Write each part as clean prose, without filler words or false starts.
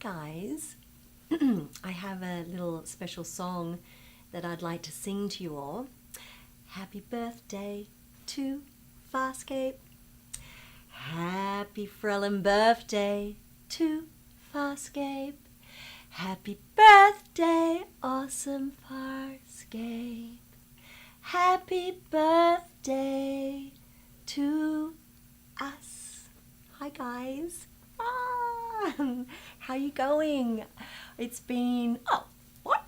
guys. I have a little special song that I'd like to sing to you all. Happy birthday to Farscape. Happy frelin birthday to Farscape. Happy birthday, awesome Farscape. Happy birthday to us. Hi guys. How you going? It's been,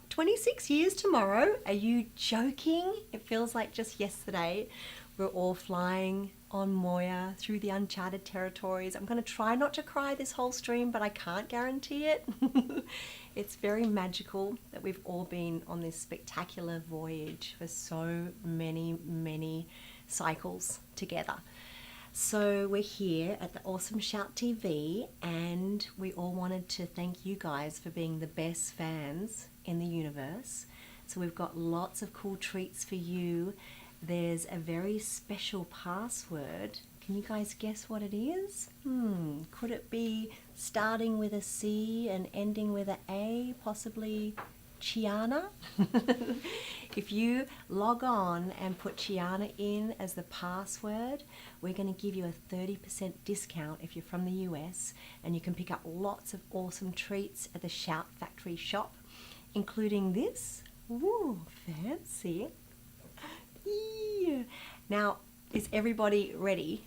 26 years tomorrow? Are you joking? It feels like just yesterday. We're all flying on Moya through the uncharted territories. I'm going to try not to cry this whole stream, but I can't guarantee it. It's very magical that we've all been on this spectacular voyage for so many cycles together. So we're here at the Awesome Shout TV, and we all wanted to thank you guys for being the best fans in the universe. So we've got lots of cool treats for you. There's a very special password. Can you guys guess what it is? Could it be starting with a C and ending with an A, possibly Chiana? If you log on and put Chiana in as the password, we're going to give you a 30% discount if you're from the US, and you can pick up lots of awesome treats at the Shout Factory shop, including this. Ooh, fancy. Yeah. Now, is everybody ready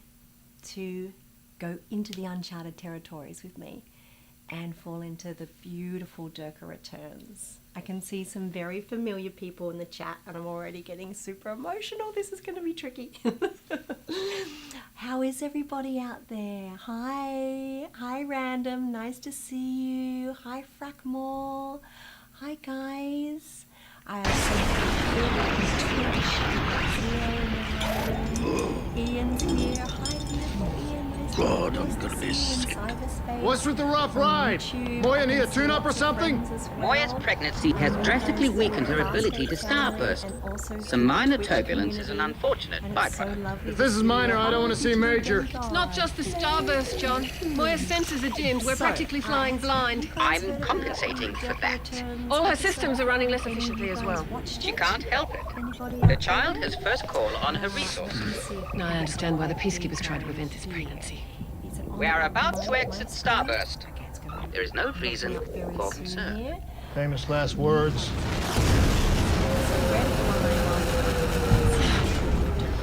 to go into the uncharted territories with me and fall into the beautiful Durka returns? I can see some very familiar people in the chat, and I'm already getting super emotional. This is going to be tricky. How is everybody out there? Hi Random, nice to see you. Hi Frackmore. Hi guys. I have some Ian's here. Hi beautiful Ian. God, I'm gonna be sick. What's with the rough ride? Moya need a tune-up or something? Moya's pregnancy has drastically weakened her ability to starburst. Some minor turbulence is an unfortunate byproduct. If this is minor, I don't want to see major. It's not just the starburst, John. Moya's sensors are dimmed. We're practically flying blind. I'm compensating for that. All her systems are running less efficiently as well. She can't help it. The child has first call on her resources. Now I understand why the Peacekeepers tried to prevent this pregnancy. We are about to exit starburst. There is no reason for concern. Famous last words.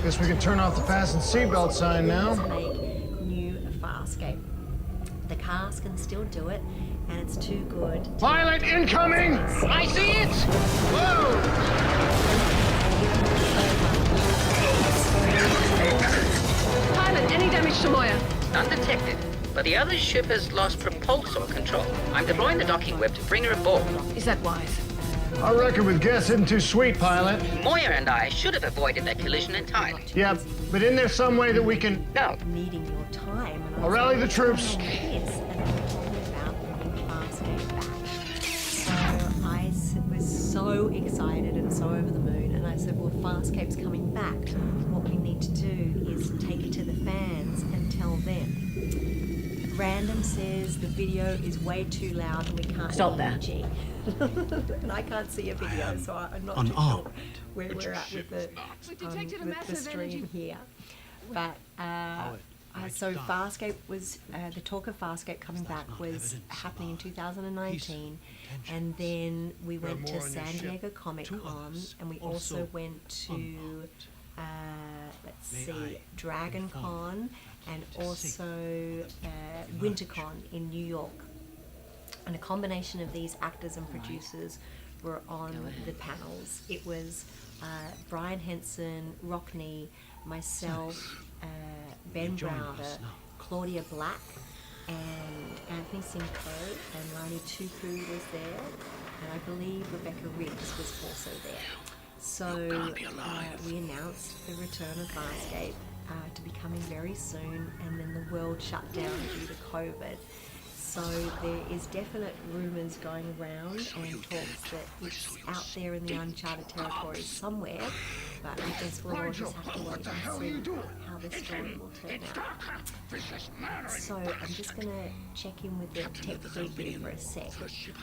Guess we can turn off the fasten seatbelt sign now. Make new Farscape. The cars can still do it, and it's too good. Pilot incoming! I see it! Pilot, any damage to Moya? Undetected, but the other ship has lost propulsor control. I'm deploying the docking whip to bring her aboard. Is that wise? Our record with guests isn't too sweet, pilot. Moya and I should have avoided that collision entirely. Yeah, but isn't there some way that we can... No. Needing your time. And I'll rally the troops. Yes, and I'm talking about bringing Farscape back. So I was so excited and so over the moon, and I said, well, Farscape's coming back. What we need to do is take it to the fans and tell them. Random says the video is way too loud and we can't Stop hear that. G. And I can't see a video, so I'm not too sure where we're at with the stream here. But so Farscape was the talk of Farscape coming back was happening in 2019, and then we went to San Diego Comic Con, and we also went to let's see, Dragon Con, and also WinterCon in New York. And a combination of these actors and producers were on the panels. It was Brian Henson, Rockne, myself, Ben Browder, Claudia Black, and Anthony Simcoe, and Lani Tupu was there, and I believe Rebecca Riggs was also there. So we announced the return of Farscape to be coming very soon, and then the world shut down due to COVID. So there is definite rumours going around and talks that it's out there in the uncharted territories somewhere, but I guess we'll all just have to wait and see how the story will turn out. So I'm just going to check in with the tech preview for a sec.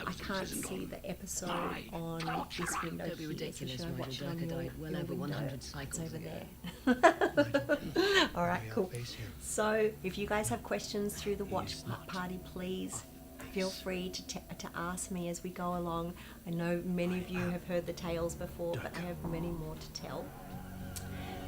I can't see the episode on this window Don't be here, ridiculous, so should I watch it on Roger. your Well over window? 100 cycles It's over ago. there. All right, cool. So if you guys have questions through the watch party, please feel free to ask me as we go along. I know many of you have heard the tales before, but I have many more to tell.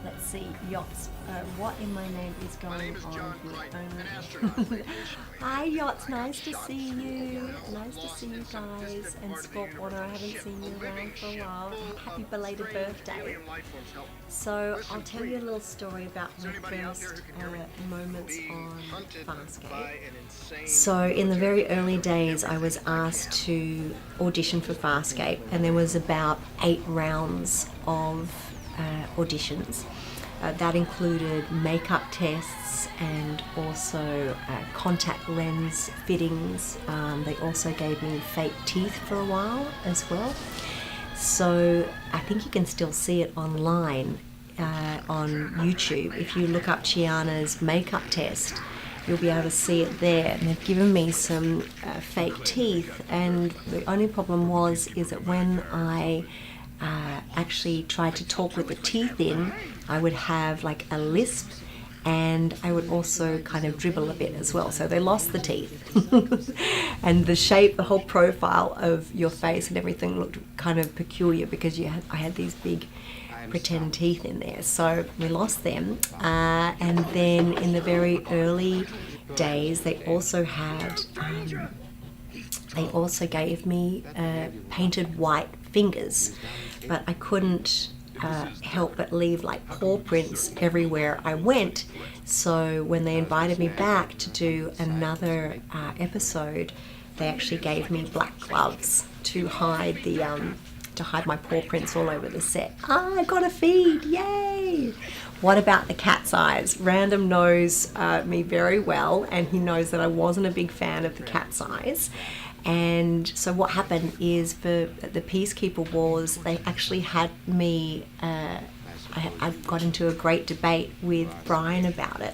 Let's see, Yachts. What in my name is going My name is on John here? Crichton, an astronaut with aviation. Hi, Yachts. Nice to see you. Nice to see you guys. And Sport Warner, I haven't seen you around for a while. Happy belated birthday. So I'll tell you a little story about my first moments on Farscape. So in the very early days, I was asked to audition for Farscape, and there was about 8 rounds of auditions. That included makeup tests and also contact lens fittings. They also gave me fake teeth for a while as well. So I think you can still see it online on YouTube. If you look up Chiana's makeup test, you'll be able to see it there. And they've given me some fake teeth, and the only problem is that when I actually tried to talk with the teeth in, I would have like a lisp, and I would also kind of dribble a bit as well. So they lost the teeth. And the shape, the whole profile of your face and everything looked kind of peculiar because I had these big pretend teeth in there. So we lost them. And then in the very early days, they also gave me painted white fingers, but I couldn't help but leave like paw prints everywhere I went. So when they invited me back to do another episode, they actually gave me black gloves to hide my paw prints all over the set. I got a feed, yay! What about the cat's eyes? Random knows me very well, and he knows that I wasn't a big fan of the cat's eyes. And so what happened is for the Peacekeeper Wars, they actually had me, I got into a great debate with Brian about it.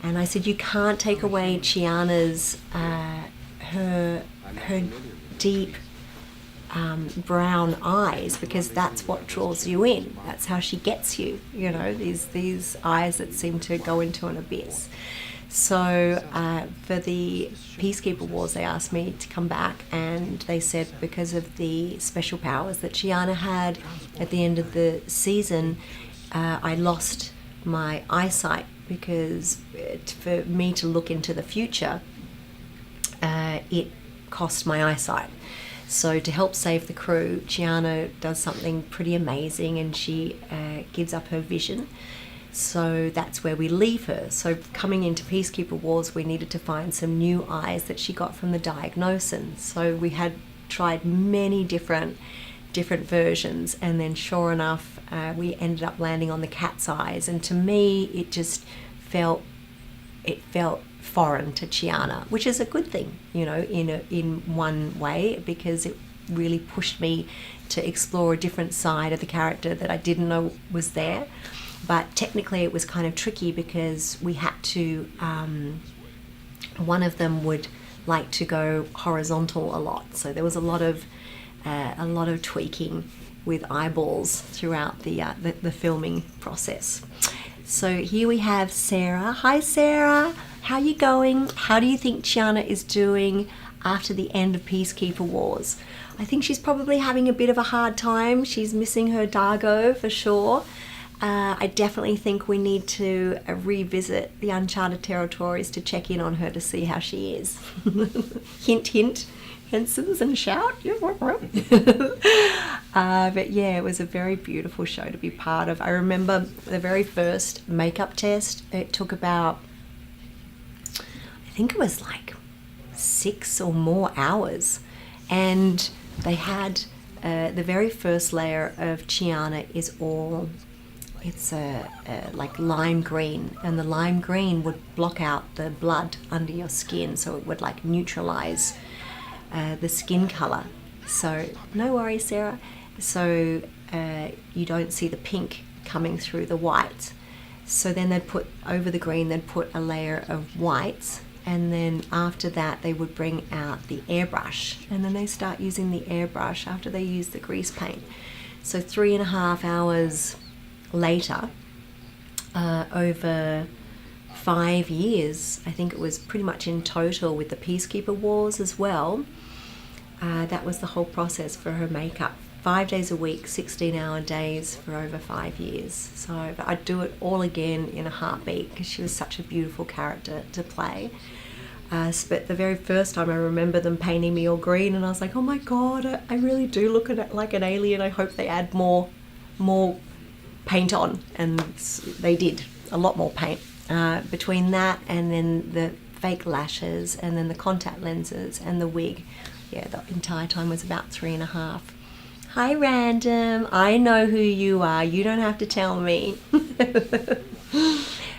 And I said, you can't take away Chiana's, her deep brown eyes, because that's what draws you in. That's how she gets you, you know, these eyes that seem to go into an abyss. So for the Peacekeeper Wars, they asked me to come back, and they said because of the special powers that Chiana had at the end of the season, I lost my eyesight, because for me to look into the future, it cost my eyesight. So to help save the crew, Chiana does something pretty amazing, and she gives up her vision. So that's where we leave her. So coming into Peacekeeper Wars, we needed to find some new eyes that she got from the diagnosis. So we had tried many different versions, and then sure enough, we ended up landing on the cat's eyes. And to me, it just felt foreign to Chiana, which is a good thing, you know, in one way, because it really pushed me to explore a different side of the character that I didn't know was there. But technically it was kind of tricky, because we had to, one of them would like to go horizontal a lot. So there was a lot of tweaking with eyeballs throughout the filming process. So here we have Sarah. Hi Sarah, how you going? How do you think Chiana is doing after the end of Peacekeeper Wars? I think she's probably having a bit of a hard time. She's missing her Dargo for sure. I definitely think we need to revisit the Uncharted territories to check in on her to see how she is. Hint, hint, Henson's and shout. But yeah, it was a very beautiful show to be part of. I remember the very first makeup test, it took about, I think it was like 6 or more hours. And they had the very first layer of Chiana is all, it's like lime green, and the lime green would block out the blood under your skin, so it would like neutralize the skin color. So no worries, Sarah. So you don't see the pink coming through the white. So then they'd put over the green, they'd put a layer of whites, and then after that they would bring out the airbrush, and then they start using the airbrush after they use the grease paint. So 3.5 hours later, over 5 years, I think it was pretty much in total with the Peacekeeper Wars as well, that was the whole process for her makeup. 5 days a week, 16-hour days for over 5 years. So I'd do it all again in a heartbeat because she was such a beautiful character to play. But the very first time I remember them painting me all green, and I was like, oh my God, I really do look at it like an alien. I hope they add more paint on. And they did, a lot more paint. Between that and then the fake lashes and then the contact lenses and the wig, yeah, the entire time was about 3.5. Hi Random, I know who you are, you don't have to tell me.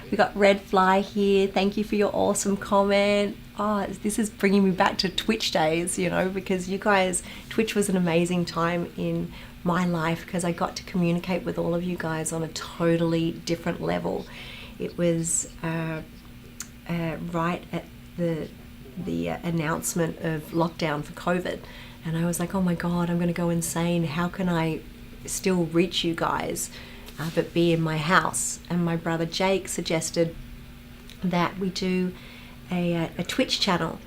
We got Red Fly here, thank you for your awesome comment. Oh, this is bringing me back to Twitch days, you know, because you guys, Twitch was an amazing time in my life because I got to communicate with all of you guys on a totally different level. It was right at the announcement of lockdown for COVID. And I was like, oh my God, I'm going to go insane. How can I still reach you guys, but be in my house? And my brother Jake suggested that we do a Twitch channel.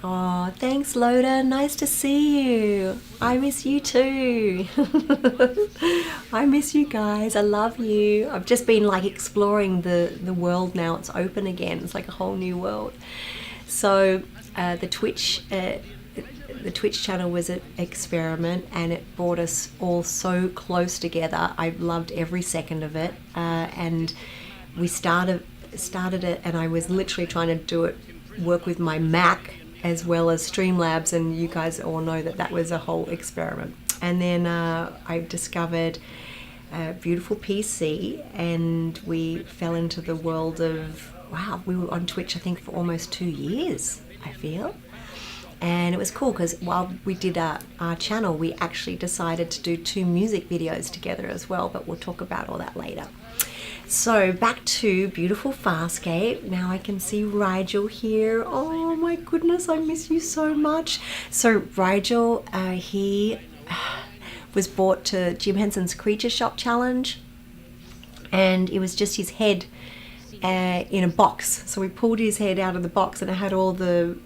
Oh, thanks Loda, nice to see you. I miss you too. I miss you guys, I love you. I've just been like exploring the world now. It's open again, it's like a whole new world. So the Twitch channel was an experiment, and it brought us all so close together. I loved every second of it, and we started it, and I was literally trying to work with my Mac as well as Streamlabs, and you guys all know that was a whole experiment. And then I discovered a beautiful PC, and we fell into the world of, wow, we were on Twitch I think for almost 2 years, I feel. And it was cool because while we did our channel, we actually decided to do 2 music videos together as well, but we'll talk about all that later. So back to beautiful Farscape. Now I can see Rigel here. Oh my goodness, I miss you so much. So Rigel, he was brought to Jim Henson's Creature Shop Challenge, and it was just his head in a box. So we pulled his head out of the box, and it had all the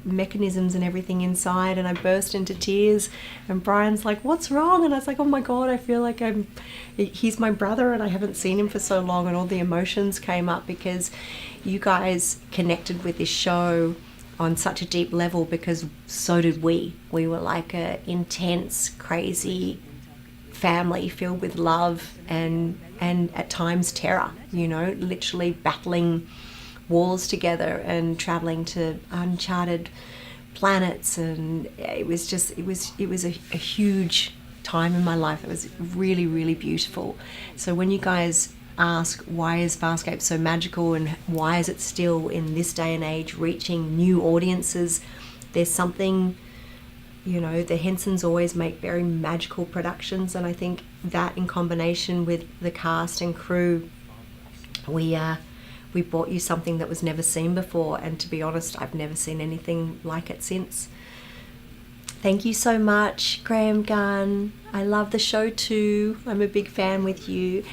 mechanisms and everything inside, and I burst into tears, and Brian's like, what's wrong? And I was like, oh my God, I feel like he's my brother and I haven't seen him for so long. And all the emotions came up because you guys connected with this show on such a deep level, because so did we. We were like a intense, crazy family filled with love and at times terror, you know, literally battling wars together and traveling to uncharted planets. And it was a huge time in my life. It was really, really beautiful. So when you guys ask why is Farscape so magical and why is it still in this day and age reaching new audiences, there's something, you know, the Hensons always make very magical productions, and I think that in combination with the cast and crew, we brought you something that was never seen before, and to be honest, I've never seen anything like it since. Thank you so much, Graham Gunn. I love the show too. I'm a big fan with you.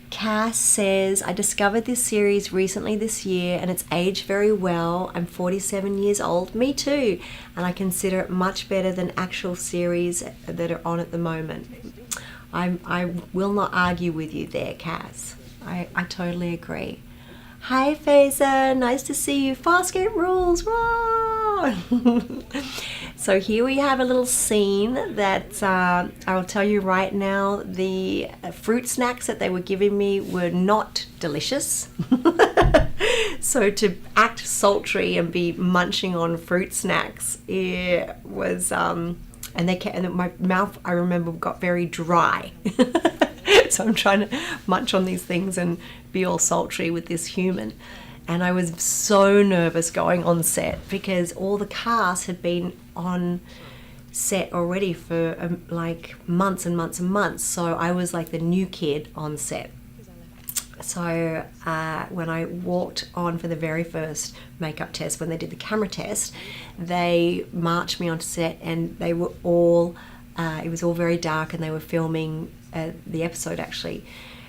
Cass says, I discovered this series recently this year and it's aged very well. I'm 47 years old. Me too. And I consider it much better than actual series that are on at the moment. I will not argue with you there, Cass. I totally agree. Hi, Fazer. Nice to see you. Farscape rules. Raw! So here we have a little scene that I will tell you right now, the fruit snacks that they were giving me were not delicious. So to act sultry and be munching on fruit snacks, it was, and my mouth, I remember, got very dry. So I'm trying to munch on these things and be all sultry with this human. And I was so nervous going on set because all the cast had been on set already for like months and months and months. So I was like the new kid on set. So when I walked on for the very first makeup test, when they did the camera test, they marched me onto set, and they were all, it was all very dark, and they were filming the episode actually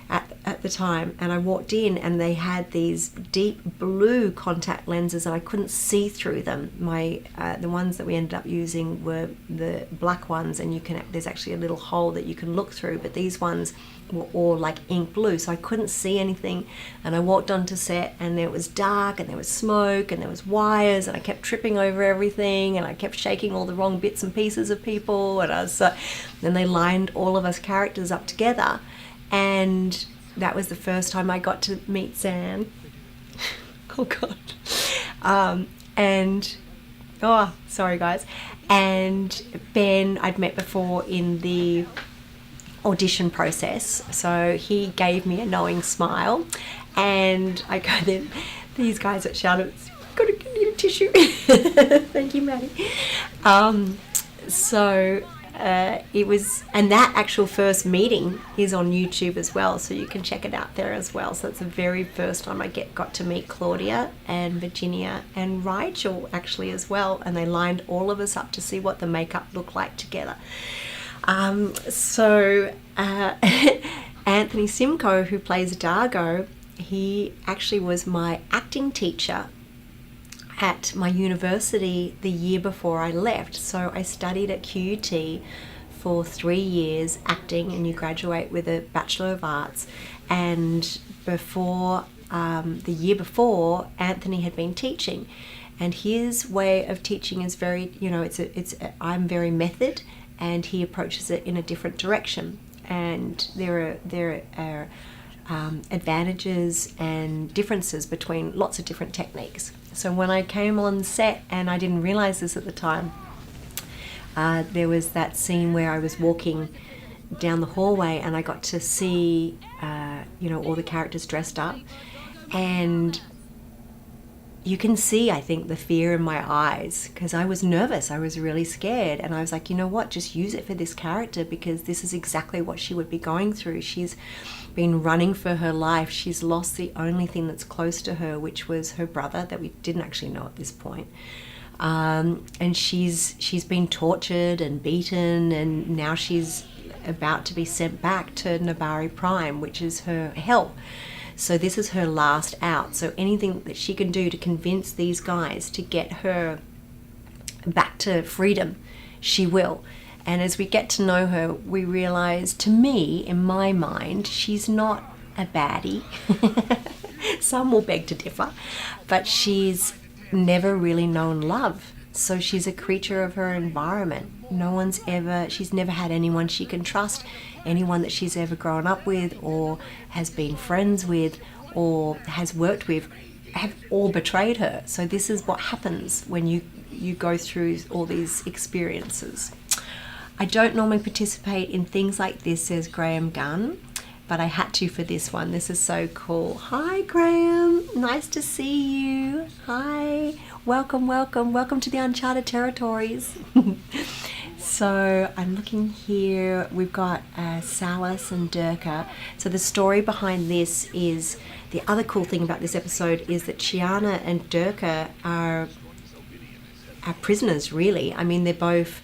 at the time. And I walked in, and they had these deep blue contact lenses, and I couldn't see through them. The ones that we ended up using were the black ones, and there's actually a little hole that you can look through, but these ones were all like ink blue, so I couldn't see anything. And I walked onto set, and it was dark, and there was smoke, and there was wires, and I kept tripping over everything, and I kept shaking all the wrong bits and pieces of people, and then they lined all of us characters up together, and that was the first time I got to meet Zan. Oh God. Sorry guys. And Ben I'd met before in the audition process, so he gave me a knowing smile, and I go then, these guys at Chiana, need a tissue. Thank you, Maddie. It was, and that actual first meeting is on YouTube as well, so you can check it out there as well. So it's the very first time I got to meet Claudia and Virginia and Rachel actually as well, and they lined all of us up to see what the makeup looked like together. Anthony Simcoe, who plays Dargo, he actually was my acting teacher at my university the year before I left. So I studied at QUT for 3 years acting, and you graduate with a Bachelor of Arts. And before the year before, Anthony had been teaching, and his way of teaching is very, I'm very method, and he approaches it in a different direction. And there are advantages and differences between lots of different techniques. So when I came on set, and I didn't realize this at the time, there was that scene where I was walking down the hallway, and I got to see all the characters dressed up, and you can see, I think, the fear in my eyes, because I was nervous, I was really scared, and I was like, you know what, just use it for this character, because this is exactly what she would be going through. She's been running for her life. She's lost the only thing that's close to her, which was her brother, that we didn't actually know at this point. And she's been tortured and beaten, and now she's about to be sent back to Nabari Prime, which is her hell. So this is her last out. So anything that she can do to convince these guys to get her back to freedom, she will. And as we get to know her, we realize, to me, in my mind, she's not a baddie. Some will beg to differ, but she's never really known love. So she's a creature of her environment. She's never had anyone she can trust, anyone that she's ever grown up with or has been friends with or has worked with have all betrayed her. So this is what happens when you go through all these experiences. I don't normally participate in things like this, says Graham Gunn, but I had to for this one. This is so cool. Hi, Graham. Nice to see you. Hi. Welcome to the Uncharted Territories. So I'm looking here. We've got Salas and Durka. So the story behind this is, the other cool thing about this episode is that Chiana and Durka are prisoners, really. I mean, they're both,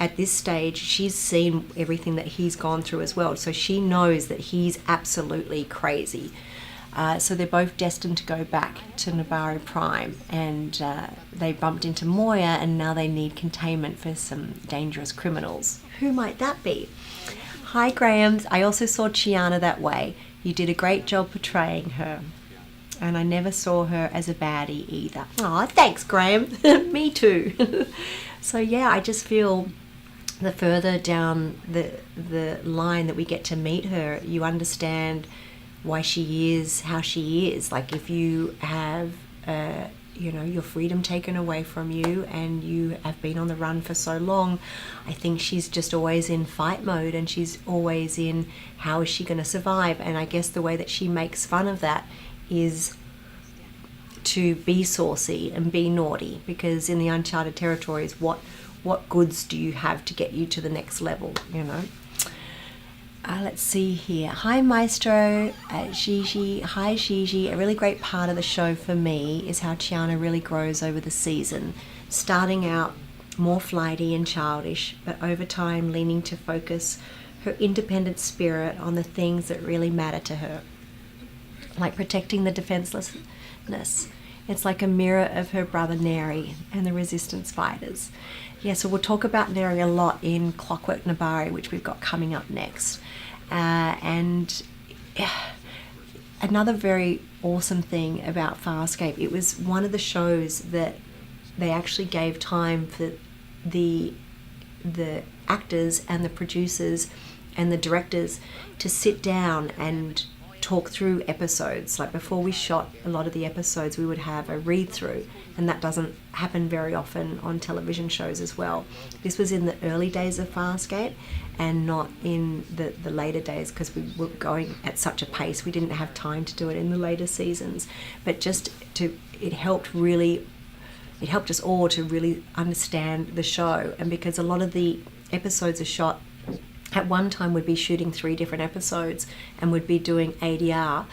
at this stage, she's seen everything that he's gone through as well. So she knows that he's absolutely crazy. So they're both destined to go back to Nabari Prime, and they bumped into Moya, and now they need containment for some dangerous criminals. Who might that be? Hi, Grahams. I also saw Chiana that way. You did a great job portraying her. And I never saw her as a baddie either. Aw, thanks, Graham. Me too. So yeah, I just feel the further down the line that we get to meet her, you understand why she is how she is. Like, if you have your freedom taken away from you and you have been on the run for so long, I think she's just always in fight mode, and she's always in, how is she going to survive? And I guess the way that she makes fun of that is to be saucy and be naughty, because in the Uncharted Territories, what goods do you have to get you to the next level, let's see here. Hi Maestro, Gigi. Hi Gigi. A really great part of the show for me is how Chiana really grows over the season, starting out more flighty and childish, but over time leaning to focus her independent spirit on the things that really matter to her, like protecting the defenselessness. It's like a mirror of her brother Neri and the resistance fighters. Yeah, so we'll talk about Neri a lot in Clockwork Nabari, which we've got coming up next. And another very awesome thing about Farscape, it was one of the shows that they actually gave time for the actors and the producers and the directors to sit down and talk through episodes. Like before we shot a lot of the episodes, we would have a read through, and that doesn't happen very often on television shows as well. This was in the early days of Farscape and not in the later days, because we were going at such a pace we didn't have time to do it in the later seasons. But it helped us all to really understand the show. And because a lot of the episodes are shot at one time, we'd be shooting 3 different episodes and would be doing ADR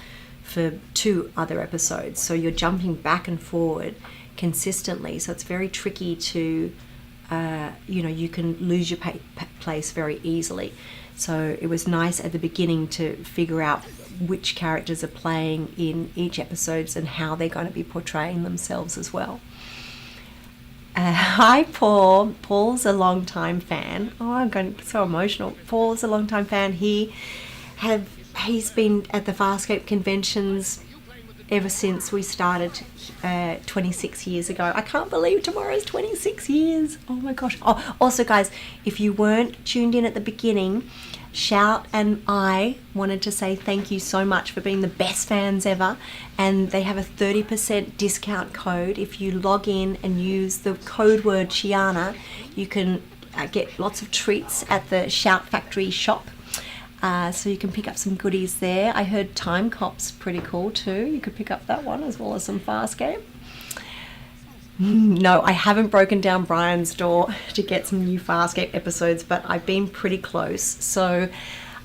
for 2 other episodes, so you're jumping back and forward consistently, so it's very tricky to you can lose your place very easily. So it was nice at the beginning to figure out which characters are playing in each episodes and how they're going to be portraying themselves as well. Hi Paul. Paul's a long-time fan. Oh, I'm going so emotional. Paul's a long-time fan. He's been at the Farscape conventions ever since we started 26 years ago. I can't believe tomorrow's 26 years. Oh my gosh. Oh, also guys, if you weren't tuned in at the beginning, Shout and I wanted to say thank you so much for being the best fans ever, and they have a 30% discount code. If you log in and use the code word Chiana, you can get lots of treats at the Shout Factory shop. So you can pick up some goodies there. I heard Time Cop's pretty cool too. You could pick up that one as well as some Farscape. No, I haven't broken down Brian's door to get some new Farscape episodes, but I've been pretty close. So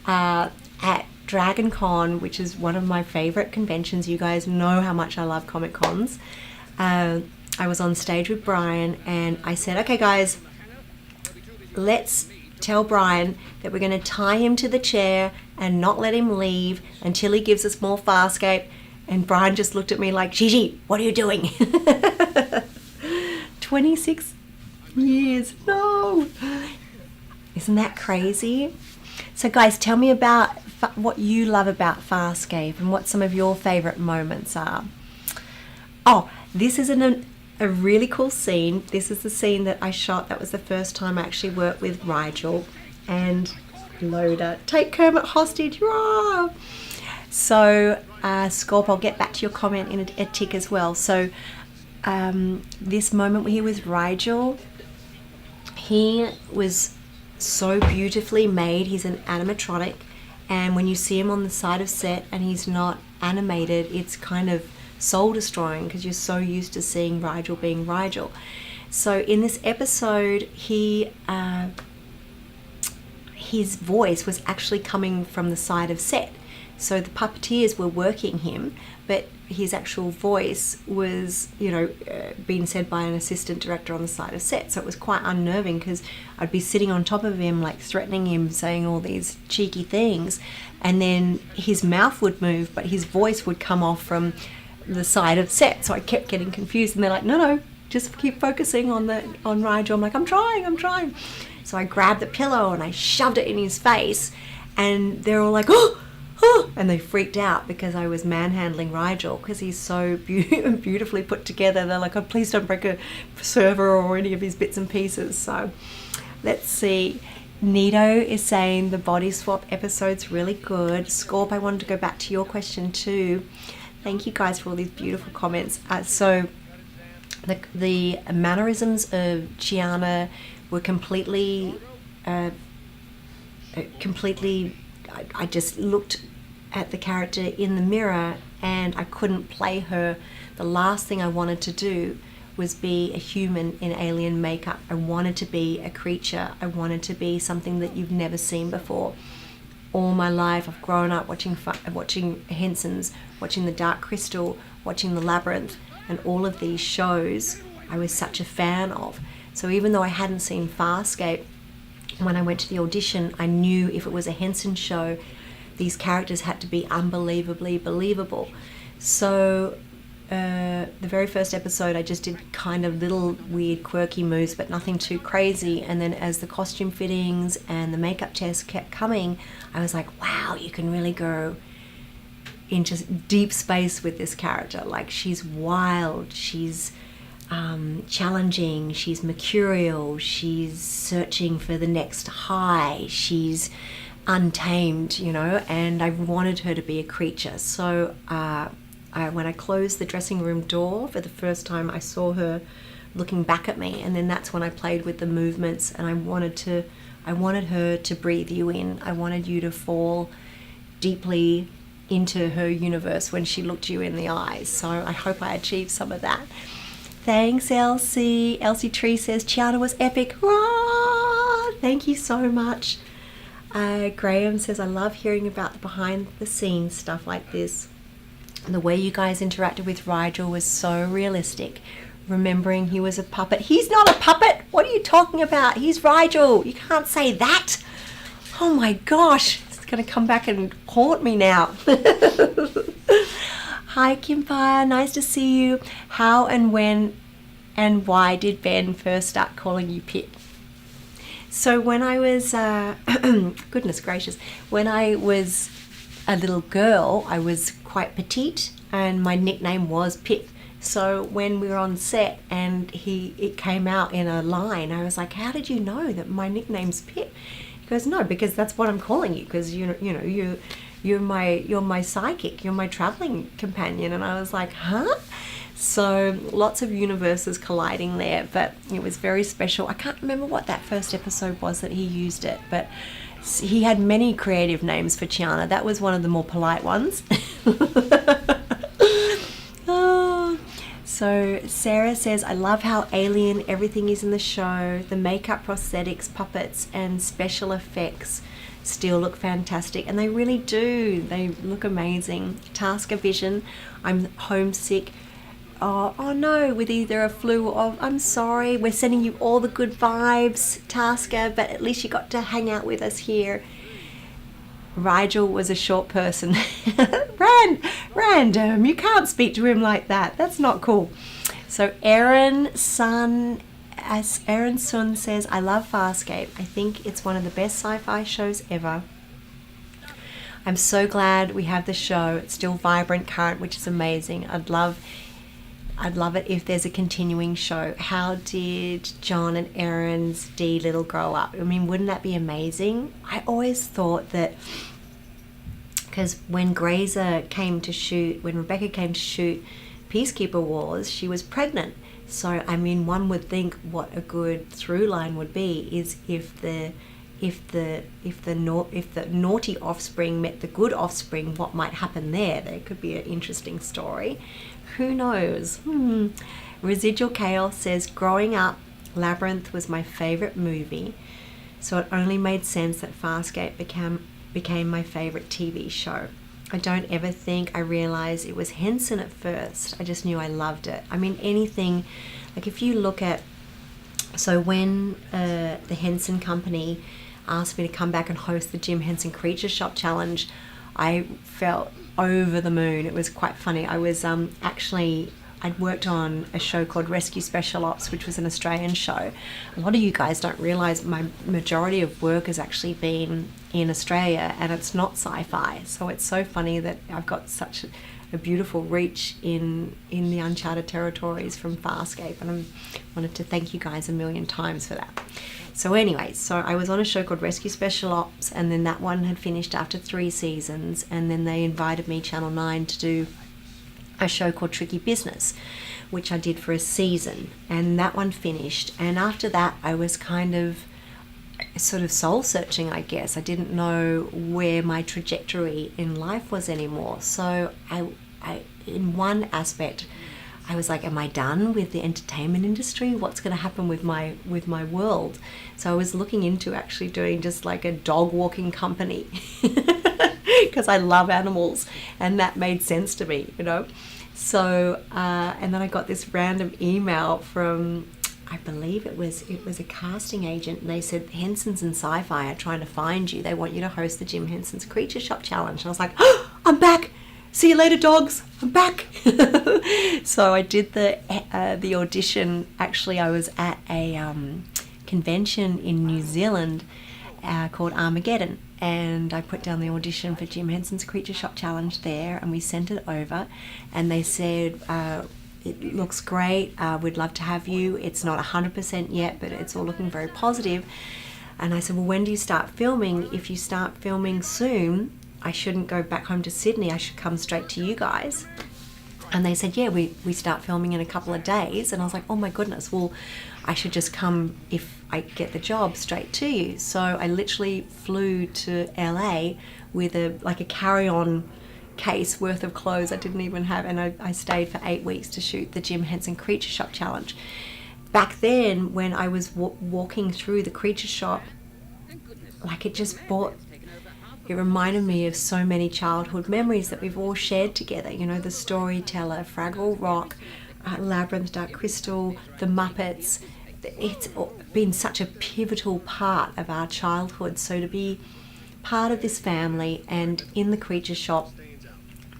at Dragon Con, which is one of my favorite conventions, you guys know how much I love Comic Cons, I was on stage with Brian and I said, okay guys, let's tell Brian that we're going to tie him to the chair and not let him leave until he gives us more Farscape. And Brian just looked at me like, Gigi, what are you doing? 26 years, no. Isn't that crazy? So guys, tell me about what you love about Farscape and what some of your favorite moments are. Oh, this is a really cool scene. This is the scene that I shot. That was the first time I actually worked with Rigel and Loader. Take Kermit hostage, raw! So, Scorp, I'll get back to your comment in a tick as well. So, this moment here with Rigel, he was so beautifully made. He's an animatronic, and when you see him on the side of set and he's not animated, it's kind of soul destroying because you're so used to seeing Rigel being Rigel. So in this episode, his voice was actually coming from the side of set. So the puppeteers were working him, but his actual voice was, being said by an assistant director on the side of set. So it was quite unnerving because I'd be sitting on top of him, like threatening him, saying all these cheeky things, and then his mouth would move, but his voice would come off from the side of set. So I kept getting confused, and they're like, no, just keep focusing on Rigel. I'm like, I'm trying. So I grabbed the pillow and I shoved it in his face, and they're all like, oh, and they freaked out because I was manhandling Rigel because he's so beautifully put together. They're like, oh, please don't break a server or any of his bits and pieces. So let's see. Nito is saying the body swap episode's really good. Scorp, I wanted to go back to your question too. Thank you guys for all these beautiful comments. So the mannerisms of Chiana were completely, I just looked at the character in the mirror and I couldn't play her. The last thing I wanted to do was be a human in alien makeup. I wanted to be a creature. I wanted to be something that you've never seen before. all my life. I've grown up watching Henson's, watching The Dark Crystal, watching The Labyrinth, and all of these shows I was such a fan of. So even though I hadn't seen Farscape, when I went to the audition, I knew if it was a Henson show, these characters had to be unbelievably believable. So the very first episode, I just did kind of little weird quirky moves, but nothing too crazy. And then as the costume fittings and the makeup tests kept coming, I was like, wow, you can really go into deep space with this character. Like, she's wild, she's challenging, she's mercurial, she's searching for the next high, she's untamed, you know, and I wanted her to be a creature. So when I closed the dressing room door for the first time, I saw her looking back at me, and then that's when I played with the movements, and I wanted her to breathe you in. I wanted you to fall deeply into her universe when she looked you in the eyes. So I hope I achieved some of that. Thanks, Elsie. Elsie Tree says, Chiana was epic. Rah! Thank you so much. Graham says, I love hearing about the behind the scenes stuff like this. The way you guys interacted with Rigel was so realistic. Remembering he was a puppet. He's not a puppet. What are you talking about? He's Rigel. You can't say that. Oh my gosh. It's going to come back and haunt me now. Hi, Kimpire. Nice to see you. How and when and why did Ben first start calling you Pip? So when I was, goodness gracious, when I was a little girl, I was quite petite and my nickname was Pip. So when we were on set and it came out in a line, I was like, how did you know that my nickname's Pip? He goes, no, because that's what I'm calling you, because you're my psychic, you're my traveling companion. And I was like, huh? So lots of universes colliding there, but it was very special. I can't remember what that first episode was that he used it, but he had many creative names for Chiana. That was one of the more polite ones. Oh. So Sarah says, I love how alien everything is in the show. The makeup, prosthetics, puppets, and special effects still look fantastic. And they really do. They look amazing. Tasker Vision, I'm homesick. Oh no, with either a flu or I'm sorry. We're sending you all the good vibes, Tasker, but at least you got to hang out with us here. Rigel was a short person. Random. You can't speak to him like that. That's not cool. So Aaron Sun says, I love Farscape. I think it's one of the best sci-fi shows ever. I'm so glad we have the show. It's still vibrant, current, which is amazing. I'd love it if there's a continuing show. How did John and Erin's D Little grow up? I mean, wouldn't that be amazing? I always thought that, because when Rebecca came to shoot Peacekeeper Wars, she was pregnant. So, I mean, one would think what a good through line would be is if the naughty offspring met the good offspring, what might happen there? There could be an interesting story. Who knows? Residual Chaos says, growing up, Labyrinth was my favorite movie, so it only made sense that Farscape became my favorite TV show. I don't ever think I realized it was Henson at first. I just knew I loved it. I mean, anything, like if you look at, so when the Henson company asked me to come back and host the Jim Henson Creature Shop Challenge, I felt over the moon. It was quite funny. I was I'd worked on a show called Rescue Special Ops, which was an Australian show. A lot of you guys don't realise my majority of work has actually been in Australia, and it's not sci-fi. So it's so funny that I've got such a beautiful reach in the uncharted territories from Farscape, and I wanted to thank you guys a million times for that. So anyway, so I was on a show called Rescue Special Ops, and then that one had finished after 3 seasons, and then they invited me, Channel 9, to do a show called Tricky Business, which I did for a season, and that one finished. And after that, I was kind of sort of soul searching, I guess. I didn't know where my trajectory in life was anymore. So I in one aspect, I was like, am I done with the entertainment industry? What's going to happen with my world? So I was looking into actually doing just like a dog walking company because I love animals, and that made sense to me, you know. So and then I got this random email from, I believe it was a casting agent, and they said, Henson's and Sci-Fi are trying to find you. They want you to host the Jim Henson's Creature Shop Challenge. And I was like, oh, I'm back. See you later, dogs. I'm back. So I did the audition. Actually, I was at a convention in New Zealand called Armageddon, and I put down the audition for Jim Henson's Creature Shop Challenge there, and we sent it over, and they said, it looks great, we'd love to have you. It's not 100% yet, but it's all looking very positive. And I said, well, when do you start filming? If you start filming soon, I shouldn't go back home to Sydney, I should come straight to you guys. And they said, yeah, we start filming in a couple of days. And I was like, oh my goodness, well, I should just come, if I get the job, straight to you. So I literally flew to LA with a carry-on case worth of clothes I didn't even have, and I stayed for 8 weeks to shoot the Jim Henson Creature Shop Challenge. Back then, when I was walking through the creature shop, like it reminded me of so many childhood memories that we've all shared together. You know, the Storyteller, Fraggle Rock, Labyrinth, Dark Crystal, the Muppets. It's been such a pivotal part of our childhood. So to be part of this family and in the creature shop,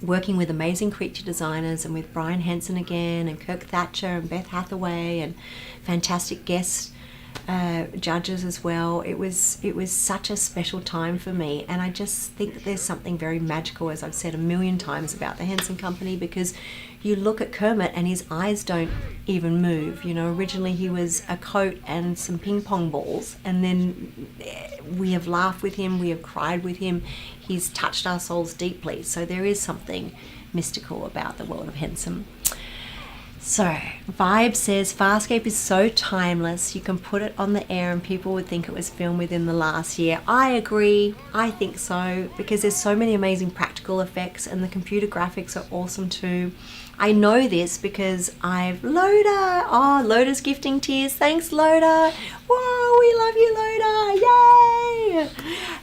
working with amazing creature designers and with Brian Henson again, and Kirk Thatcher and Beth Hathaway, and fantastic guest judges as well. It was such a special time for me, and I just think that there's something very magical, as I've said a million times, about the Henson Company, because you look at Kermit and his eyes don't even move. You know, originally he was a coat and some ping pong balls, and then we have laughed with him, we have cried with him. He's touched our souls deeply. So there is something mystical about the world of Henson. So, Vibe says, Farscape is so timeless, you can put it on the air and people would think it was filmed within the last year. I agree, I think so, because there's so many amazing practical effects and the computer graphics are awesome too. I know this because Loda! Oh, Loda's gifting tears. Thanks, Loda! Whoa, we love you, Loda! Yay!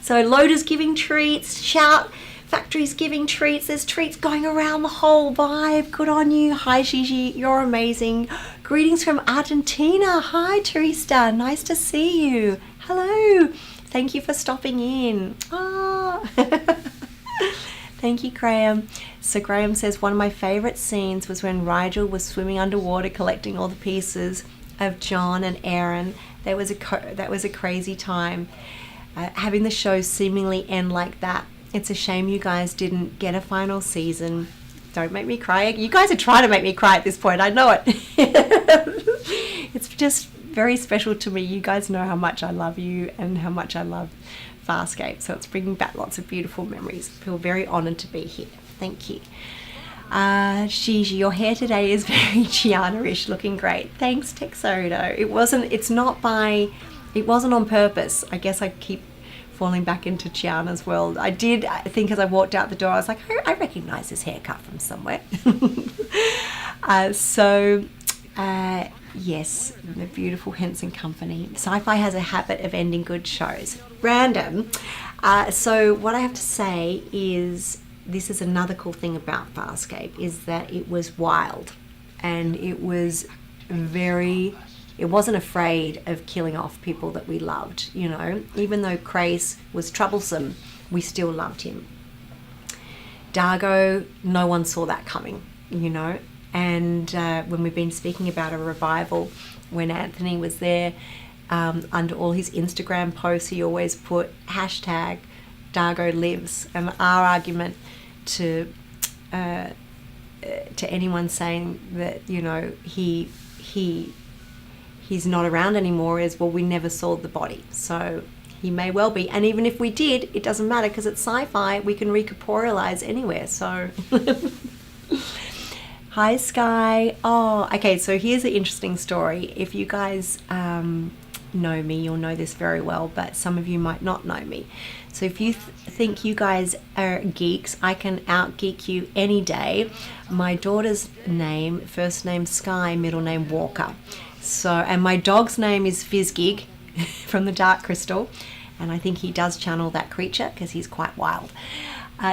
So Loda's giving treats. Shout! Factory's giving treats. There's treats going around the whole Vibe. Good on you. Hi, Gigi. You're amazing. Greetings from Argentina. Hi, Teresa. Nice to see you. Hello. Thank you for stopping in. Oh. Thank you, Graham. So Graham says, one of my favourite scenes was when Rigel was swimming underwater collecting all the pieces of John and Aaron. That was a crazy time. Having the show seemingly end like that. It's a shame you guys didn't get a final season. Don't make me cry. You guys are trying to make me cry at this point. I know it. It's just very special to me. You guys know how much I love you and how much I love Farscape. So it's bringing back lots of beautiful memories. I feel very honoured to be here. Thank you. Gigi, your hair today is very Chiana-ish, looking great. Thanks, Texodo. It wasn't on purpose. I guess I keep falling back into Chiana's world. I think as I walked out the door, I was like, I recognise this haircut from somewhere. Yes, the beautiful Henson Company. Sci-Fi has a habit of ending good shows. Random. So what I have to say is, this is another cool thing about Farscape, is that it was wild, and it wasn't afraid of killing off people that we loved, you know. Even though Crace was troublesome, we still loved him. Dargo, no one saw that coming, you know. And when we've been speaking about a revival, when Anthony was there, under all his Instagram posts, he always put hashtag Dargo lives. And our argument to anyone saying that, you know, he's not around anymore is, well, we never saw the body, so he may well be. And even if we did, it doesn't matter, because it's sci-fi, we can recorporealize anywhere. So hi, Sky. Oh, okay, so here's an interesting story. If you guys know me, you'll know this very well, but some of you might not know me. So if you think you guys are geeks, I can out-geek you any day. My daughter's name, first name Sky, middle name Walker. So, and my dog's name is Fizzgig from the Dark Crystal, and I think he does channel that creature because he's quite wild.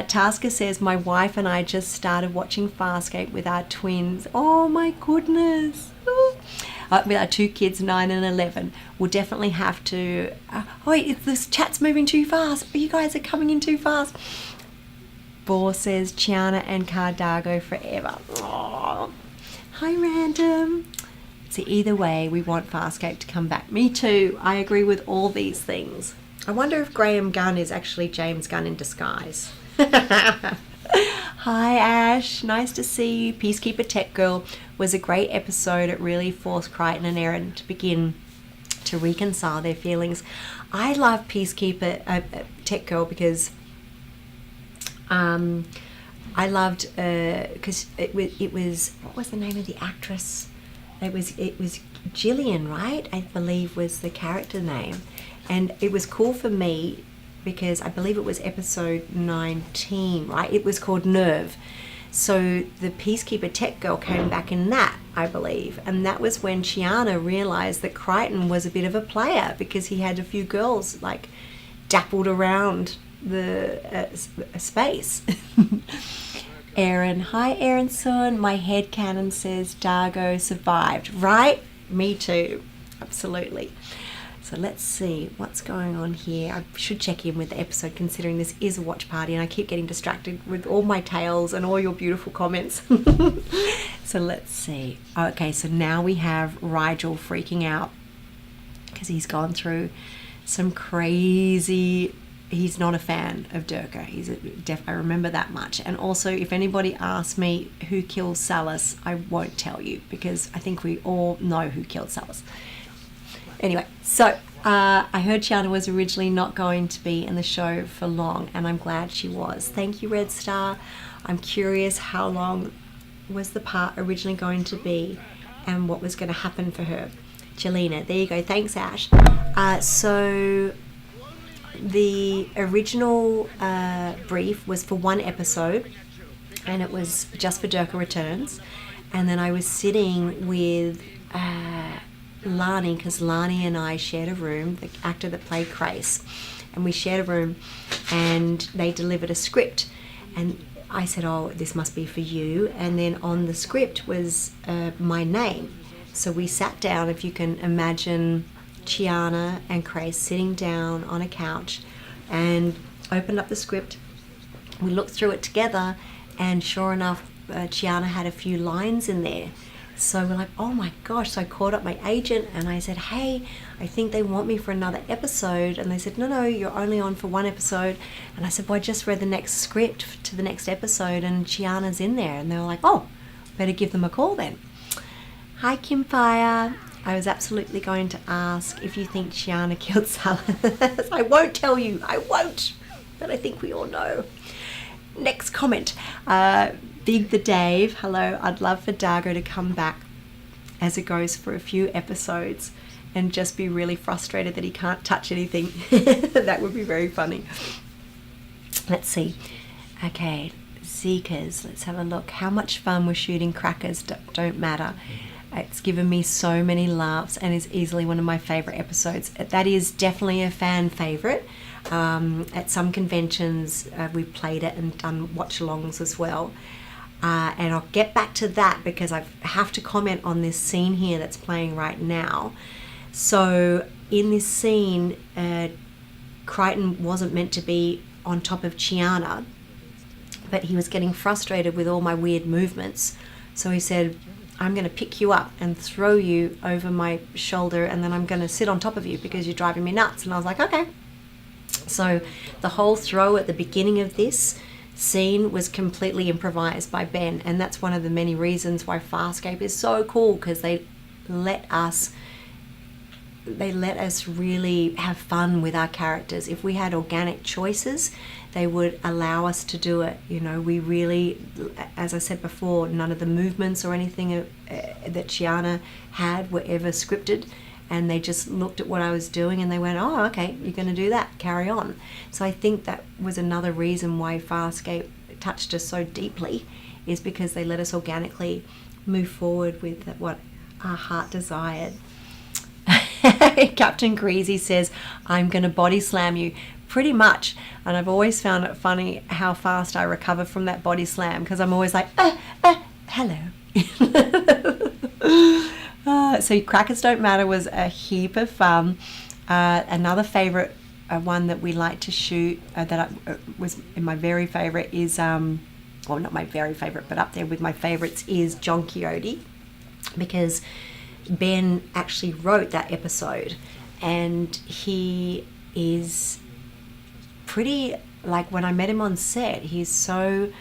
Tasker says, my wife and I just started watching Farscape with our twins. Oh my goodness. With our 2 kids, 9 and 11. We'll definitely have to... oh wait, this chat's moving too fast. You guys are coming in too fast. Boar says, Chiana and Cardago forever. Aww. Hi, Random. So either way, we want Farscape to come back. Me too. I agree with all these things. I wonder if Graham Gunn is actually James Gunn in disguise. Hi Ash, nice to see you. Peacekeeper Tech Girl was a great episode. It really forced Crichton and Aaron to begin to reconcile their feelings. I love Peacekeeper Tech Girl because I loved because it was what was the name of the actress? It was Gillian, right? I believe was the character name, and it was cool for me because I believe it was episode 19, right? It was called Nerve. So the Peacekeeper Tech Girl came back in that, I believe. And that was when Chiana realized that Crichton was a bit of a player because he had a few girls like dappled around the space. Aaron, hi Aaronson. My head canon says Dargo survived, right? Me too, absolutely. So let's see what's going on here. I should check in with the episode considering this is a watch party and I keep getting distracted with all my tales and all your beautiful comments. So let's see. Okay, so now we have Rigel freaking out because he's gone through some crazy... He's not a fan of Durka. I remember that much. And also, if anybody asks me who killed Salus, I won't tell you because I think we all know who killed Salus. Anyway, so I heard Chiana was originally not going to be in the show for long, and I'm glad she was. Thank you, Red Star. I'm curious how long was the part originally going to be and what was going to happen for her. Jelena, there you go. Thanks, Ash. So the original brief was for 1 episode, and it was just for Durka Returns. And then I was sitting with... Lani, because Lani and I shared a room, the actor that played Crace, and we shared a room, and they delivered a script, and I said, oh, this must be for you, and then on the script was my name. So we sat down, if you can imagine Chiana and Crace sitting down on a couch and opened up the script. We looked through it together, and sure enough, Chiana had a few lines in there. So we're like, oh my gosh. So I called up my agent and I said, hey, I think they want me for another episode. And they said, no, you're only on for 1 episode. And I said, well, I just read the next script to the next episode and Chiana's in there. And they were like, oh, better give them a call then. Hi, Kimfire. I was absolutely going to ask if you think Chiana killed Salus. I won't tell you. I won't. But I think we all know. Next comment. Big the Dave, hello, I'd love for Dargo to come back as it goes for a few episodes and just be really frustrated that he can't touch anything. That would be very funny. Let's see. Okay, Zekas, let's have a look. How much fun was shooting Crackers don't matter. It's given me so many laughs and is easily one of my favourite episodes. That is definitely a fan favourite. At some conventions we've played it and done watch-alongs as well. And I'll get back to that because I have to comment on this scene here that's playing right now. So in this scene, Crichton wasn't meant to be on top of Chiana, but he was getting frustrated with all my weird movements. So he said, I'm going to pick you up and throw you over my shoulder, and then I'm going to sit on top of you because you're driving me nuts. And I was like, okay. So the whole throw at the beginning of this scene was completely improvised by Ben, and that's one of the many reasons why Farscape is so cool, because they let us really have fun with our characters. If we had organic choices, they would allow us to do it. You know, we really, as I said before, none of the movements or anything that Chiana had were ever scripted. and they just looked at what I was doing and they went, oh, okay, you're going to do that, carry on. So I think that was another reason why Farscape touched us so deeply, is because they let us organically move forward with what our heart desired. Captain Greasy says, I'm going to body slam you. Pretty much. And I've always found it funny how fast I recover from that body slam, because I'm always like, hello. So Crackers Don't Matter was a heap of fun. Another favourite one that we like to shoot that was in my very favourite is, well, not my very favourite, but up there with my favourites is John Quixote, because Ben actually wrote that episode, and he is pretty, like, when I met him on set, he's so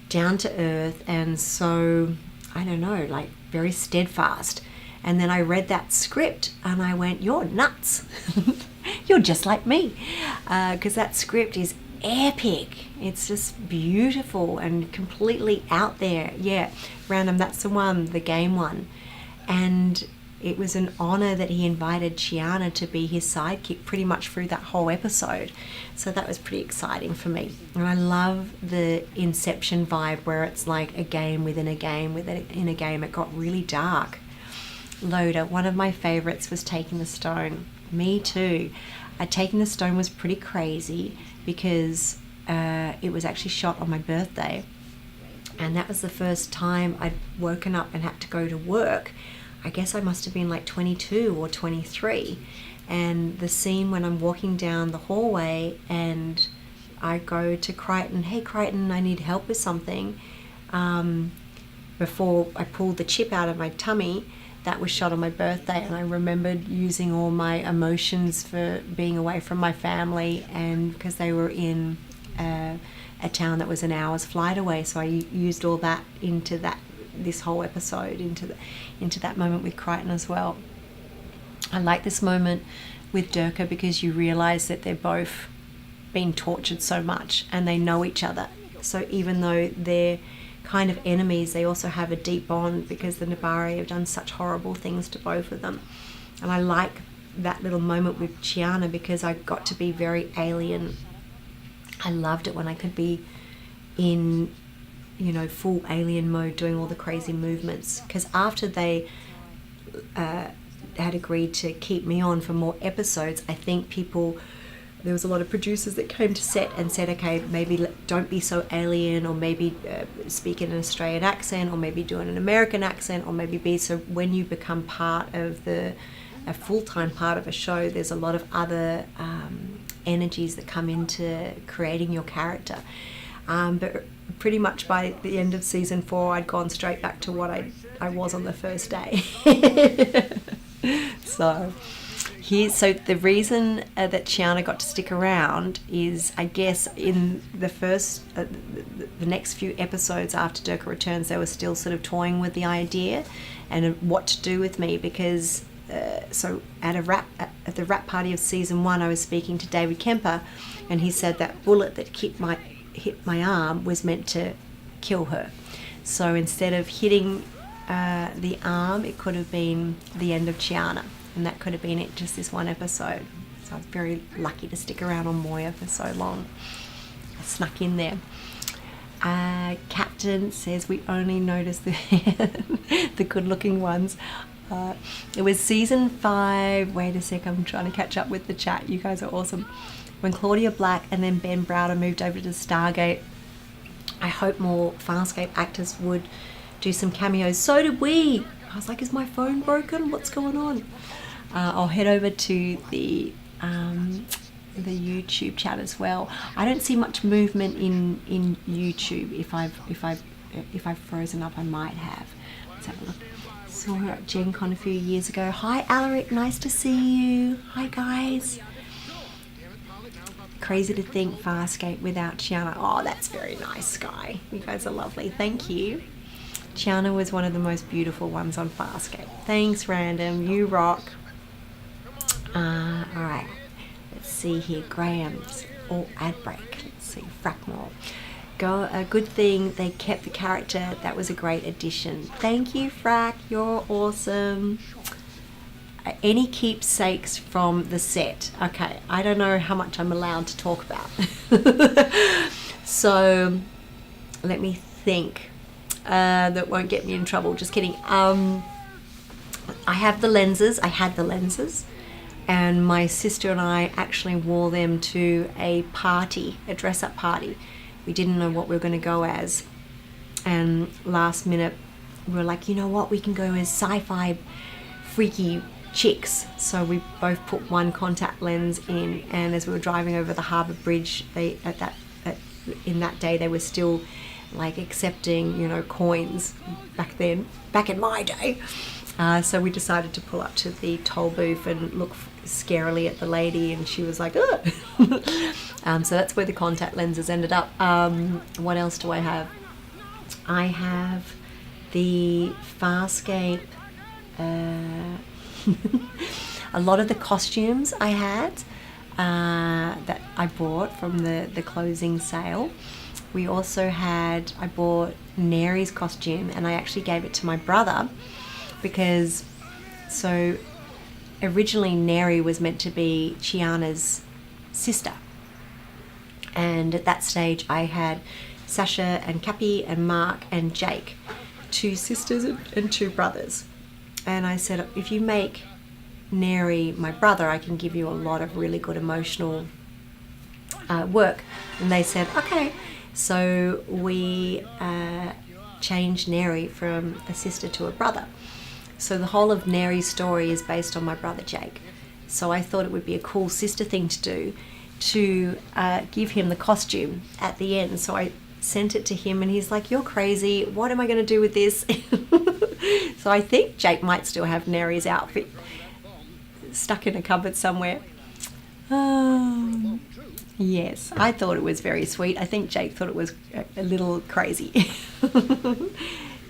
down to earth and so, I don't know, like very steadfast. And then I read that script and I went, you're nuts. You're just like me. Because that script is epic. It's just beautiful and completely out there. Yeah, Random, that's the one, the game one. And it was an honor that he invited Chiana to be his sidekick pretty much through that whole episode. So that was pretty exciting for me. And I love the Inception vibe, where it's like a game within a game within a game. It got really dark. Loda, one of my favorites was Taking the Stone. Me too. Taking the Stone was pretty crazy because it was actually shot on my birthday. And that was the first time I'd woken up and had to go to work. I guess I must have been like 22 or 23. And the scene when I'm walking down the hallway and I go to Crichton, hey Crichton, I need help with something. Before I pulled the chip out of my tummy, that was shot on my birthday, and I remembered using all my emotions for being away from my family, and because they were in a town that was an hour's flight away, so I used all that into this whole episode, into that moment with Crichton as well. I like this moment with Durka because you realise that they're both being tortured so much and they know each other. So even though they're kind of enemies, they also have a deep bond because the Nabari have done such horrible things to both of them. And I like that little moment with Chiana because I got to be very alien. I loved it when I could be in, full alien mode, doing all the crazy movements. Because after they had agreed to keep me on for more episodes, I think there was a lot of producers that came to set and said, okay, maybe don't be so alien, or maybe speak in an Australian accent, or maybe do an American accent, or maybe so when you become part of a full-time part of a show, there's a lot of other energies that come into creating your character. But pretty much by the end of season 4, I'd gone straight back to what I was on the first day. So the reason that Chiana got to stick around is, I guess, in the first, the next few episodes after Durka returns, they were still sort of toying with the idea and what to do with me, because so at the wrap party of season 1, I was speaking to David Kemper, and he said that bullet that hit my arm was meant to kill her. So instead of hitting the arm, it could have been the end of Chiana. And that could have been it, just this one episode. So I was very lucky to stick around on Moya for so long. I snuck in there. Captain says we only noticed the good-looking ones. It was season 5. Wait a sec, I'm trying to catch up with the chat. You guys are awesome. When Claudia Black and then Ben Browder moved over to Stargate, I hope more Farscape actors would do some cameos. So did we. I was like, is my phone broken? What's going on? I'll head over to the YouTube chat as well. I don't see much movement in YouTube. If I've frozen up, I might have. Let's have a look. Saw her at Gen Con a few years ago. Hi Alaric, nice to see you. Hi guys. Crazy to think Farscape without Chiana. Oh, that's very nice, Sky. You guys are lovely. Thank you. Chiana was one of the most beautiful ones on Farscape. Thanks, Random. You rock. Alright. Let's see here. Graham's or ad break. Let's see. Frackmore. A good thing they kept the character. That was a great addition. Thank you, Frack. You're awesome. any keepsakes from the set. Okay, I don't know how much I'm allowed to talk about. So let me think. That won't get me in trouble. Just kidding. I have the lenses. I had the lenses. And my sister and I actually wore them to a party, a dress-up party. We didn't know what we were going to go as. And last minute, we were like, you know what? We can go as sci-fi freaky chicks. So we both put one contact lens in. And as we were driving over the harbour bridge, in that day, they were still like accepting, you know, coins back then, back in my day. So we decided to pull up to the toll booth and look scarily at the lady, and she was like, ugh. So that's where the contact lenses ended up. What else do I have? I have the Farscape. A lot of the costumes I had that I bought from the closing sale. We also had, I bought Neri's costume, and I actually gave it to my brother because, so originally Neri was meant to be Chiana's sister. And at that stage I had Sasha and Cappy and Mark and Jake, 2 sisters and 2 brothers. And I said, if you make Neri my brother, I can give you a lot of really good emotional work. And they said, okay. So we changed Neri from a sister to a brother. So the whole of Neri's story is based on my brother Jake. So I thought it would be a cool sister thing to do, to give him the costume at the end. So I sent it to him, and he's like, you're crazy, what am I going to do with this? So I think Jake might still have Neri's outfit stuck in a cupboard somewhere. Yes, I thought it was very sweet. I think Jake thought it was a little crazy.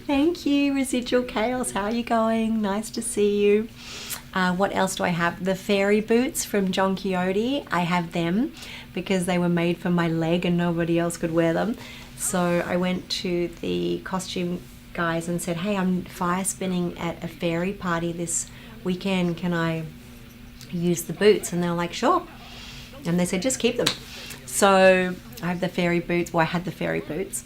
Thank you, Residual Chaos. How are you going? Nice to see you. What else do I have? The fairy boots from John Quixote. I have them because they were made for my leg and nobody else could wear them. So I went to the costume guys and said, hey, I'm fire spinning at a fairy party this weekend. Can I use the boots? And they were like, sure. And they said, just keep them. So I have the fairy boots. Well, I had the fairy boots.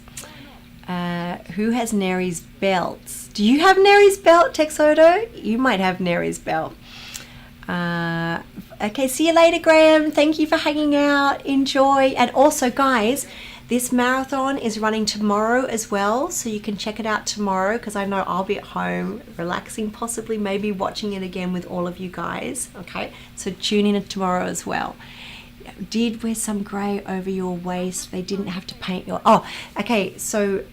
Who has Neri's belts? Do you have Neri's belt, Texodo? You might have Neri's belt. Okay, see you later, Graham. Thank you for hanging out. Enjoy. And also, guys, this marathon is running tomorrow as well. So you can check it out tomorrow because I know I'll be at home relaxing, possibly maybe watching it again with all of you guys. Okay, so tune in tomorrow as well. Did wear some grey over your waist. They didn't have to paint your... Oh, okay. So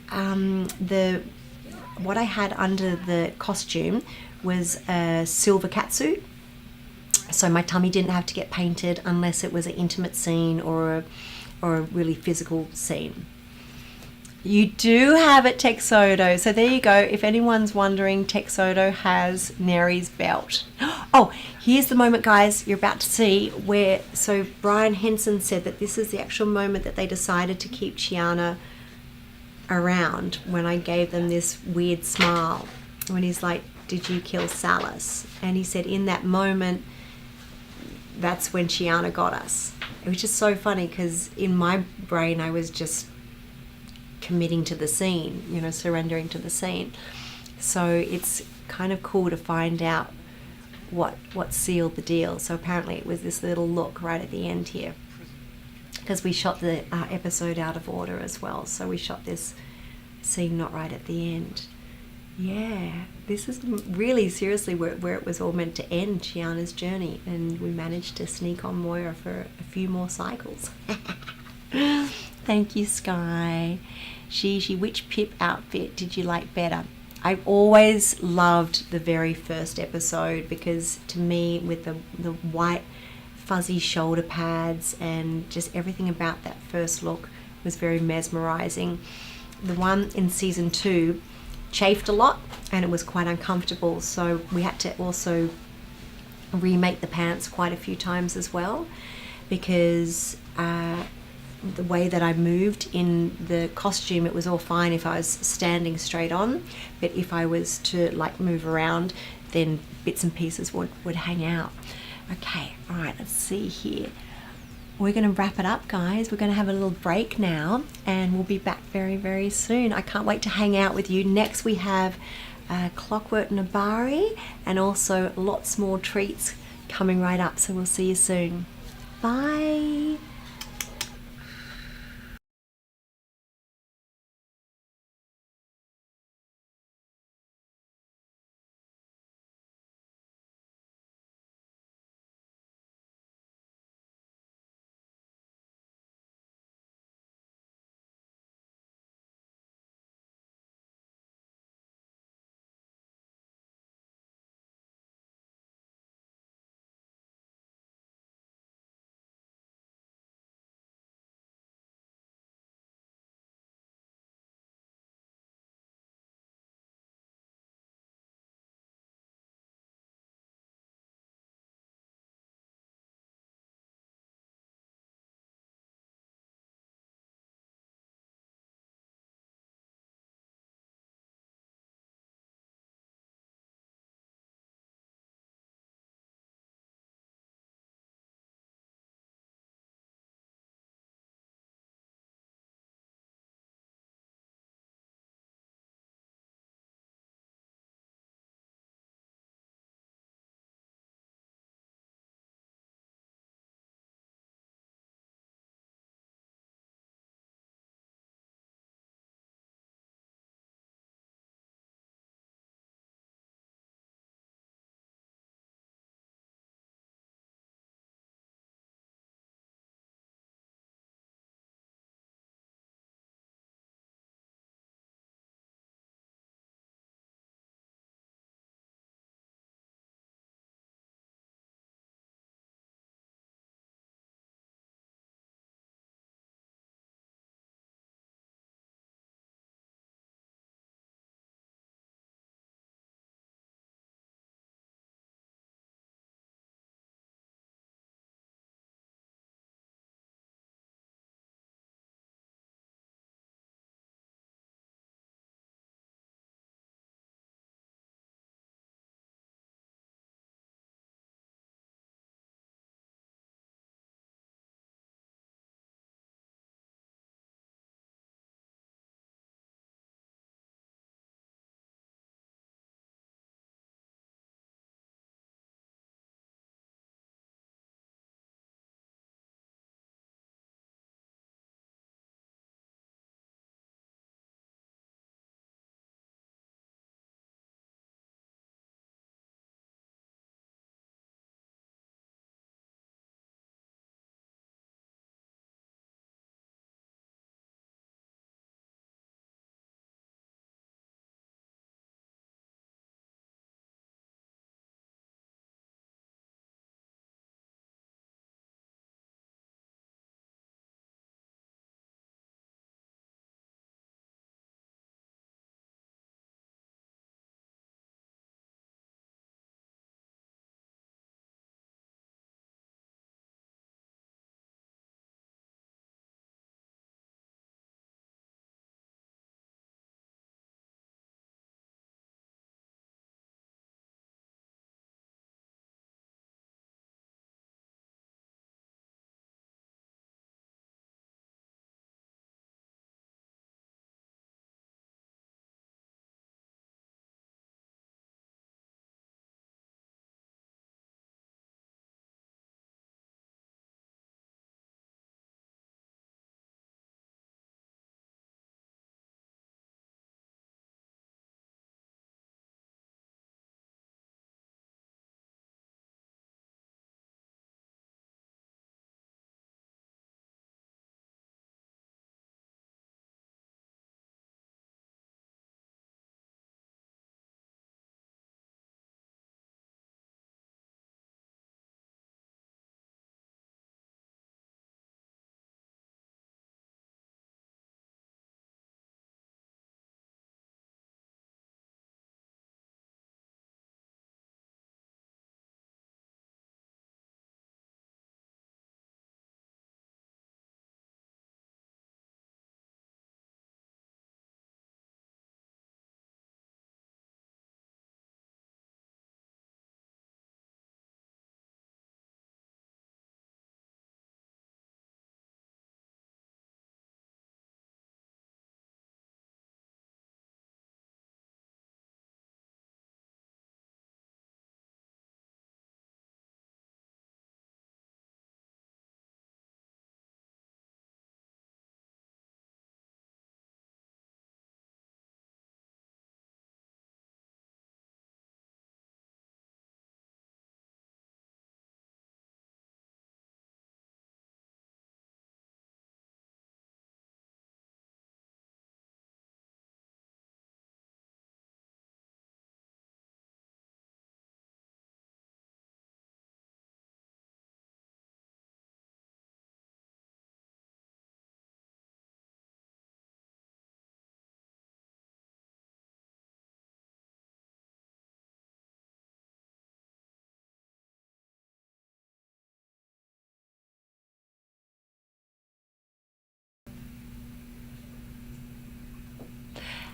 what I had under the costume was a silver catsuit. So my tummy didn't have to get painted unless it was an intimate scene or a really physical scene. You do have it, Texodo. So there you go. If anyone's wondering, Texodo has Neri's belt. Oh, here's the moment, guys, you're about to see where... So Brian Henson said that this is the actual moment that they decided to keep Chiana around when I gave them this weird smile. When he's like, did you kill Salas? And he said in that moment, that's when Chiana got us. It was just so funny because in my brain I was just committing to the scene, you know, surrendering to the scene. So it's kind of cool to find out what sealed the deal. So apparently it was this little look right at the end here, because we shot the episode out of order as well. So we shot this scene not right at the end. Yeah, this is really seriously where it was all meant to end, Chiana's journey, and we managed to sneak on Moira for a few more cycles. Thank you, Sky. Gigi, which Pip outfit did you like better? I always loved the very first episode because to me, with the white fuzzy shoulder pads and just everything about that first look was very mesmerizing. The one in season 2 chafed a lot and it was quite uncomfortable, so we had to also remake the pants quite a few times as well, because the way that I moved in the costume, it was all fine if I was standing straight on, but if I was to like move around, then bits and pieces would hang out. Okay, all right, let's see here. We're going to wrap it up, guys. We're going to have a little break now, and we'll be back very, very soon. I can't wait to hang out with you. Next, we have Clockwork Nabari, and also lots more treats coming right up. So we'll see you soon. Bye.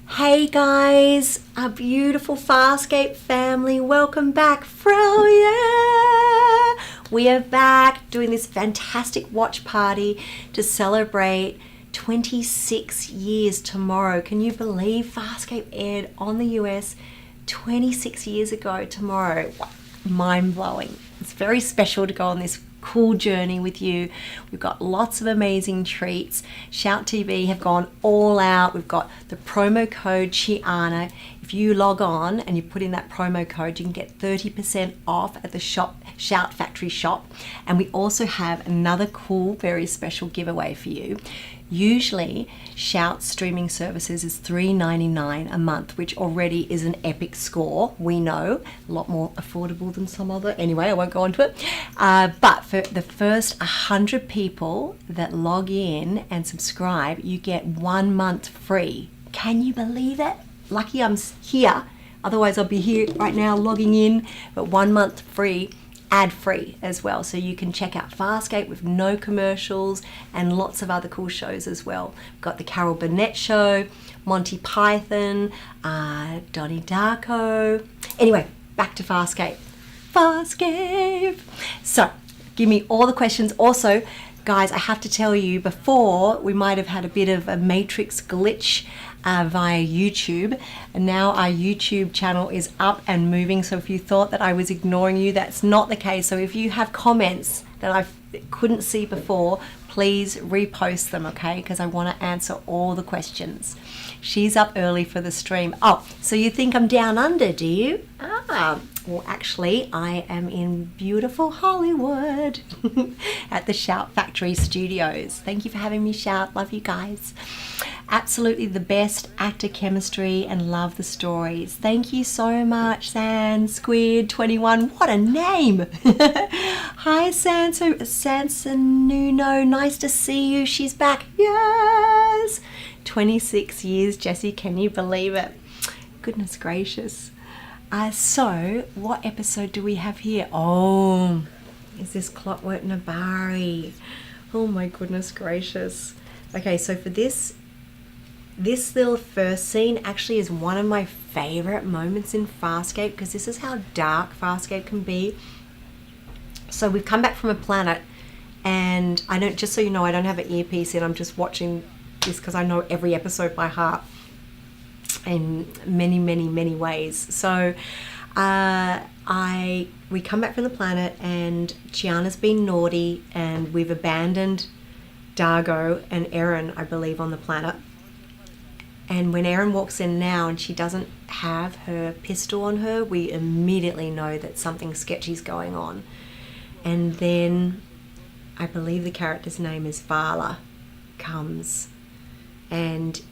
Hey guys, our beautiful Farscape family, welcome back. Freya! We are back doing this fantastic watch party to celebrate 26 years tomorrow. Can you believe Farscape aired on the US 26 years ago tomorrow? Mind-blowing. It's very special to go on this cool journey with you. We've got lots of amazing treats. Shout TV have gone all out. We've got the promo code Chiana. If you log on and you put in that promo code, you can get 30% off at the shop, Shout Factory shop. And we also have another cool, very special giveaway for you. Usually Shout streaming services is $3.99 a month, which already is an epic score. We know, a lot more affordable than some other. Anyway, I won't go into it. But for the first 100 people that log in and subscribe, you get 1 month free. Can you believe it? Lucky I'm here. Otherwise I'll be here right now logging in, but 1 month free. Ad-free as well, so you can check out Farscape with no commercials and lots of other cool shows as well. We've got the Carol Burnett Show, Monty Python, Donnie Darko. Anyway, back to Farscape. Farscape! So, give me all the questions. Also, guys, I have to tell you, before we might have had a bit of a matrix glitch via YouTube, and now our YouTube channel is up and moving. So if you thought that I was ignoring you, that's not the case. So if you have comments that I couldn't see before, please repost them, okay? Because I want to answer all the questions. She's up early for the stream. Oh, so you think I'm down under, do you? Well, actually, I am in beautiful Hollywood at the Shout Factory Studios. Thank you for having me, Shout. Love you guys. Absolutely the best actor chemistry and love the stories. Thank you so much, Squid21. What a name. Hi, Sansanuno. Nice to see you. She's back. Yes. 26 years, Jessie. Can you believe it? Goodness gracious. So, what episode do we have here? Oh, is this Clockwork Nabari? Oh my goodness gracious. Okay, so for this little first scene actually is one of my favorite moments in Farscape, because this is how dark Farscape can be. So we've come back from a planet, and I don't, just so you know, I don't have an earpiece in. I'm just watching this because I know every episode by heart in many ways. So we come back from the planet, and Chiana's been naughty, and we've abandoned Dargo and Erin, I believe, on the planet. And when Erin walks in now and she doesn't have her pistol on her, we immediately know that something sketchy's going on. And then I believe the character's name is Vala comes, and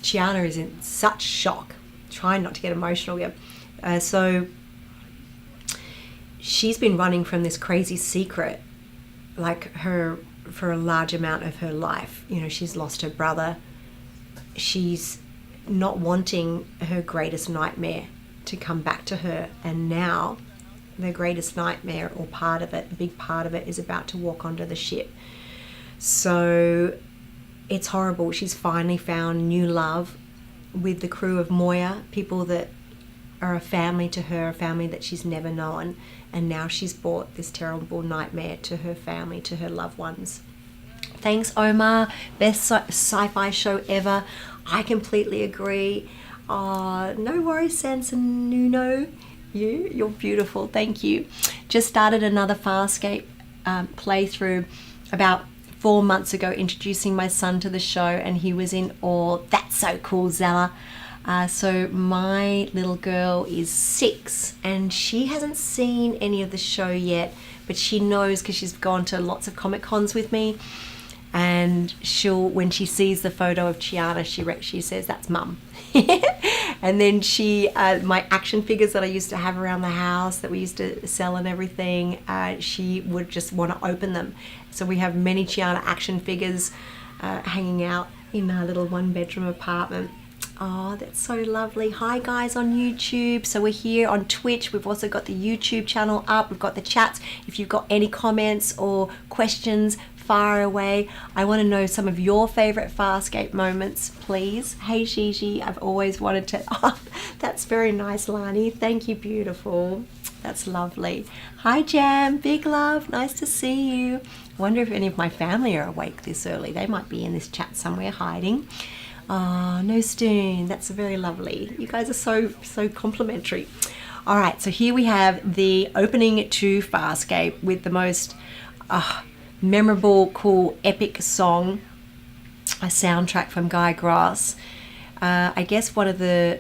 Chiana is in such shock, trying not to get emotional here. So she's been running from this crazy secret, like her, for a large amount of her life. You know, she's lost her brother. She's not wanting her greatest nightmare to come back to her. And now the greatest nightmare, or part of it, a big part of it, is about to walk onto the ship. So it's horrible. She's finally found new love with the crew of Moya, people that are a family to her, a family that she's never known. And now she's brought this terrible nightmare to her family, to her loved ones. Thanks, Omar. Best sci-fi show ever. I completely agree. No worries, Sansanuno. You're beautiful. Thank you. Just started another Farscape playthrough about 4 months ago, introducing my son to the show, and he was in awe. That's so cool, Zella. So my little girl is 6, and she hasn't seen any of the show yet, but she knows because she's gone to lots of Comic Cons with me. And she'll, when she sees the photo of Chiana, she says, "That's Mum." And then she, my action figures that I used to have around the house that we used to sell and everything, she would just want to open them. So we have many Chiana action figures hanging out in our little 1-bedroom apartment. Oh, that's so lovely. Hi guys on YouTube. So we're here on Twitch. We've also got the YouTube channel up. We've got the chats. If you've got any comments or questions, far away. I want to know some of your favorite Farscape moments, please. Hey Gigi, I've always wanted to. Oh, that's very nice, Lani. Thank you, beautiful. That's lovely. Hi Jam, big love. Nice to see you. I wonder if any of my family are awake this early. They might be in this chat somewhere hiding. Oh, no Stoon. That's very lovely. You guys are so complimentary. All right, so here we have the opening to Farscape with the most memorable, cool, epic song, a soundtrack from Guy Grass. I guess one of the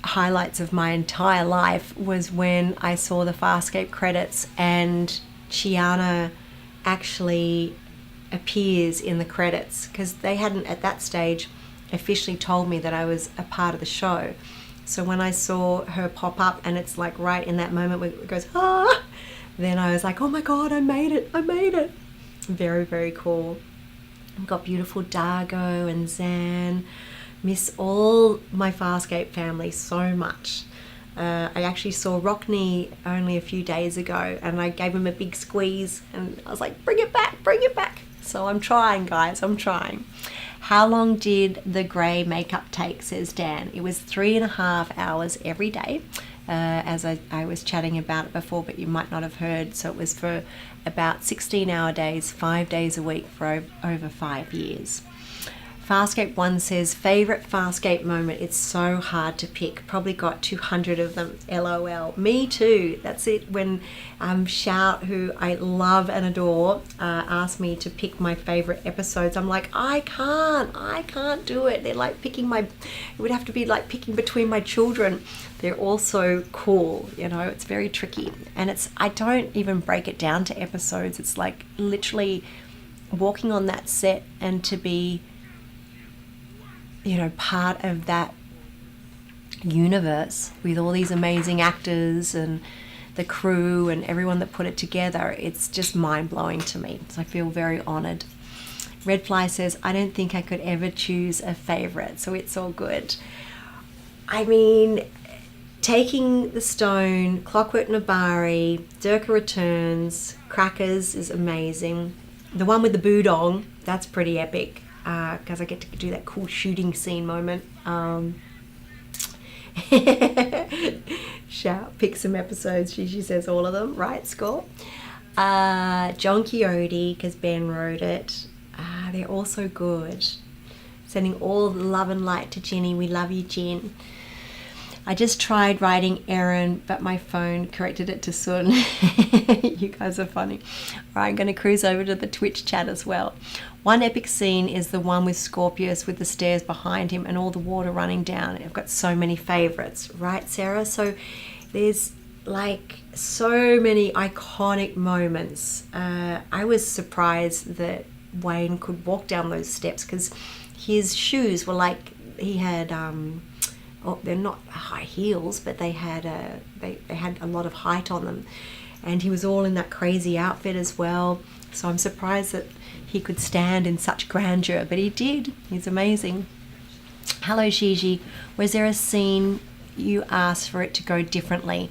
highlights of my entire life was when I saw the Farscape credits and Chiana actually appears in the credits, because they hadn't at that stage officially told me that I was a part of the show. So when I saw her pop up and it's like right in that moment where it goes, ah, then I was like, oh my God, I made it. Very, very cool. I've got beautiful Dargo and Zan. Miss all my Farscape family so much. I actually saw Rockne only a few days ago and I gave him a big squeeze and I was like, bring it back. So I'm trying, guys, I'm trying. How long did the grey makeup take, says Dan? It was 3.5 hours every day, as I was chatting about it before, but you might not have heard. So it was for about 16-hour days, 5 days a week for over 5 years. Farscape 1 says, favourite Farscape moment. It's so hard to pick. Probably got 200 of them. LOL. Me too. That's it. When Shout, who I love and adore, asked me to pick my favourite episodes, I'm like, I can't do it. They're like picking it would have to be like picking between my children. They're all so cool, you know, it's very tricky. And I don't even break it down to episodes. It's like literally walking on that set and to be, you know, part of that universe with all these amazing actors and the crew and everyone that put it together. It's just mind-blowing to me. So I feel very honored. Redfly says, I don't think I could ever choose a favorite, so it's all good. I mean, Taking the Stone, Clockwork Nabari, Durka Returns, Crackers is amazing. The one with the Budong, that's pretty epic. Because I get to do that cool shooting scene moment. Shout, pick some episodes. She says all of them. Right, score. John Quixote, because Ben wrote it. They're all so good. Sending all the love and light to Ginny. We love you, Gin. I just tried writing Erin, but my phone corrected it to Sun. You guys are funny. All right, I'm going to cruise over to the Twitch chat as well. One epic scene is the one with Scorpius with the stairs behind him and all the water running down. I've got so many favorites, right, Sarah? So there's like so many iconic moments. I was surprised that Wayne could walk down those steps because his shoes were like, he had they're not high heels, but they had a lot of height on them, and he was all in that crazy outfit as well. So I'm surprised that he could stand in such grandeur, but he did. He's amazing. Hello Gigi, was there a scene you asked for it to go differently?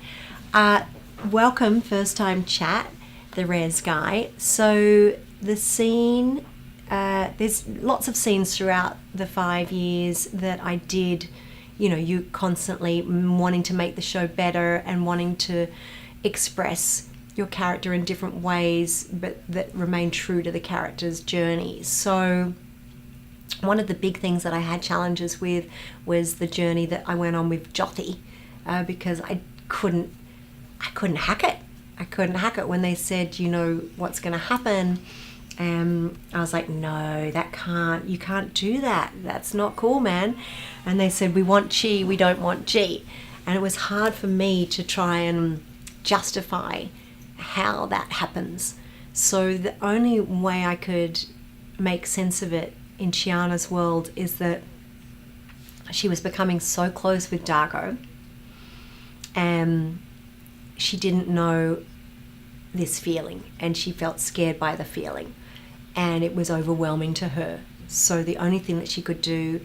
Welcome, first time chat, the Res guy. So the scene, there's lots of scenes throughout the 5 years that I did, you know, you constantly wanting to make the show better and wanting to express your character in different ways, but that remain true to the character's journey. So one of the big things that I had challenges with was the journey that I went on with Jothi, because I couldn't hack it. I couldn't hack it when they said, you know, what's going to happen. I was like, no, you can't do that. That's not cool, man. And they said, we want Chi, we don't want G. And it was hard for me to try and justify how that happens. So the only way I could make sense of it in Chiana's world is that she was becoming so close with Dargo, and she didn't know this feeling, and she felt scared by the feeling, and it was overwhelming to her. So the only thing that she could do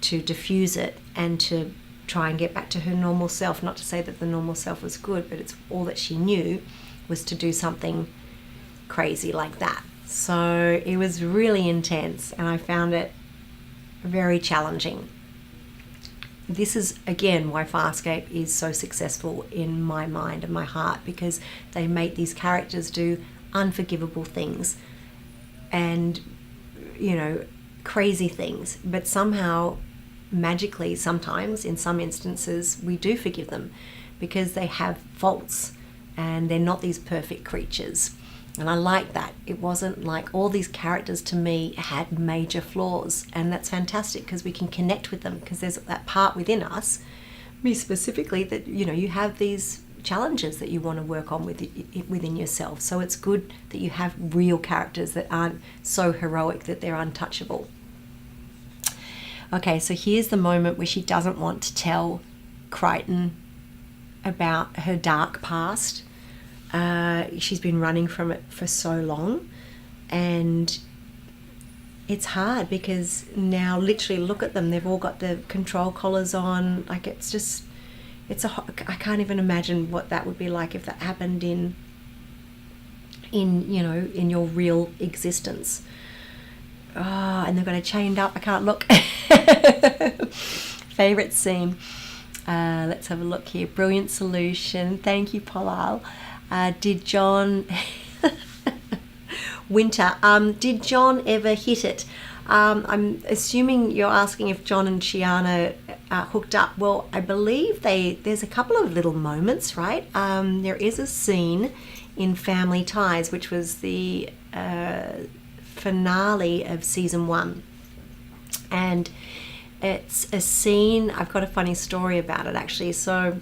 to diffuse it and to try and get back to her normal self, not to say that the normal self was good, but it's all that she knew, was to do something crazy like that. So it was really intense, and I found it very challenging. This is again why Farscape is so successful in my mind and my heart, because they make these characters do unforgivable things and, you know, crazy things, but somehow magically, sometimes in some instances, we do forgive them because they have faults and they're not these perfect creatures. And I like that. It wasn't like all these characters to me had major flaws, and that's fantastic because we can connect with them, because there's that part within us, me specifically, that, you know, you have these challenges that you want to work on within yourself. So it's good that you have real characters that aren't so heroic that they're untouchable. Okay, so here's the moment where she doesn't want to tell Crichton about her dark past. She's been running from it for so long, and it's hard because now literally look at them, they've all got the control collars on. Like, I can't even imagine what that would be like if that happened in you know, in your real existence. And they've got it chained up. I can't look. Favorite scene. Let's have a look here. Brilliant solution. Thank you, Paulal. Did John Winter? Did John ever hit it? I'm assuming you're asking if John and Chiana hooked up. Well, I believe there's a couple of little moments, right? There is a scene in Family Ties, which was the finale of season 1, and it's a scene. I've got a funny story about it, actually. So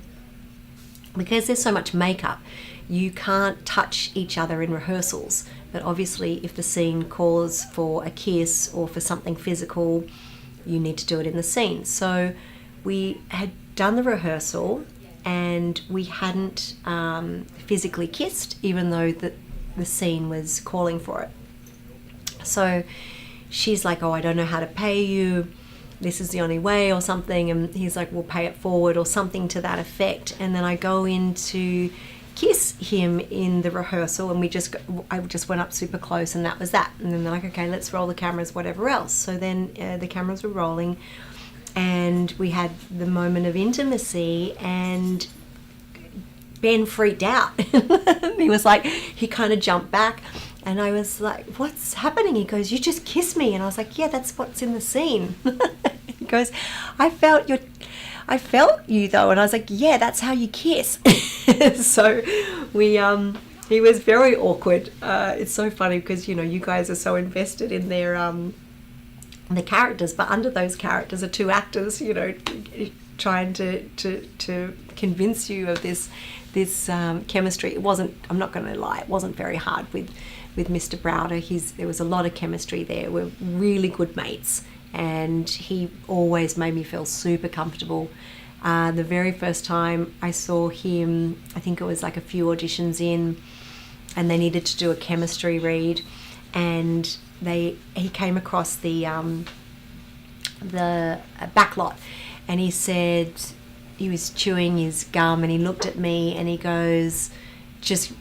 because there's so much makeup, you can't touch each other in rehearsals, but obviously if the scene calls for a kiss or for something physical, you need to do it in the scene. So we had done the rehearsal and we hadn't physically kissed, even though the scene was calling for it. So she's like, oh, I don't know how to pay you, this is the only way, or something, and he's like, we'll pay it forward, or something to that effect. And then I go in to kiss him in the rehearsal, and I just went up super close, and that was that. And then they're like, okay, let's roll the cameras, whatever else. So then the cameras were rolling, and we had the moment of intimacy, and Ben freaked out. He was like, he kind of jumped back, and I was like, what's happening? He goes, you just kissed me. And I was like, yeah, that's what's in the scene. He goes, I felt you though. And I was like, yeah, that's how you kiss. So he was very awkward. It's so funny because, you know, you guys are so invested in their the characters, but under those characters are two actors, you know, trying to convince you of this chemistry. It wasn't, I'm not going to lie, it wasn't very hard with Mr. Browder. There was a lot of chemistry there. We're really good mates, and he always made me feel super comfortable. The very first time I saw him, I think it was like a few auditions in, and they needed to do a chemistry read, and he came across the backlot, and he said, he was chewing his gum, and he looked at me and he goes, just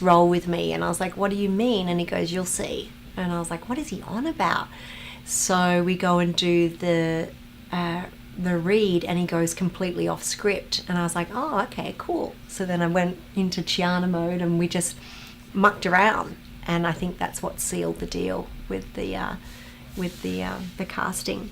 roll with me. And I was like, what do you mean? And he goes, you'll see. And I was like, what is he on about? So we go and do the read, and he goes completely off script, and I was like, oh, okay, cool. So then I went into Chiana mode, and we just mucked around, and I think that's what sealed the deal with the casting.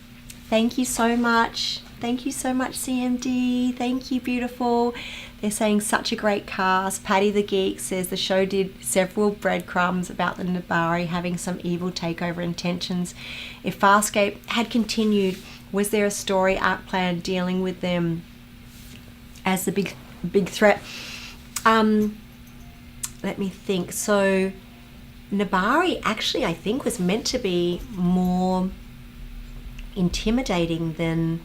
Thank you so much. Thank you so much, CMD. Thank you, beautiful. They're saying such a great cast. Patty the Geek says the show did several breadcrumbs about the Nabari having some evil takeover intentions. If Farscape had continued, was there a story arc plan dealing with them as the big threat? Let me think. So Nabari actually, I think, was meant to be more intimidating than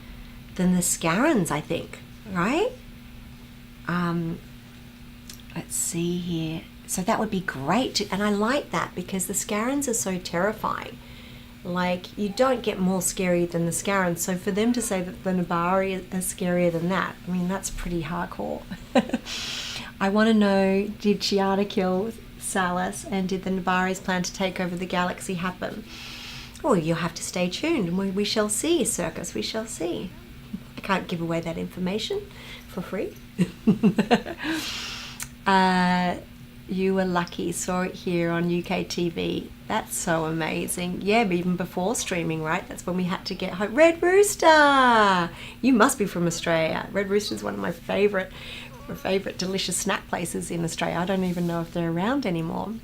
the Scarans, I think, right? Let's see here. So that would be great, and I like that because the Scarans are so terrifying. Like, you don't get more scary than the Scarans, so for them to say that the Nabari are scarier than that, I mean, that's pretty hardcore. I want to know, did Chiana kill Salas, and did the Nabari's plan to take over the galaxy happen? Oh, you'll have to stay tuned. We shall see, Circus, we shall see. I can't give away that information for free. You were lucky, saw it here on UK TV. That's so amazing. Yeah, even before streaming, right? That's when we had to get home. Red Rooster! You must be from Australia. Red Rooster is one of my favourite delicious snack places in Australia. I don't even know if they're around anymore.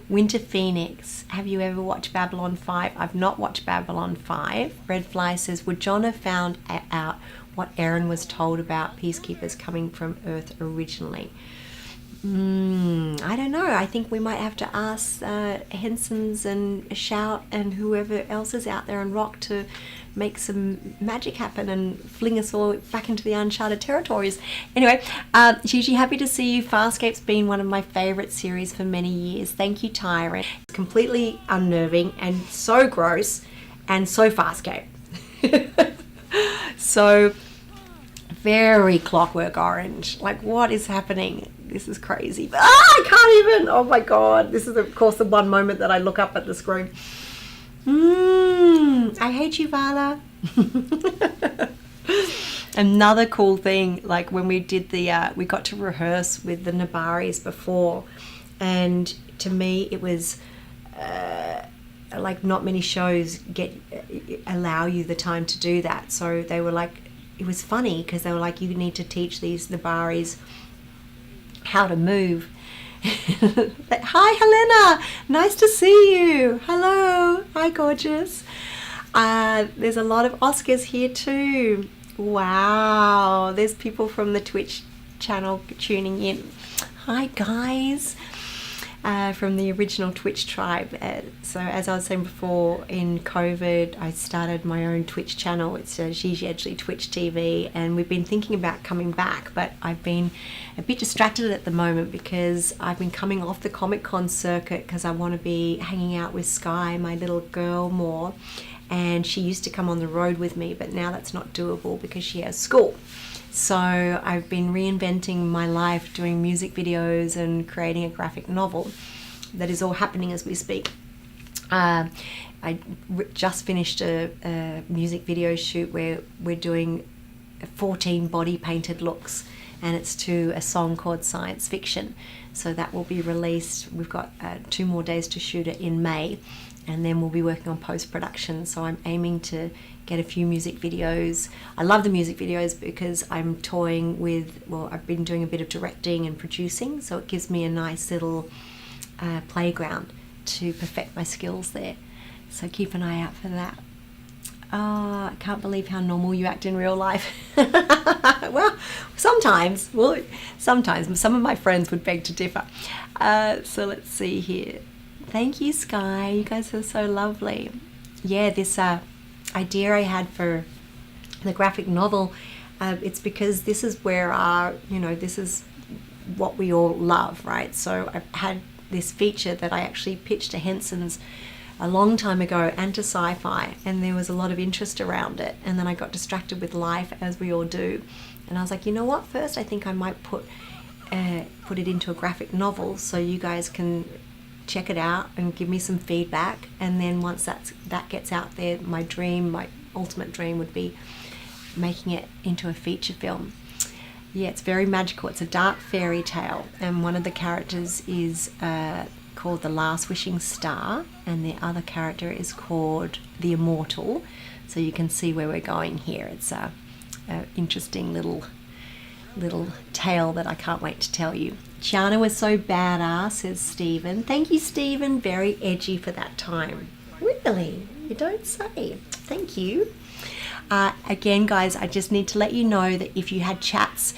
Winter Phoenix, have you ever watched Babylon 5? I've not watched Babylon 5. Red Fly says, would John have found out what Aaron was told about peacekeepers coming from Earth originally? I don't know. I think we might have to ask Henson's and Shout and whoever else is out there on Rock to make some magic happen and fling us all back into the uncharted territories. Anyway, Gigi, happy to see you. Farscape's been one of my favourite series for many years. Thank you, Tyrant. It's completely unnerving and so gross and so Farscape. So very Clockwork Orange. Like, what is happening? This is crazy. I can't even. Oh my God. This is, of course, the one moment that I look up at the screen. I hate you, Vala. Another cool thing, like when we did we got to rehearse with the Nabaris before, and to me it was like not many shows allow you the time to do that. So they were like, it was funny because they were like, you need to teach these Nabaris how to move. Hi Helena, nice to see you. Hello, hi gorgeous. There's a lot of Oscars here too. Wow, there's people from the Twitch channel tuning in. Hi guys, from the original Twitch tribe. So as I was saying before, in COVID I started my own Twitch channel. It's Gigi Edgley Twitch TV, and we've been thinking about coming back, but I've been a bit distracted at the moment because I've been coming off the Comic-Con circuit because I want to be hanging out with Sky, my little girl, more, and she used to come on the road with me, but now that's not doable because she has school. So I've been reinventing my life, doing music videos and creating a graphic novel. That is all happening as we speak. I just finished a music video shoot where we're doing 14 body painted looks, and it's to a song called Science Fiction. So that will be released. We've got 2 more days to shoot it in May, and then we'll be working on post-production. So I'm aiming to get a few music videos. I love the music videos because I'm toying with, well, I've been doing a bit of directing and producing, so it gives me a nice little playground to perfect my skills there. So keep an eye out for that. Oh, I can't believe how normal you act in real life. Well, sometimes some of my friends would beg to differ. So let's see here. Thank you, Sky. You guys are so lovely. Yeah, this idea I had for the graphic novel, it's because this is where this is what we all love, right? So I've had this feature that I actually pitched to Henson's a long time ago and to Sci-Fi, and there was a lot of interest around it, and then I got distracted with life, as we all do, and I was like, you know what, first I think I might put it into a graphic novel so you guys can check it out and give me some feedback, and then once that gets out there, my ultimate dream would be making it into a feature film. Yeah, it's very magical. It's a dark fairy tale, and one of the characters is called the Last Wishing Star, and the other character is called the Immortal. So you can see where we're going here. It's a interesting little tale that I can't wait to tell you. Chiana was so badass, says Stephen. Thank you, Stephen. Very edgy for that time. Really? You don't say. Thank you. Again, guys, I just need to let you know that if you had chats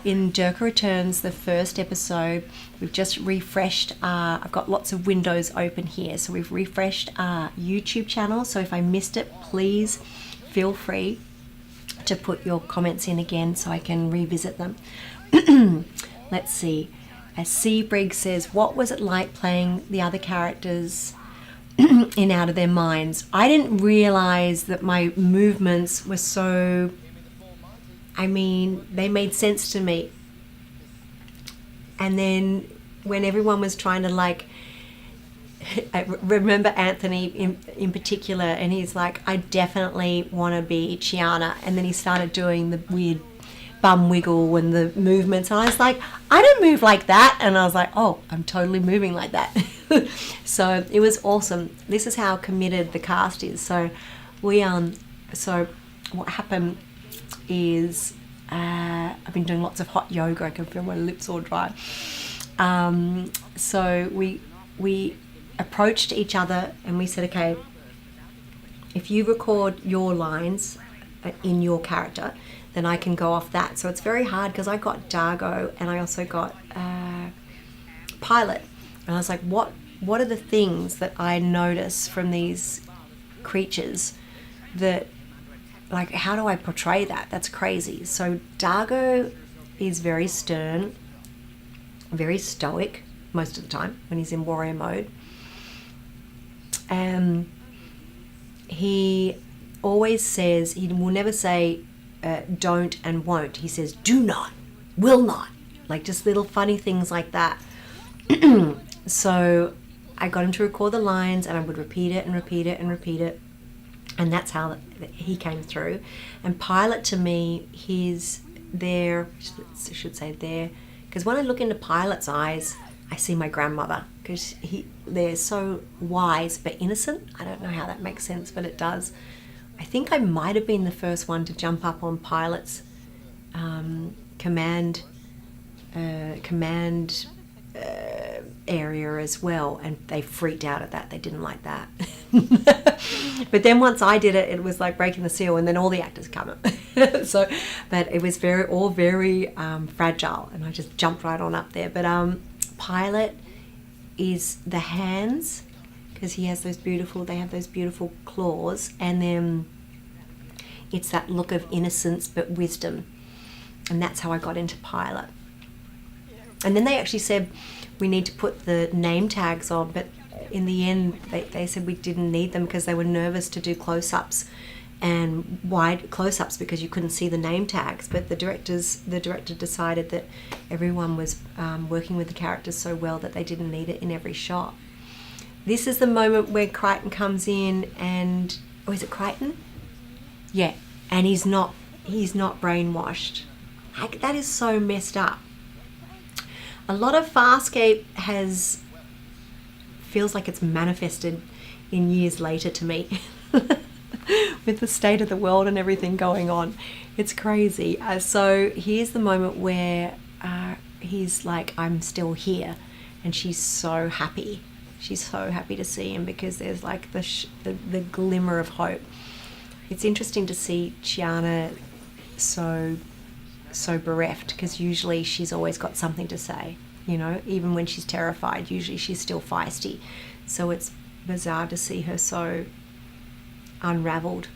in Durka Returns, the first episode, we've just refreshed. I've got lots of windows open here, so we've refreshed our YouTube channel. So if I missed it, please feel free to put your comments in again so I can revisit them. Let's see. Seabrigg says, what was it like playing the other characters in Out of Their Minds? I didn't realize that my movements were so, they made sense to me. And then when everyone was trying to like, I remember Anthony in particular, and he's like, I definitely want to be Chiana. And then he started doing the weird bum wiggle and the movements. And I was like, I don't move like that. And I was like, oh, I'm totally moving like that. So it was awesome. This is how committed the cast is. So so what happened is I've been doing lots of hot yoga. I can feel my lips all dry. So we approached each other and we said, okay, if you record your lines in your character, then I can go off that. So it's very hard because I got Dargo and I also got Pilot. And I was like, what are the things that I notice from these creatures that, like, how do I portray that? That's crazy. So Dargo is very stern, very stoic most of the time when he's in warrior mode. He always says, he will never say don't and won't. He says do not, will not, like just little funny things like that. So I got him to record the lines and I would repeat it and repeat it and repeat it. And that's how he came through. And Pilot, to me, he's there, I should say there, because when I look into Pilot's eyes, I see my grandmother, because they're so wise but innocent. I don't know how that makes sense, but it does. I think I might have been the first one to jump up on Pilot's command area as well, and they freaked out at that. They didn't like that. But then once I did it, it was like breaking the seal, and then all the actors come up. So, but it was all very fragile, and I just jumped right on up there. But Pilot is the hands, because they have those beautiful claws, and then it's that look of innocence but wisdom, and that's how I got into Pilot. And then they actually said we need to put the name tags on, but in the end they said we didn't need them because they were nervous to do close-ups and wide close-ups because you couldn't see the name tags. But the director decided that everyone was working with the characters so well that they didn't need it in every shot. This is the moment where Crichton comes in and, is it Crichton? Yeah, and he's not brainwashed. Heck, that is so messed up. A lot of Farscape feels like it's manifested in years later to me. With the state of the world and everything going on. It's crazy. So here's the moment where he's like, I'm still here. And she's so happy. She's so happy to see him because there's like the glimmer of hope. It's interesting to see Chiana so bereft, because usually she's always got something to say, even when she's terrified, usually she's still feisty. So it's bizarre to see her so unraveled.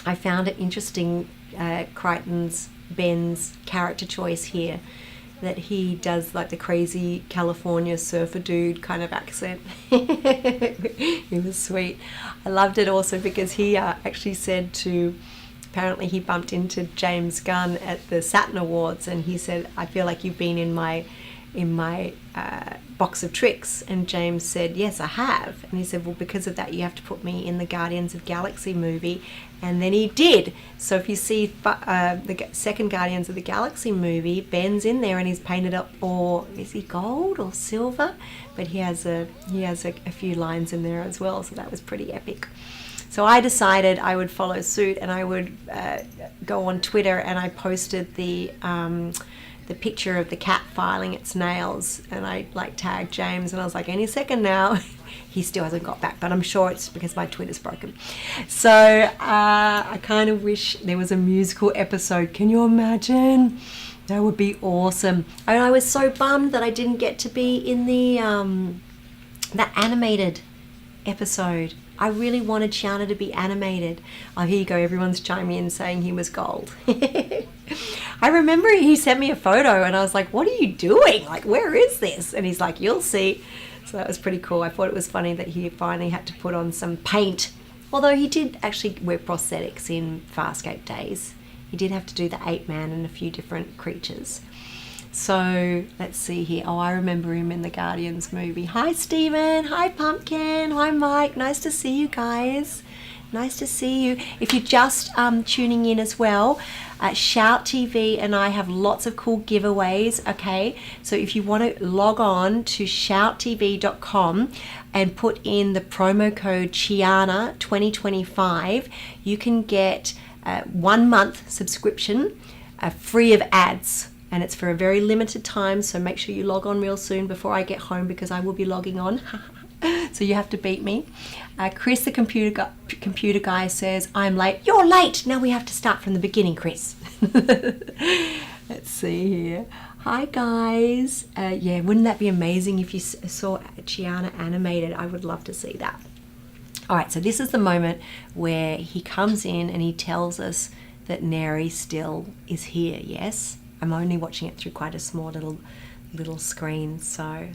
I found it interesting, Ben's character choice here, that he does like the crazy California surfer dude kind of accent. It was sweet. I loved it also because he actually said apparently he bumped into James Gunn at the Saturn Awards, and he said, I feel like you've been in my box of tricks. And James said, yes, I have. And he said, well, because of that you have to put me in the Guardians of Galaxy movie. And then he did. So if you see the second Guardians of the Galaxy movie, Ben's in there and he's painted up, or is he gold or silver? But he has a few lines in there as well, so that was pretty epic. So I decided I would follow suit, and I would go on Twitter, and I posted the picture of the cat filing its nails, and I tagged James, and I was like, any second now. He still hasn't got back, but I'm sure it's because my Twitter's broken. So I kind of wish there was a musical episode. Can you imagine? That would be awesome. And I was so bummed that I didn't get to be in the animated episode. I really wanted Chiana to be animated. Oh, here you go. Everyone's chiming in saying he was gold. I remember he sent me a photo and I was like, what are you doing? Like, where is this? And he's like, you'll see. So that was pretty cool. I thought it was funny that he finally had to put on some paint. Although he did actually wear prosthetics in Farscape days. He did have to do the 8-man and a few different creatures. So let's see here. Oh, I remember him in the Guardians movie. Hi, Stephen. Hi, Pumpkin. Hi, Mike. Nice to see you guys. Nice to see you. If you're just tuning in as well, Shout TV and I have lots of cool giveaways, okay? So if you want to log on to shouttv.com and put in the promo code Chiana 2025, you can get a 1 month subscription free of ads. And it's for a very limited time, so make sure you log on real soon before I get home, because I will be logging on. So you have to beat me. Chris, the computer guy, says, I'm late. You're late! Now we have to start from the beginning, Chris. Let's see here. Hi, guys. Yeah, wouldn't that be amazing if you saw Chiana animated? I would love to see that. All right, so this is the moment where he comes in and he tells us that Neri still is here, yes? I'm only watching it through quite a small little screen, so...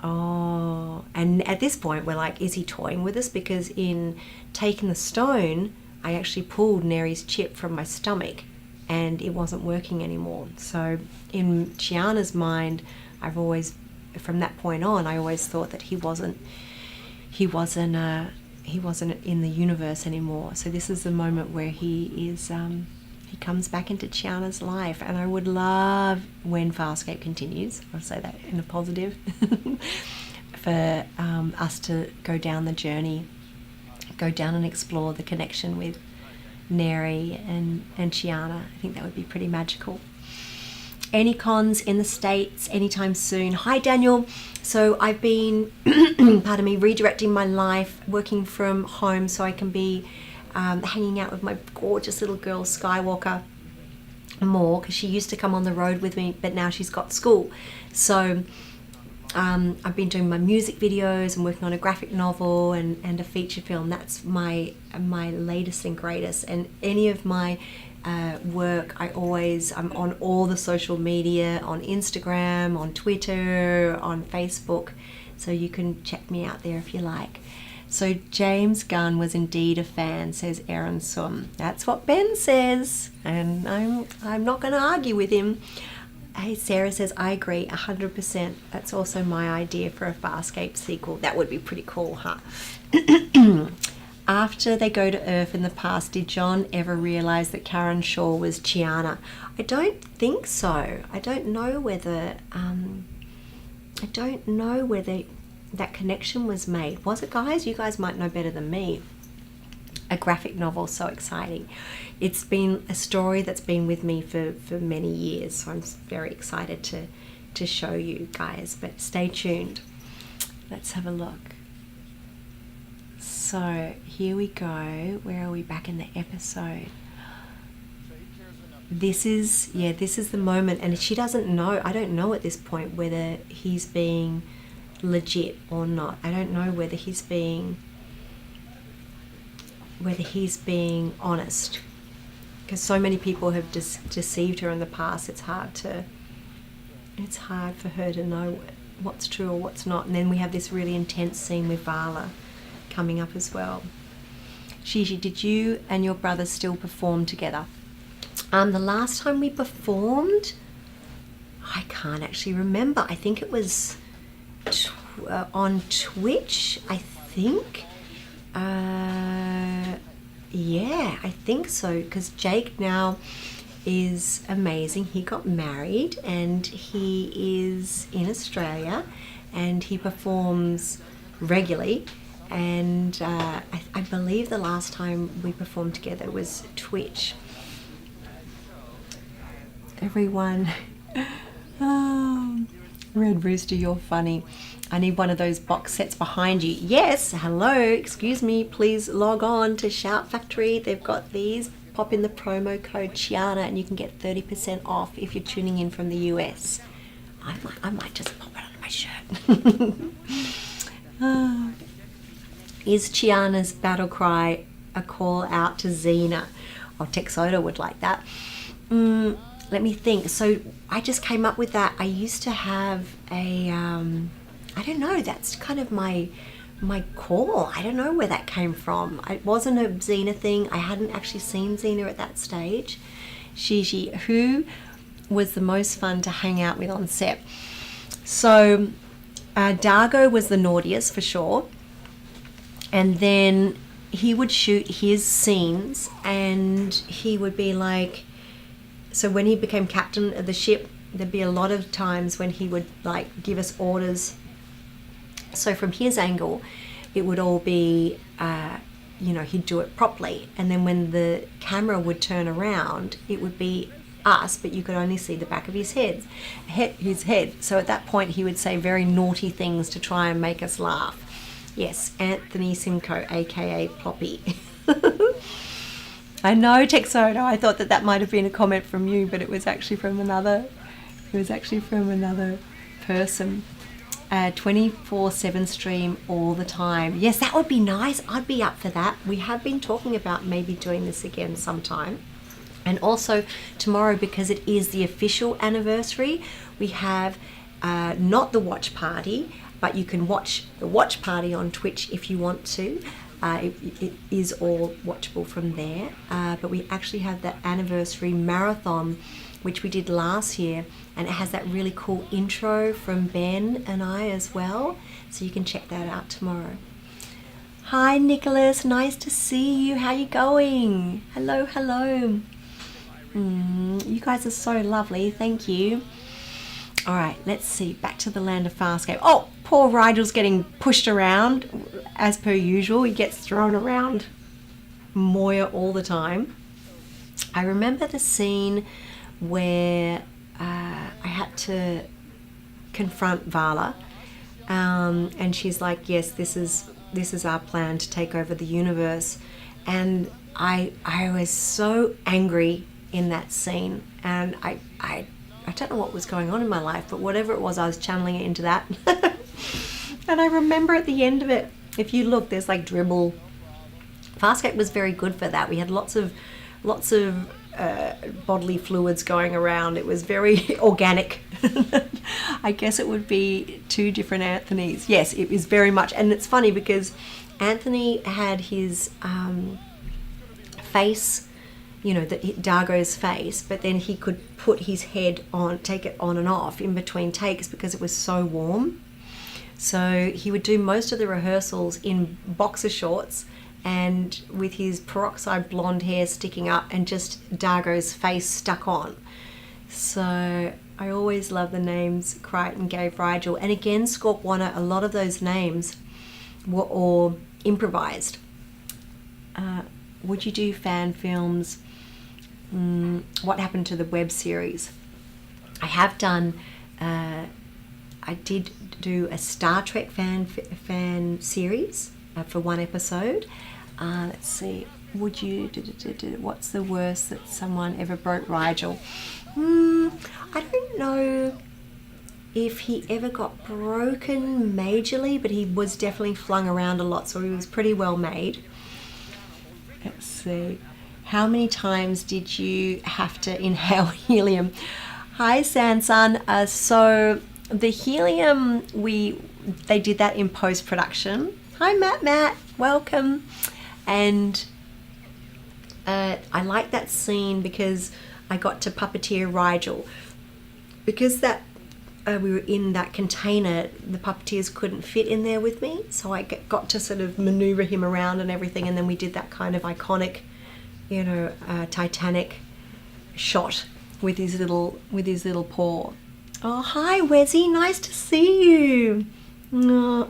Oh, and at this point we're like, is he toying with us? Because in taking the stone, I actually pulled Neri's chip from my stomach and it wasn't working anymore. So in Chiana's mind, I've always, from that point on, I always thought that he wasn't in the universe anymore. So this is the moment where he is, he comes back into Chiana's life, and I would love, when Farscape continues, I'll say that in a positive, for us to go down the journey, go down and explore the connection with Neri and Chiana. I think that would be pretty magical. Any cons in the States anytime soon? Hi, Daniel. So I've been, pardon me, redirecting my life, working from home so I can be hanging out with my gorgeous little girl Skywalker more, because she used to come on the road with me, but now she's got school. So I've been doing my music videos and working on a graphic novel and a feature film. That's my latest and greatest. And any of my work, I'm on all the social media, on Instagram, on Twitter, on Facebook, so you can check me out there if you like. So James Gunn was indeed a fan, says Aaron Sum. That's what Ben says, and I'm not going to argue with him. Hey, Sarah says, I agree 100%. That's also my idea for a Farscape sequel. That would be pretty cool, huh? After they go to Earth in the past, did John ever realise that Karen Shaw was Chiana? I don't think so. I don't know whether that connection was made. Was it, guys? You guys might know better than me. A graphic novel, so exciting. It's been a story that's been with me for many years, so I'm very excited to show you guys, but stay tuned. Let's have a look. So here we go. Where are we? Back in the episode. This is the moment, and she doesn't know. I don't know at this point whether he's being legit or not. I don't know whether he's being honest, because so many people have deceived her in the past. It's hard for her to know what's true or what's not. And then we have this really intense scene with Vala coming up as well. Gigi, did you and your brother still perform together? The last time we performed, I can't actually remember. I think it was on Twitch, I think. Yeah, I think so, because Jake now is amazing. He got married and he is in Australia and he performs regularly, and I believe the last time we performed together was Twitch. Everyone, oh, Red Rooster, you're funny. I need one of those box sets behind you. Yes, hello, excuse me, please log on to Shout Factory. They've got these. Pop in the promo code Chiana and you can get 30% off if you're tuning in from the US. I might just pop it under my shirt. Is Chiana's battle cry a call out to Xena? Oh, Texoda would like that. Let me think. So I just came up with that. I used to have a... I don't know, that's kind of my call. I don't know where that came from. It wasn't a Xena thing. I hadn't actually seen Xena at that stage. Gigi, who was the most fun to hang out with on set. So Dargo was the naughtiest for sure, and then he would shoot his scenes, and he would be like, so when he became captain of the ship, there'd be a lot of times when he would like give us orders. So from his angle, it would all be, he'd do it properly. And then when the camera would turn around, it would be us, but you could only see the back of his head. So at that point, he would say very naughty things to try and make us laugh. Yes, Anthony Simcoe, aka Ploppy. I know, Texodo. I thought that might have been a comment from you, but it was actually from another. Person. 24/7 stream all the time. Yes, that would be nice. I'd be up for that. We have been talking about maybe doing this again sometime. And also tomorrow, because it is the official anniversary, we have not the watch party, but you can watch the watch party on Twitch if you want to. It is all watchable from there. But we actually have that anniversary marathon, which we did last year, and it has that really cool intro from Ben and I as well, so you can check that out tomorrow. Hi Nicholas, nice to see you. How you going? Hello. You guys are so lovely, thank you. All right, let's see, back to the land of Farscape. Oh, poor Rigel's getting pushed around as per usual. He gets thrown around Moya all the time. I remember the scene where I had to confront Vala, and she's like, yes, this is our plan to take over the universe. And I was so angry in that scene, and I don't know what was going on in my life, but whatever it was, I was channeling it into that. And I remember at the end of it, if you look, there's like dribble. Farscape was very good for that. We had lots of bodily fluids going around. It was very organic. I guess it would be two different Anthonys. Yes, it was very much. And it's funny because Anthony had his face, Dargo's face, but then he could put his head on, take it on and off in between takes because it was so warm. So he would do most of the rehearsals in boxer shorts and with his peroxide blonde hair sticking up and just Dargo's face stuck on. So I always love the names Crichton gave Rigel. And again, Scorpwana, a lot of those names were all improvised. Would you do fan films? What happened to the web series? I have done, I did do a Star Trek fan series for one episode. Let's see, would you, what's the worst that someone ever broke Rigel? I don't know if he ever got broken majorly, but he was definitely flung around a lot, so he was pretty well made. Let's see, how many times did you have to inhale helium? Hi Sansan. So the helium, they did that in post-production. Hi Matt, welcome. And I like that scene because I got to puppeteer Rigel. Because that we were in that container, the puppeteers couldn't fit in there with me, so I got to sort of maneuver him around and everything, and then we did that kind of iconic, Titanic shot with his little paw. Oh, hi Wezzy, nice to see you. Oh.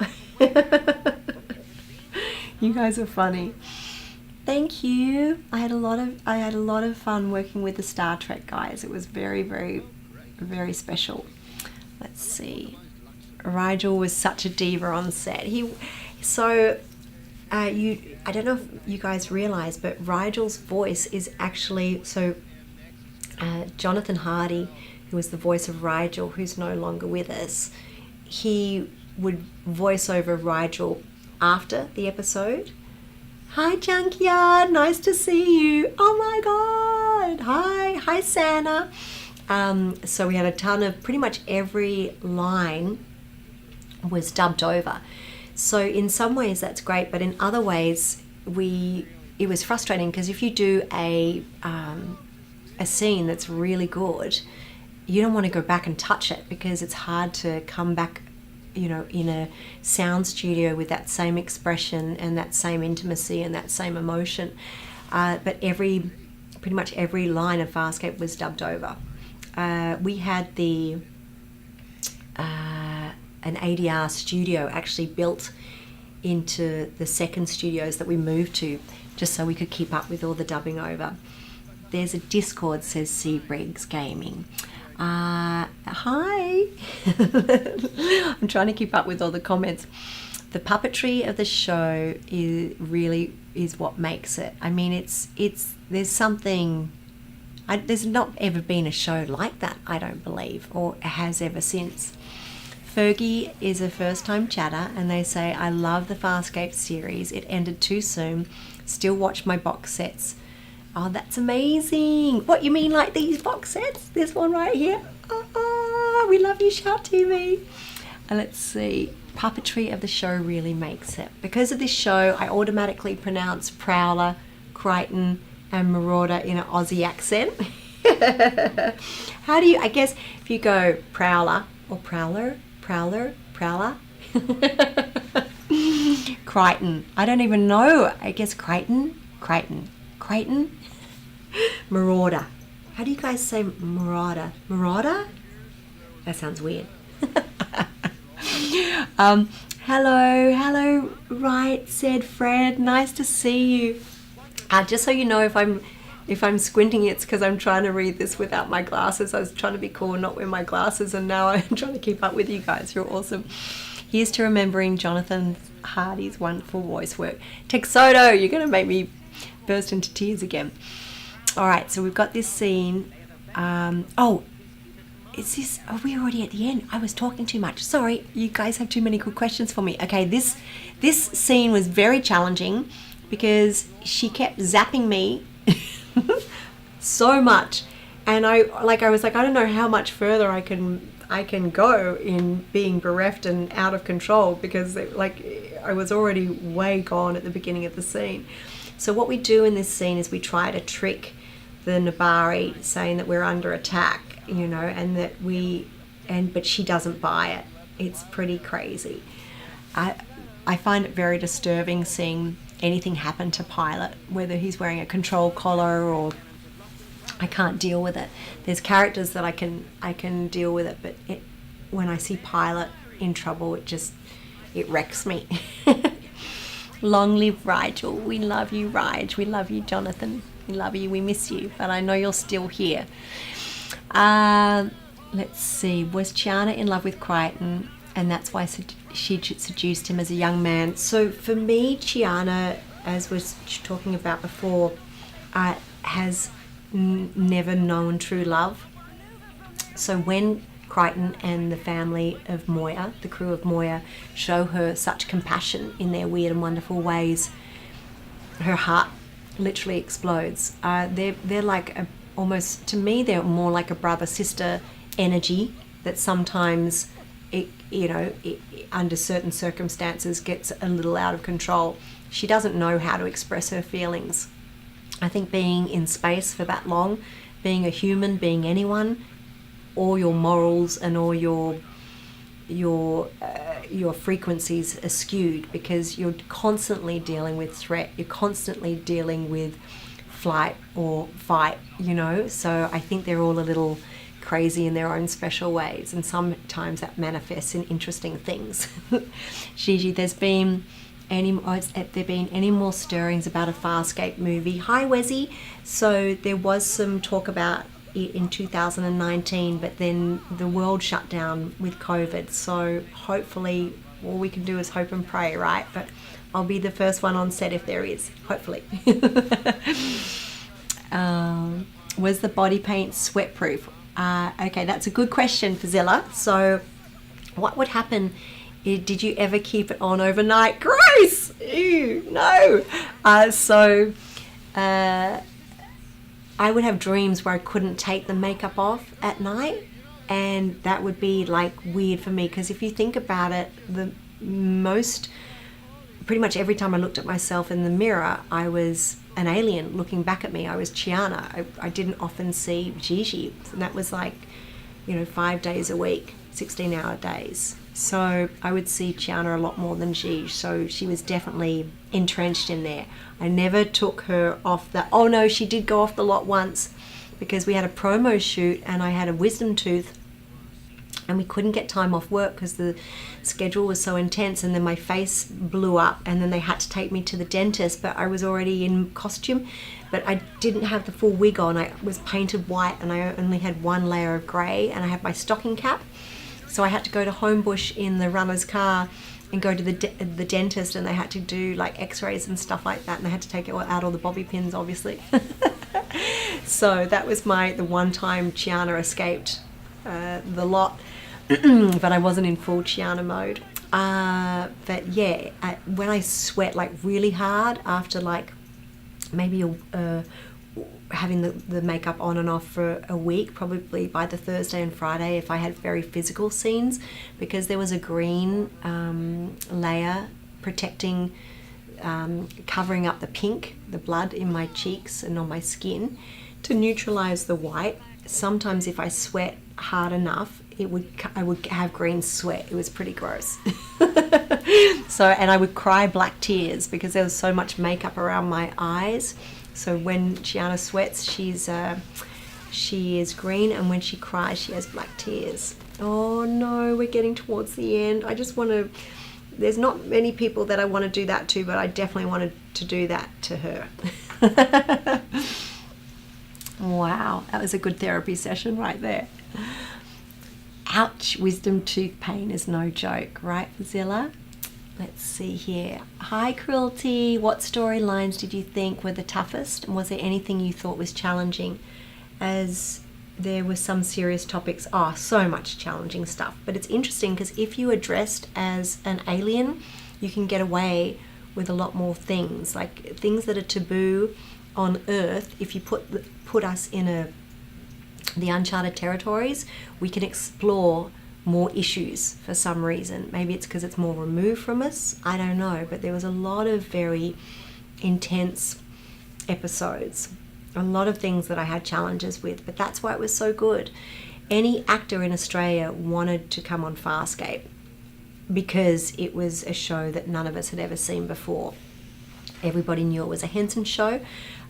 You guys are funny. Thank you. I had a lot of fun working with the Star Trek guys. It was very, very, very special. Let's see. Rigel was such a diva on set. I don't know if you guys realize, but Rigel's voice is actually Jonathan Hardy, who was the voice of Rigel, who's no longer with us. He would voice over Rigel after the episode. Hi Junkyard, nice to see you. Oh my god. Hi Santa. So we had a ton of, pretty much every line was dubbed over. So in some ways that's great, but in other ways it was frustrating, because if you do a scene that's really good you don't want to go back and touch it because it's hard to come back, in a sound studio with that same expression and that same intimacy and that same emotion. But pretty much every line of Farscape was dubbed over. We had an ADR studio actually built into the second studios that we moved to, just so we could keep up with all the dubbing over. There's a Discord, says Seabriggs Gaming. Hi. I'm trying to keep up with all the comments. The puppetry of the show is what makes it. I mean, there's something. There's not ever been a show like that, I don't believe, or has ever since. Fergie is a first-time chatter, and they say, I love the Farscape series. It ended too soon. Still watch my box sets. Oh, that's amazing. What, you mean like these box sets? This one right here? Oh, we love you, Shout TV. And let's see. Puppetry of the show really makes it. Because of this show, I automatically pronounce Prowler, Crichton, and Marauder in an Aussie accent. How do you, I guess, if you go Prowler or Prowler, Crichton. I don't even know. I guess Crichton. Marauder. How do you guys say Marauder? Marauder? That sounds weird. Hello, right, said Fred. Nice to see you. Just so you know, if I'm squinting, it's because I'm trying to read this without my glasses. I was trying to be cool and not wear my glasses, and now I'm trying to keep up with you guys. You're awesome. Here's to remembering Jonathan Hardy's wonderful voice work. Texodo, you're going to make me burst into tears again. All right, so we've got this scene. Are we already at the end? I was talking too much. Sorry, you guys have too many good questions for me. Okay, this scene was very challenging because she kept zapping me so much, and I was like, I don't know how much further I can go in being bereft and out of control, because I was already way gone at the beginning of the scene. So what we do in this scene is we try to trick the Nabari, saying that we're under attack, and but she doesn't buy it. It's pretty crazy. I find it very disturbing seeing anything happen to Pilot, whether he's wearing a control collar or, I can't deal with it. There's characters that I can deal with it, but when I see Pilot in trouble, it wrecks me. Long live Rigel. We love you, Rige. We love you, Jonathan. We love you. We miss you, but I know you're still here. Let's see. Was Chiana in love with Crichton, and that's why she seduced him as a young man? So for me, Chiana, as was talking about before, has never known true love. So when Crichton and the family of Moya, the crew of Moya, show her such compassion in their weird and wonderful ways, her heart literally explodes. They're like almost, to me, they're more like a brother-sister energy that sometimes under certain circumstances gets a little out of control. She doesn't know how to express her feelings. I think being in space for that long, being a human, being anyone, all your morals and all your frequencies are skewed, because you're constantly dealing with threat, you're constantly dealing with flight or fight, so I think they're all a little crazy in their own special ways, and sometimes that manifests in interesting things. Gigi, there been any more stirrings about a Farscape movie? Hi, Wezzy. So there was some talk about it in 2019, but then the world shut down with COVID, so hopefully all we can do is hope and pray, right? But I'll be the first one on set if there is, hopefully. Was the body paint sweat proof? Okay, that's a good question, Fazilla. So what would happen? Did you ever keep it on overnight? Gross! Ew, no! I would have dreams where I couldn't take the makeup off at night, and that would be like weird for me, because if you think about it, pretty much every time I looked at myself in the mirror, I was an alien looking back at me. I was Chiana. I didn't often see Gigi, and that was like 5 days a week, 16-hour days. So I would see Chiana a lot more than Gigi. So she was definitely entrenched in there. I never took her off the... Oh no, she did go off the lot once because we had a promo shoot and I had a wisdom tooth and we couldn't get time off work because the schedule was so intense, and then my face blew up and then they had to take me to the dentist, but I was already in costume, but I didn't have the full wig on. I was painted white and I only had one layer of grey, and I had my stocking cap. So I had to go to Homebush in the runner's car and go to the dentist, and they had to do like x-rays and stuff like that, and they had to take out all the bobby pins, obviously. So that was the one time Chiana escaped the lot. But I wasn't in full Chiana mode. But yeah, when I sweat like really hard after like maybe having the makeup on and off for a week, probably by the Thursday and Friday, if I had very physical scenes, because there was a green layer protecting, covering up the pink, the blood in my cheeks and on my skin to neutralize the white. Sometimes if I sweat hard enough, I would have green sweat. It was pretty gross. And I would cry black tears because there was so much makeup around my eyes. So when Chiana sweats, she is green, and when she cries, she has black tears. Oh no, we're getting towards the end. I just want to... There's not many people that I want to do that to, but I definitely wanted to do that to her. Wow, that was a good therapy session right there. Ouch, wisdom tooth pain is no joke, right, Zilla? Let's see here. Hi, Cruelty. What storylines did you think were the toughest? And was there anything you thought was challenging? As there were some serious topics. Oh, so much challenging stuff. But it's interesting because if you are dressed as an alien, you can get away with a lot more things. Like things that are taboo on Earth, if you put us in the uncharted territories, we can explore more issues for some reason. Maybe it's because it's more removed from us, I don't know, but there was a lot of very intense episodes, a lot of things that I had challenges with, but that's why it was so good. Any actor in Australia wanted to come on Farscape because it was a show that none of us had ever seen before. Everybody knew it was a Henson show.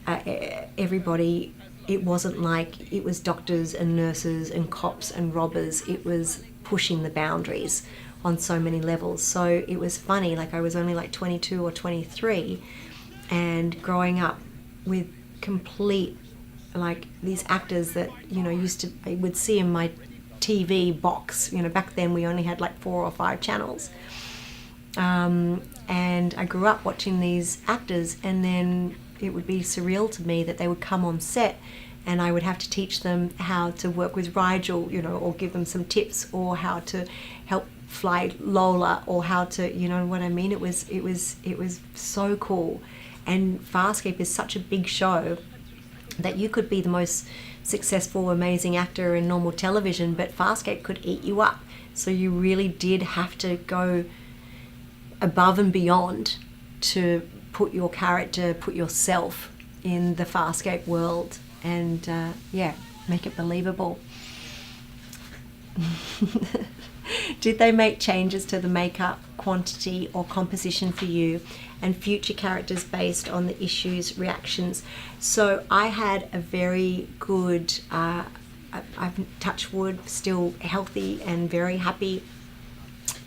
It wasn't like it was doctors and nurses and cops and robbers. It was pushing the boundaries on so many levels. So it was funny, like I was only like 22 or 23, and growing up with complete, like these actors that, I would see in my TV box. Back then we only had like 4 or 5 channels. And I grew up watching these actors, and then it would be surreal to me that they would come on set and I would have to teach them how to work with Rigel, or give them some tips, or how to help fly Lola, or how to, what I mean? It was so cool. And Farscape is such a big show that you could be the most successful, amazing actor in normal television, but Farscape could eat you up. So you really did have to go above and beyond to put your character, put yourself in the Farscape world, and make it believable. Did they make changes to the makeup, quantity or composition for you and future characters based on the issues, reactions? So I had a very good, I've touched wood, still healthy and very happy.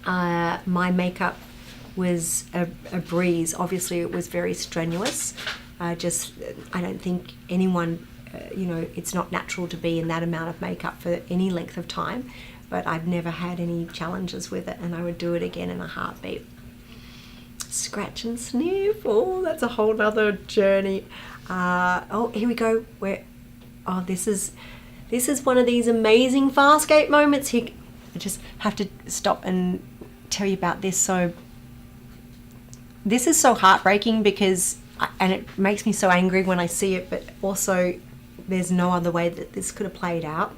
My makeup was a breeze. Obviously it was very strenuous. I don't think anyone, it's not natural to be in that amount of makeup for any length of time, but I've never had any challenges with it, and I would do it again in a heartbeat. Scratch and sniff, oh, that's a whole nother journey. Here we go. This is one of these amazing Farscape moments here. I just have to stop and tell you about this. So this is so heartbreaking because, and it makes me so angry when I see it, but also there's no other way that this could have played out.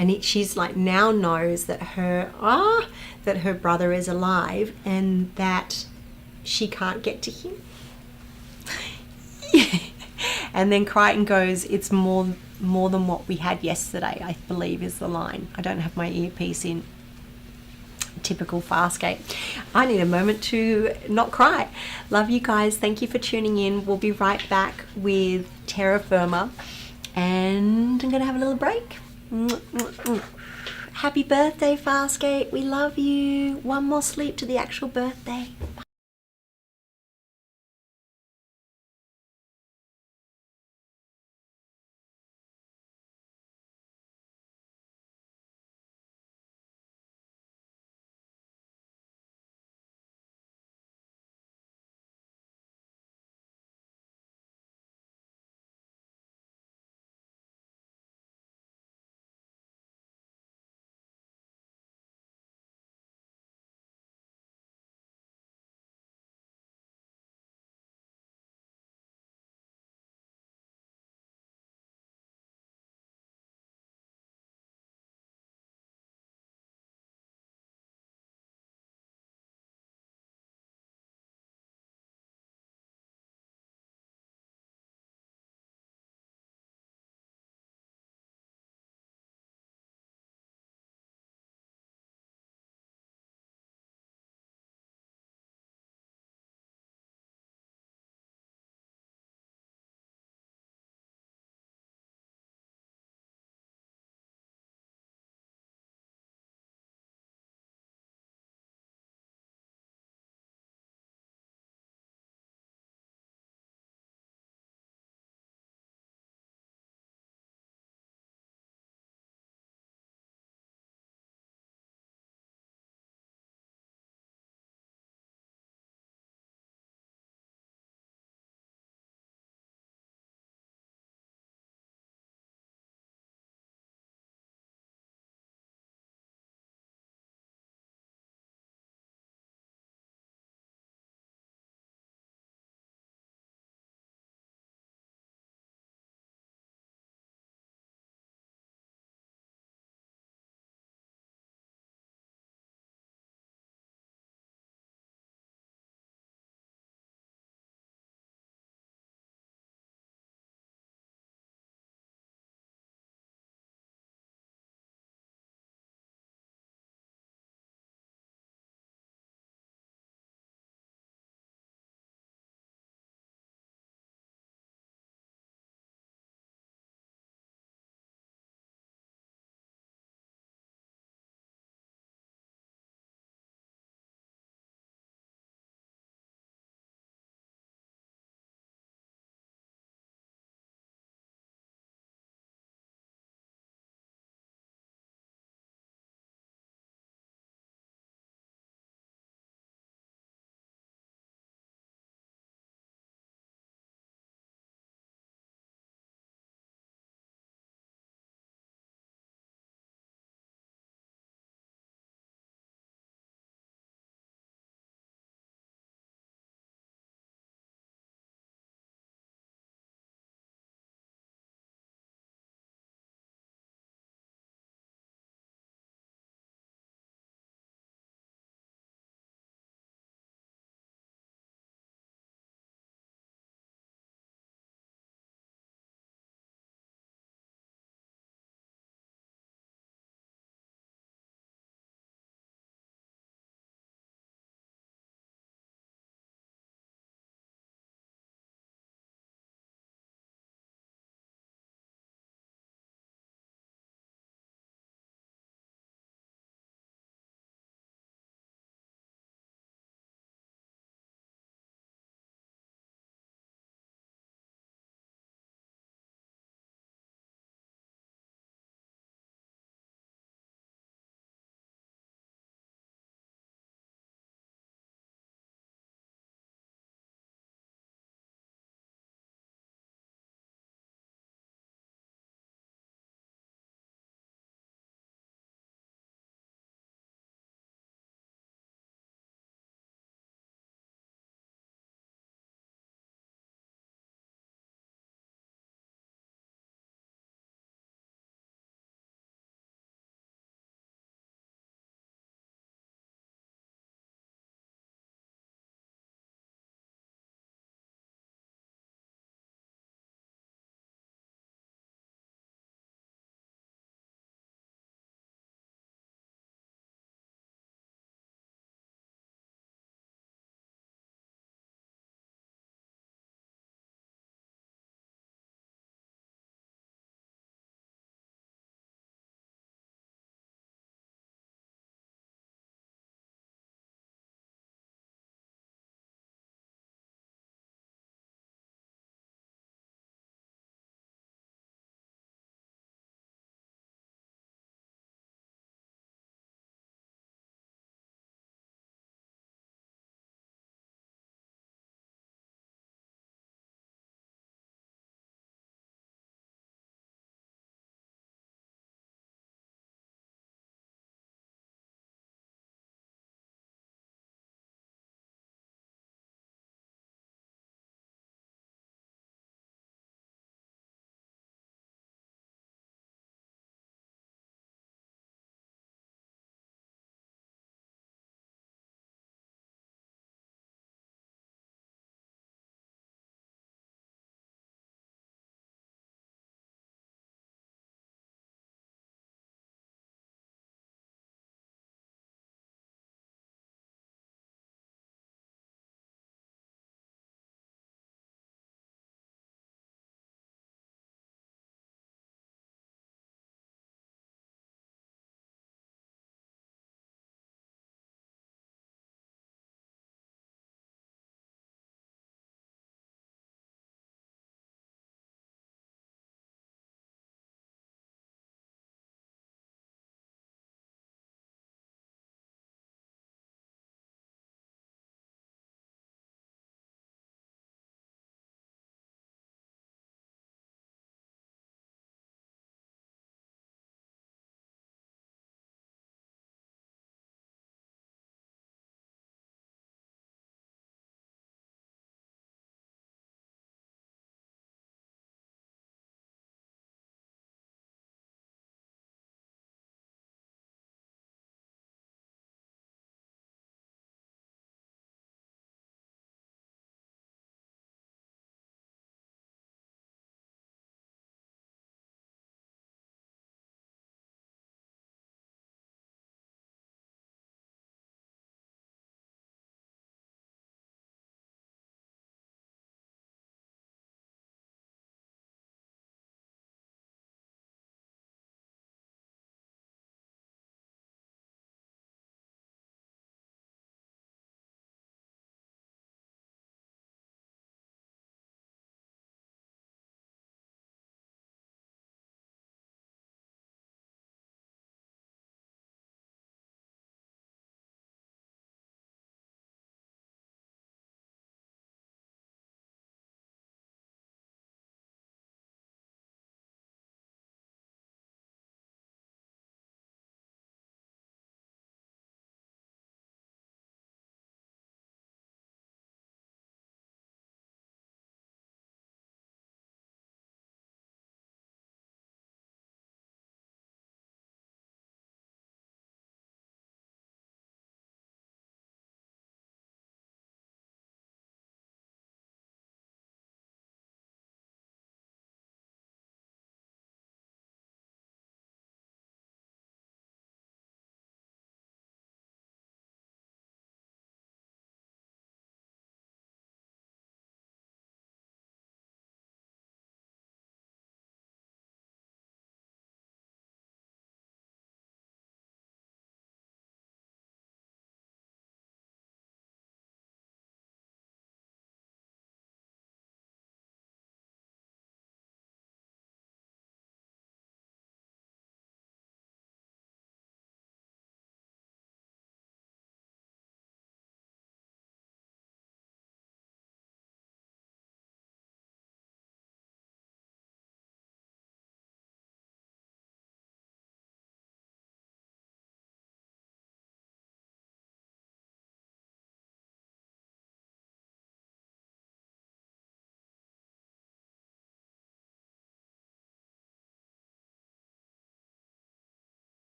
And she's like now knows that her brother is alive and that she can't get to him. And then Crichton goes, it's more more than what we had yesterday, I believe is the line. I don't have my earpiece in. Typical Farscape. I need a moment to not cry. Love you guys. Thank you for tuning in. We'll be right back with Terra Firma, and I'm going to have a little break. Happy birthday, Farscape. We love you. One more sleep to the actual birthday.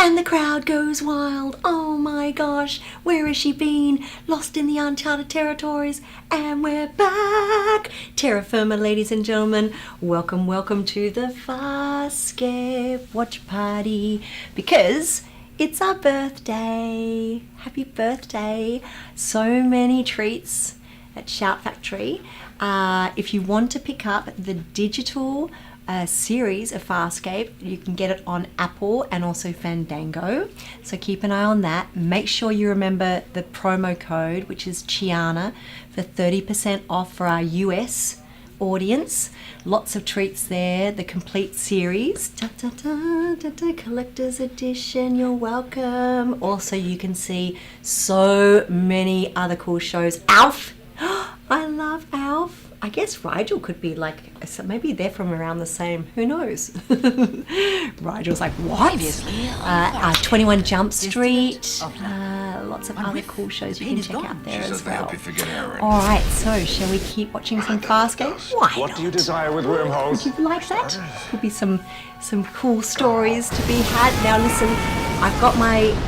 And the crowd goes wild. Oh my gosh, where has she been? Lost in the uncharted territories. And we're back. Terra Firma, ladies and gentlemen. Welcome, welcome to the Farscape watch party. Because it's our birthday. Happy birthday. So many treats at Shout Factory. If you want to pick up the digital series of Farscape, you can get it on Apple and also Fandango, so keep an eye on that. Make sure you remember the promo code, which is Chiana, for 30% off for our US audience. Lots of treats there. The complete series, collector's edition, you're welcome. Also, you can see so many other cool shows. Alf, I love Alf. I guess Rigel could be like, so maybe they're from around the same, who knows? Rigel's like, what? 21 Jump Street, lots of other cool shows you can check out there as well. Alright, so shall we keep watching some Farscape? Why What not? do you desire with wormholes? Would you like that? Could be some cool stories to be had. Now listen, I've got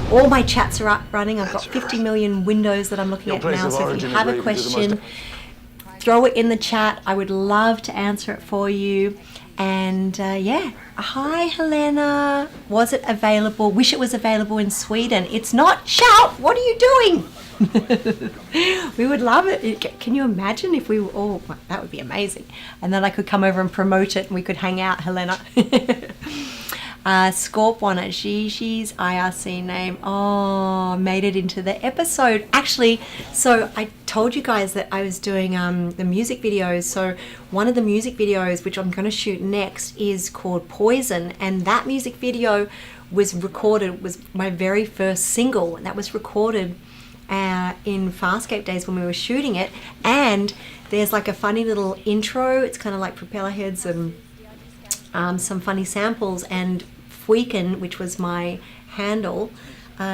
all my chats are up running. I've got 50 million windows that I'm looking at now, so if you have a question, throw it in the chat. I would love to answer it for you. And yeah, hi Helena. Was it available? Wish it was available in Sweden. It's not. Shout! What are you doing? We would love it. Can you imagine if we were all? Well, that would be amazing. And then I could come over and promote it, and we could hang out, Helena. Scorp on it. Gigi's IRC name. Oh, made it into the episode. Actually, so I told you guys that I was doing the music videos. So one of the music videos, which I'm going to shoot next, is called Poison. And that music video was my very first single. And that was recorded in Farscape days when we were shooting it. And there's like a funny little intro. It's kind of like propeller heads and some funny samples, and Fweeken, which was my handle,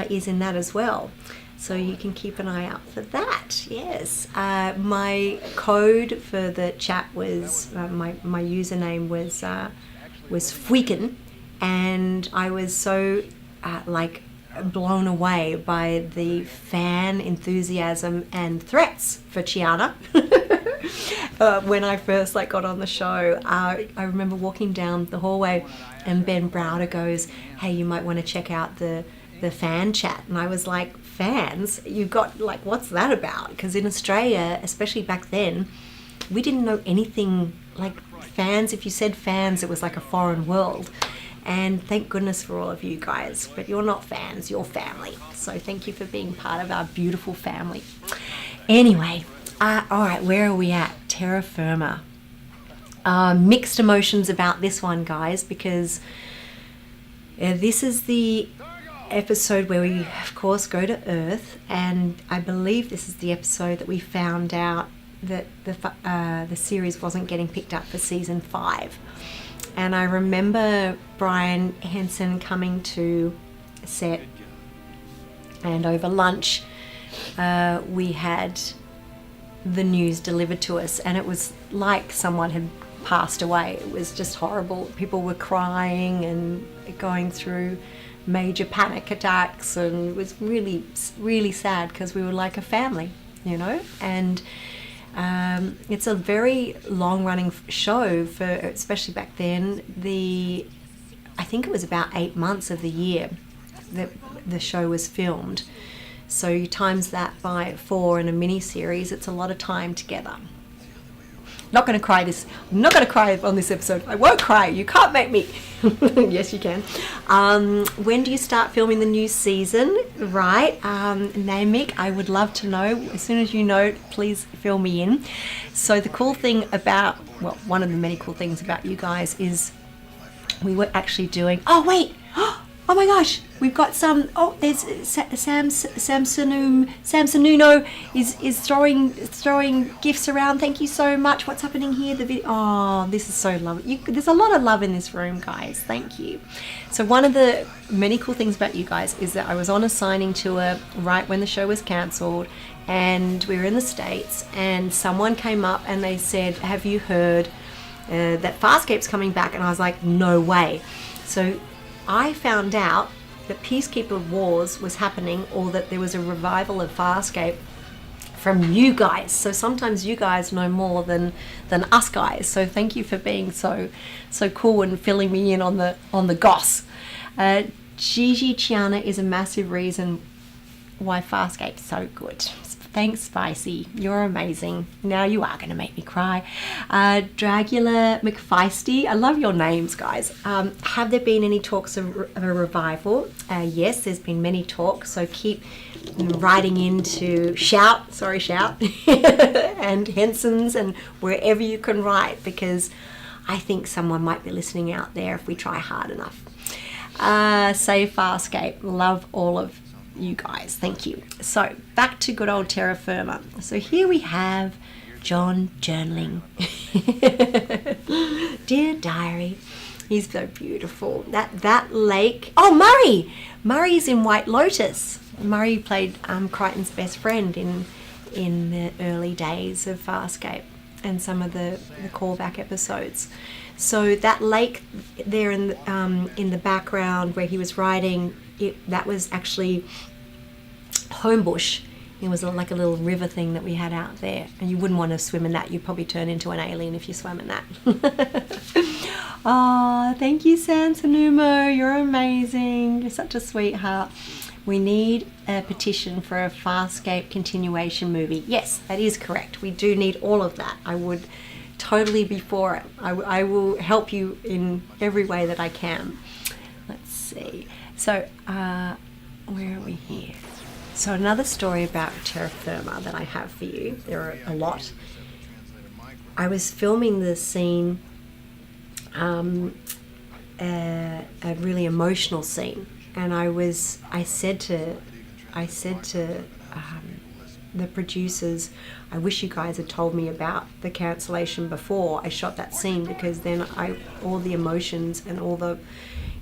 is in that as well. So you can keep an eye out for that. Yes. My code for the chat was, my username was Fweeken, and I was so blown away by the fan enthusiasm and threats for Chiana. When I first got on the show, I remember walking down the hallway and Ben Browder goes, hey, you might want to check out the fan chat. And I was like, fans? You got, what's that about? Because in Australia, especially back then, we didn't know anything like fans. If you said fans, it was like a foreign world. And thank goodness for all of you guys. But you're not fans, you're family. So thank you for being part of our beautiful family. Anyway, all right, where are we at? Terra Firma. Mixed emotions about this one, guys, because this is the episode where we, of course, go to Earth, and I believe this is the episode that we found out that the series wasn't getting picked up for season 5. And I remember Brian Henson coming to set, and over lunch we had the news delivered to us, and it was like someone had passed away. It was just horrible. People were crying and going through major panic attacks, and it was really, really sad because we were like a family, you know. And it's a very long-running show for, especially back then. I think it was about 8 months of the year that the show was filmed. So you times that by 4 in a mini-series, it's a lot of time together. I'm not going to cry on this episode. I won't cry. You can't make me. Yes, you can. When do you start filming the new season? Right. Namik, I would love to know. As soon as you know, please fill me in. So the cool thing about, well, one of the many cool things about you guys is we were actually doing, oh wait, oh my gosh, we've got some, there's Samsonuno is throwing gifts around. Thank you so much. What's happening here? This is so lovely. There's a lot of love in this room, guys. Thank you. So one of the many cool things about you guys is that I was on a signing tour right when the show was cancelled, and we were in the States, and someone came up and they said, have you heard that Farscape's coming back? And I was like, no way. So I found out that Peacekeeper Wars was happening, or that there was a revival of Farscape from you guys. So sometimes you guys know more than us guys. So thank you for being so cool and filling me in on the goss. Gigi Chiana is a massive reason why Farscape's so good. Thanks, Spicy. You're amazing. Now you are going to make me cry. Dragula McFeisty. I love your names, guys. Have there been any talks of a revival? Yes, there's been many talks. So keep writing into Shout and Henson's and wherever you can write, because I think someone might be listening out there if we try hard enough. Say Farscape. Love all of you guys. Thank you. So back to good old Terra Firma. So here we have John journaling. Dear diary. He's so beautiful. That lake. Oh, Murray. Murray's in White Lotus. Murray played Crichton's best friend in the early days of Farscape and some of the callback episodes. So that lake there in the background where he was riding, that was actually Homebush. It was like a little river thing that we had out there, and you wouldn't want to swim in that. You'd probably turn into an alien if you swam in that. Oh, thank you, Sansanumo. You're amazing. You're such a sweetheart. We need a petition for a Farscape continuation movie. Yes, that is correct. We do need all of that. I would totally be for it. I will help you in every way that I can. Let's see. So, where are we here? So another story about Terra Firma that I have for you. There are a lot. I was filming the scene, a really emotional scene, and I said to the producers, I wish you guys had told me about the cancellation before I shot that scene, because then all the emotions and all the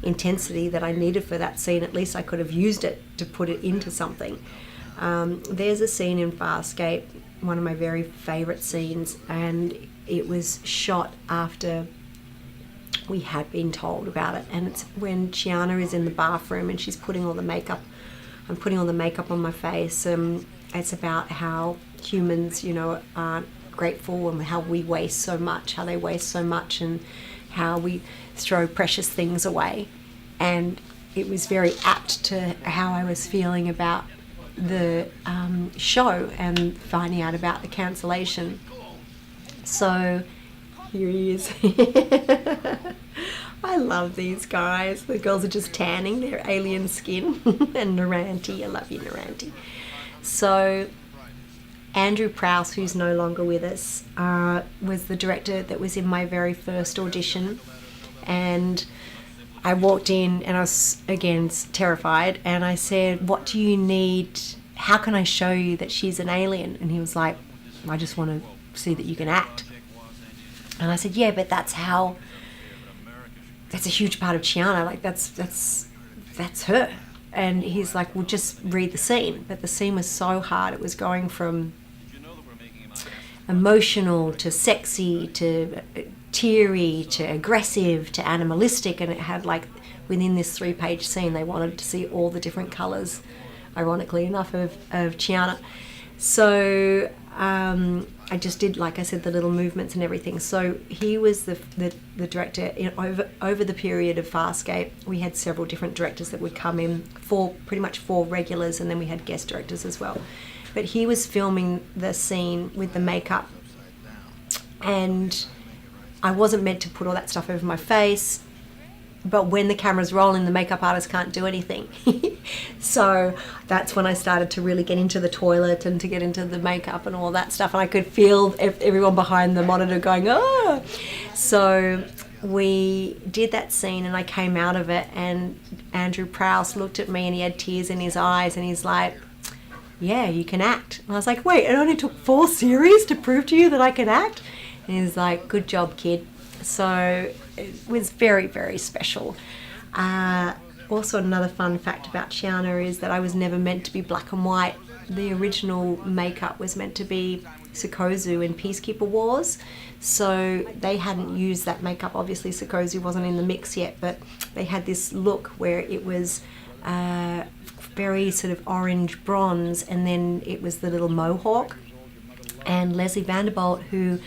intensity that I needed for that scene, at least I could have used it to put it into something. There's a scene in Farscape, one of my very favorite scenes, and it was shot after we had been told about it, and it's when Chiana is in the bathroom and she's putting all the makeup. I'm putting all the makeup on my face. It's about how humans, aren't grateful, and how we waste so much, how they waste so much, and how we throw precious things away. And it was very apt to how I was feeling about the show and finding out about the cancellation. So here he is. I love these guys. The girls are just tanning their alien skin. And Naranti, I love you, Naranti. So Andrew Prowse, who's no longer with us, was the director that was in my very first audition. And I walked in and I was, again, terrified. And I said, what do you need? How can I show you that she's an alien? And he was like, I just want to see that you can act. And I said, yeah, but that's a huge part of Chiana. Like, that's her. And he's like, well, just read the scene. But the scene was so hard. It was going from emotional to sexy to teary to aggressive to animalistic, and it had, like, within this 3-page scene, they wanted to see all the different colours, ironically enough, of Chiana. So I just did, like I said, the little movements and everything. So he was the director. Over the period of Farscape, we had several different directors that would come in, pretty much four regulars, and then we had guest directors as well. But he was filming the scene with the makeup, and I wasn't meant to put all that stuff over my face, but when the camera's rolling, the makeup artist can't do anything. So that's when I started to really get into the toilet and to get into the makeup and all that stuff, and I could feel everyone behind the monitor going, oh! So we did that scene, and I came out of it, and Andrew Prowse looked at me and he had tears in his eyes, and he's like, yeah, you can act. And I was like, wait, it only took 4 series to prove to you that I can act? And he's like, good job, kid. So it was very, very special. Also, another fun fact about Chiana is that I was never meant to be black and white. The original makeup was meant to be Sikozu in Peacekeeper Wars. So they hadn't used that makeup. Obviously, Sikozu wasn't in the mix yet, but they had this look where it was very sort of orange bronze, and then it was the little mohawk. And Leslie Vanderbilt, who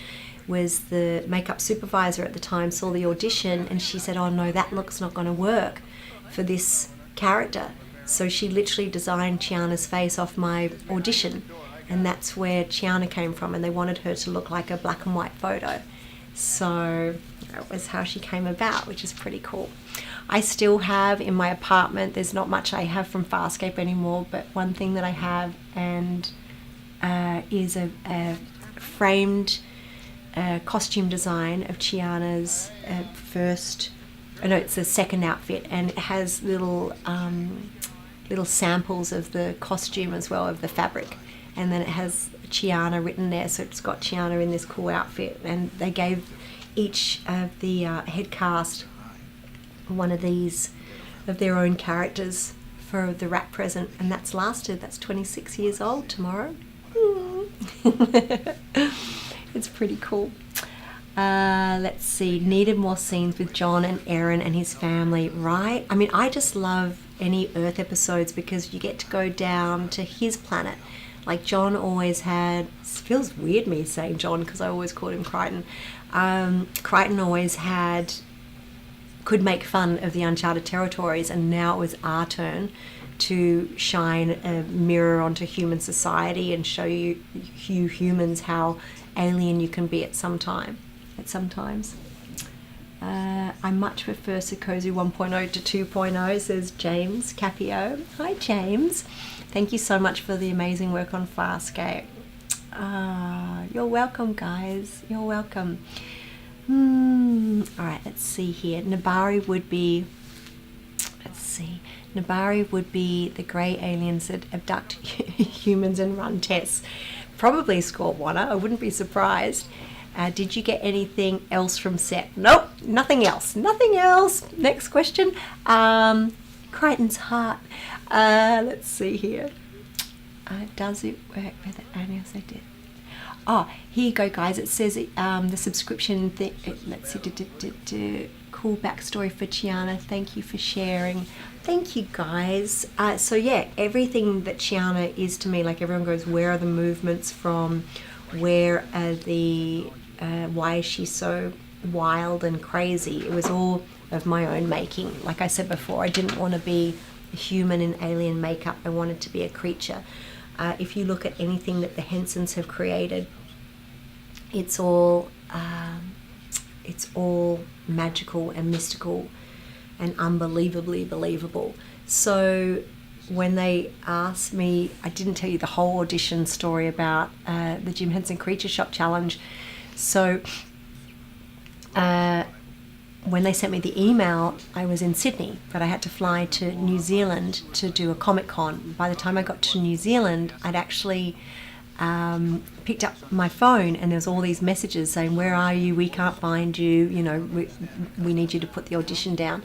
was the makeup supervisor at the time, saw the audition, and she said, oh no, that look's not going to work for this character. So she literally designed Chiana's face off my audition, and that's where Chiana came from, and they wanted her to look like a black and white photo. So that was how she came about, which is pretty cool. I still have in my apartment, there's not much I have from Farscape anymore, but one thing that I have and is a framed costume design of Chiana's it's the second outfit, and it has little samples of the costume as well, of the fabric, and then it has Chiana written there, so it's got Chiana in this cool outfit, and they gave each of the head cast one of these of their own characters for the wrap present, and that's 26 years old tomorrow. It's pretty cool. Let's see, needed more scenes with John and Erin and his family, right? I mean, I just love any Earth episodes because you get to go down to his planet. Like John always had, it feels weird me saying John because I always called him Crichton. Crichton always could make fun of the uncharted territories, and now it was our turn to shine a mirror onto human society and show you humans how alien you can be at sometimes. I much prefer Sikozu 1.0 to 2.0, says James Capio. Hi James. Thank you so much for the amazing work on Farscape. You're welcome, guys. You're welcome. Alright, let's see here. Nabari would be the grey aliens that abduct humans and run tests. Probably Scorpwana, I wouldn't be surprised. Did you get anything else from set? Nope, nothing else. Next question. Crichton's heart. Let's see here. Does it work with the animals they did? Oh, here you go, guys. It says the subscription thing. Let's see. Cool backstory for Chiana. Thank you for sharing. Thank you, guys. So yeah, everything that Chiana is to me, like everyone goes, where are the movements from? Where are why is she so wild and crazy? It was all of my own making. Like I said before, I didn't want to be a human in alien makeup. I wanted to be a creature. If you look at anything that the Hensons have created, it's all magical and mystical and unbelievably believable. So when they asked me, I didn't tell you the whole audition story about the Jim Henson Creature Shop Challenge. So when they sent me the email, I was in Sydney, but I had to fly to New Zealand to do a Comic-Con. By the time I got to New Zealand, I'd actually picked up my phone, and there's all these messages saying, where are you? We can't find you. You know, we need you to put the audition down.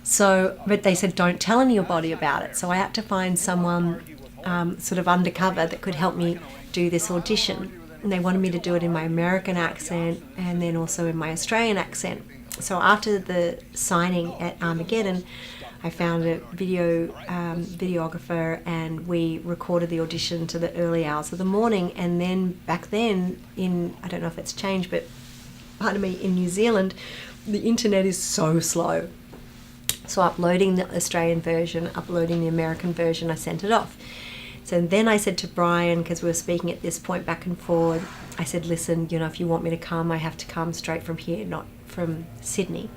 So, but they said, don't tell anybody about it. So I had to find someone sort of undercover that could help me do this audition. And they wanted me to do it in my American accent and then also in my Australian accent. So after the signing at Armageddon, I found a videographer, and we recorded the audition to the early hours of the morning. And then back then, I don't know if it's changed, but in New Zealand, the internet is so slow. So uploading the Australian version, uploading the American version, I sent it off. So then I said to Brian, because we were speaking at this point back and forward, I said, listen, if you want me to come, I have to come straight from here, not from Sydney.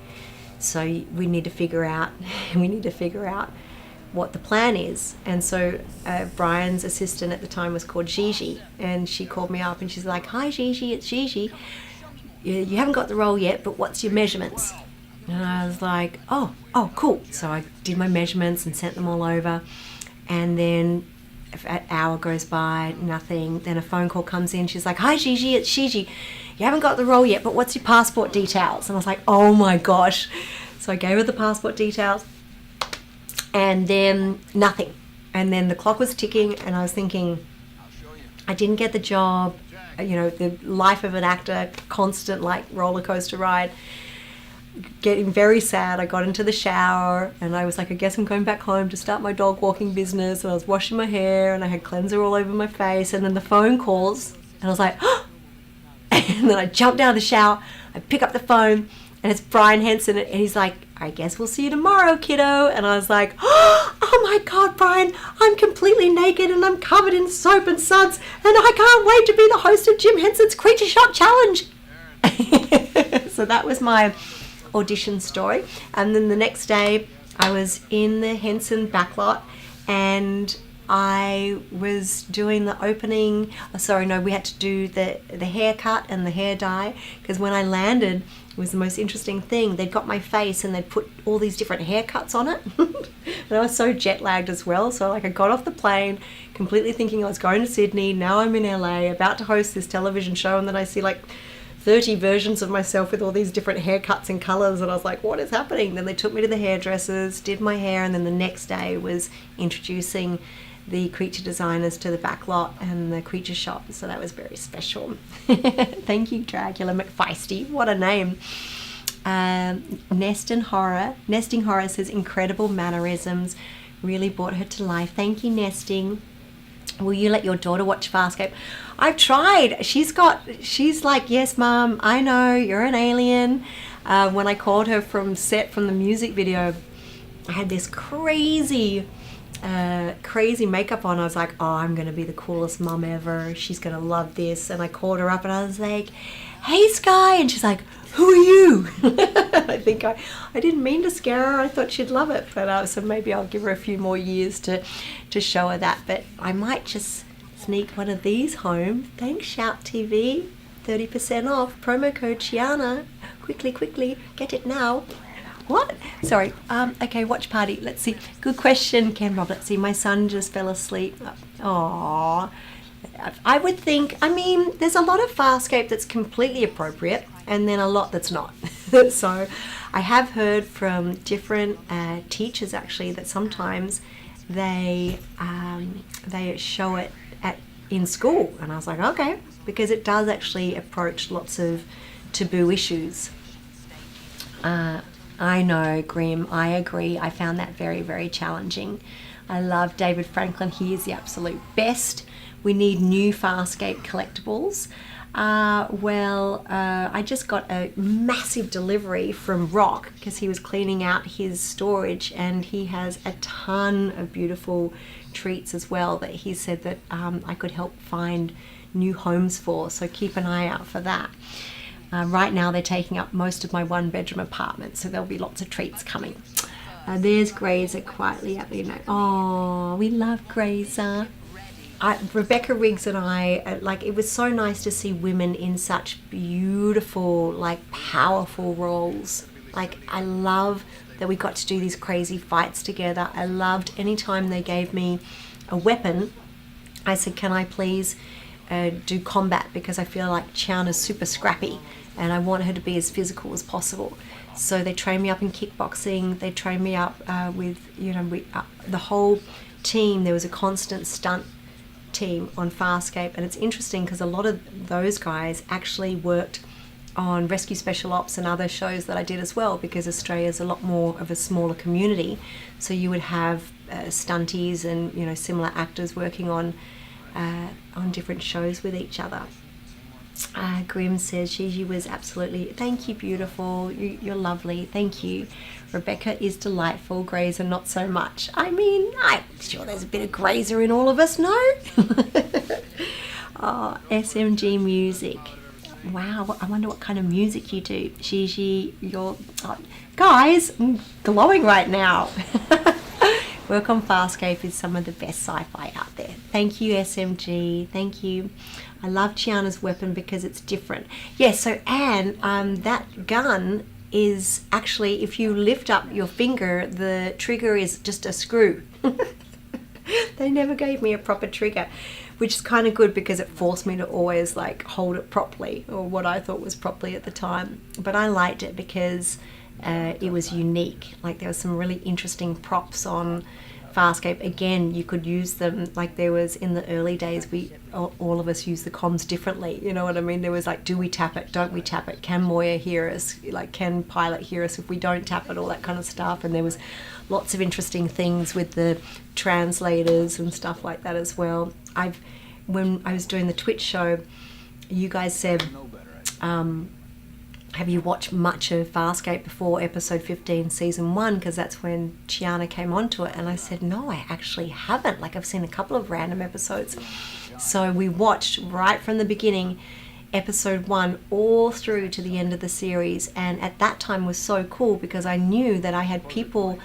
So we need to figure out what the plan is. And so Brian's assistant at the time was called Gigi, and she called me up and she's like, hi Gigi, it's Gigi. You haven't got the role yet, but what's your measurements? And I was like, oh, cool. So I did my measurements and sent them all over. And then an hour goes by, nothing. Then a phone call comes in. She's like, hi Gigi, it's Gigi. You haven't got the role yet, but what's your passport details? And I was like, oh my gosh. So I gave her the passport details, and then nothing. And then the clock was ticking, and I was thinking, I didn't get the job. The life of an actor, constant like roller coaster ride. getting very sad. I got into the shower and I was like, I guess I'm going back home to start my dog walking business. And I was washing my hair and I had cleanser all over my face. And then the phone calls and I was like, oh! And then I jumped out of the shower. I pick up the phone and it's Brian Henson. And he's like, I guess we'll see you tomorrow, kiddo. And I was like, oh my God, Brian, I'm completely naked and I'm covered in soap and suds. And I can't wait to be the host of Jim Henson's Creature Shot Challenge. So that was my audition story. And then the next day I was in the Henson backlot and I was doing the opening. We had to do the haircut and the hair dye, because when I landed, it was the most interesting thing. They'd got my face and they'd put all these different haircuts on it. And I was so jet lagged as well. So like I got off the plane completely thinking I was going to Sydney. Now I'm in LA about to host this television show, and then I see like 30 versions of myself with all these different haircuts and colors, and I was like, what is happening? Then they took me to the hairdressers, did my hair, and then the next day was introducing the creature designers to the backlot and the creature shop. So that was very special. Thank you, Dragula McFeisty. What a name. Nesting Horror says incredible mannerisms, really brought her to life. Thank you, Nesting. Will you let your daughter watch Farscape? I've tried. She's like, yes, Mom, I know, you're an alien. When I called her from set from the music video, I had this crazy makeup on. I was like, oh, I'm going to be the coolest mom ever. She's going to love this. And I called her up and I was like, hey, Sky. And she's like, who are you? I think I didn't mean to scare her. I thought she'd love it. But so maybe I'll give her a few more years to show her that. But I might just sneak one of these home. Thanks, Shout TV. 30% off. Promo code Chiana. Quickly. Get it now. What? Sorry. Okay, watch party. Let's see. Good question, Ken Rob. Let's see. My son just fell asleep. Aww. I would think, there's a lot of Farscape that's completely appropriate and then a lot that's not. So I have heard from different teachers actually that sometimes they show it in school. And I was like, okay, because it does actually approach lots of taboo issues. I know, Grim, I agree. I found that very, very challenging. I love David Franklin. He is the absolute best. We need new Farscape collectibles. I just got a massive delivery from Rock because he was cleaning out his storage, and he has a ton of beautiful treats as well that he said that I could help find new homes for. So keep an eye out for that. Right now they're taking up most of my one-bedroom apartment, so there'll be lots of treats coming. There's Grazer quietly up there. Oh, we love Grazer. Rebecca Riggs and I, it was so nice to see women in such beautiful, powerful roles. I love that we got to do these crazy fights together. I loved any time they gave me a weapon. I said, can I please do combat, because I feel like Chiana's super scrappy and I want her to be as physical as possible. So they trained me up in kickboxing. They trained me up with, the whole team. There was a constant stunt team on Farscape, and it's interesting because a lot of those guys actually worked on Rescue Special Ops and other shows that I did as well, because Australia's a lot more of a smaller community. So you would have stunties and similar actors working on different shows with each other. Grim says Gigi was absolutely, thank you, beautiful, you're lovely, thank you. Rebecca is delightful, Grazer not so much. I'm sure there's a bit of Grazer in all of us, no? Oh, SMG music. Wow, I wonder what kind of music you do. Gigi, you're... guys, I'm glowing right now. Work on Farscape is some of the best sci-fi out there. Thank you, SMG. Thank you. I love Chiana's weapon because it's different. Yes, so Anne, that gun is actually, if you lift up your finger, the trigger is just a screw. They never gave me a proper trigger, which is kind of good because it forced me to always hold it properly, or what I thought was properly at the time. But I liked it because it was unique. There was some really interesting props on Farscape, again, you could use them like there was in the early days. All of us use the comms differently. You know what I mean? There was like, do we tap it? Don't we tap it? Can Moya hear us? Like, can Pilot hear us if we don't tap it? All that kind of stuff. And there was lots of interesting things with the translators and stuff like that as well. When I was doing the Twitch show, you guys said, have you watched much of Farscape before episode 15 season 1, because that's when Chiana came onto it? And I said, no, I actually haven't. Like, I've seen a couple of random episodes. So we watched right from the beginning, episode 1 all through to the end of the series. And at that time was so cool because I knew that I had people,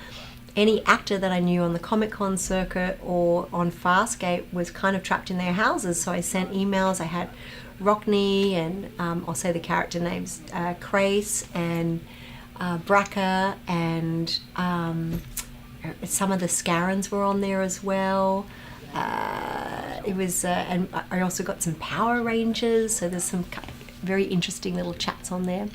any actor that I knew on the Comic-Con circuit or on Farscape was kind of trapped in their houses. So I sent emails. I had Rockne and I'll say the character names, Crace and Braca, and some of the Scarans were on there as well. It was, and I also got some Power Rangers, so there's some very interesting little chats on there.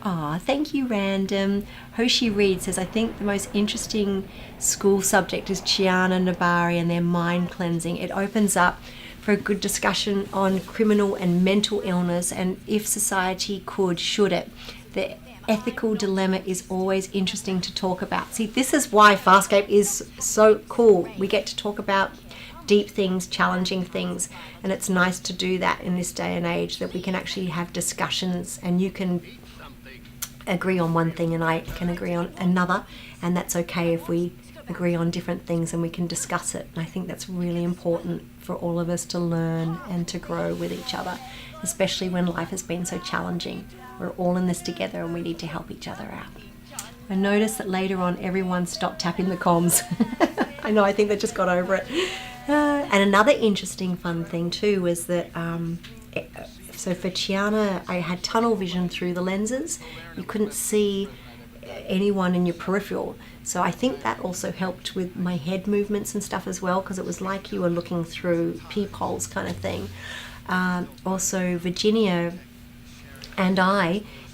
Ah, thank you, Random. Hoshi Reed says, I think the most interesting school subject is Chiana Nabari and their mind cleansing. It opens up for a good discussion on criminal and mental illness, and if society could, should it? The ethical dilemma is always interesting to talk about. See, this is why Farscape is so cool. We get to talk about deep things, challenging things, and it's nice to do that in this day and age, that we can actually have discussions and you can agree on one thing and I can agree on another, and that's okay if we agree on different things and we can discuss it. And I think that's really important for all of us to learn and to grow with each other, especially when life has been so challenging. We're all in this together and we need to help each other out. I noticed that later on everyone stopped tapping the comms. I know, I think they just got over it. And another interesting fun thing too was that so for Chiana, I had tunnel vision through the lenses. You couldn't see anyone in your peripheral. So I think that also helped with my head movements and stuff as well, because it was like you were looking through peepholes kind of thing. Also, Virginia and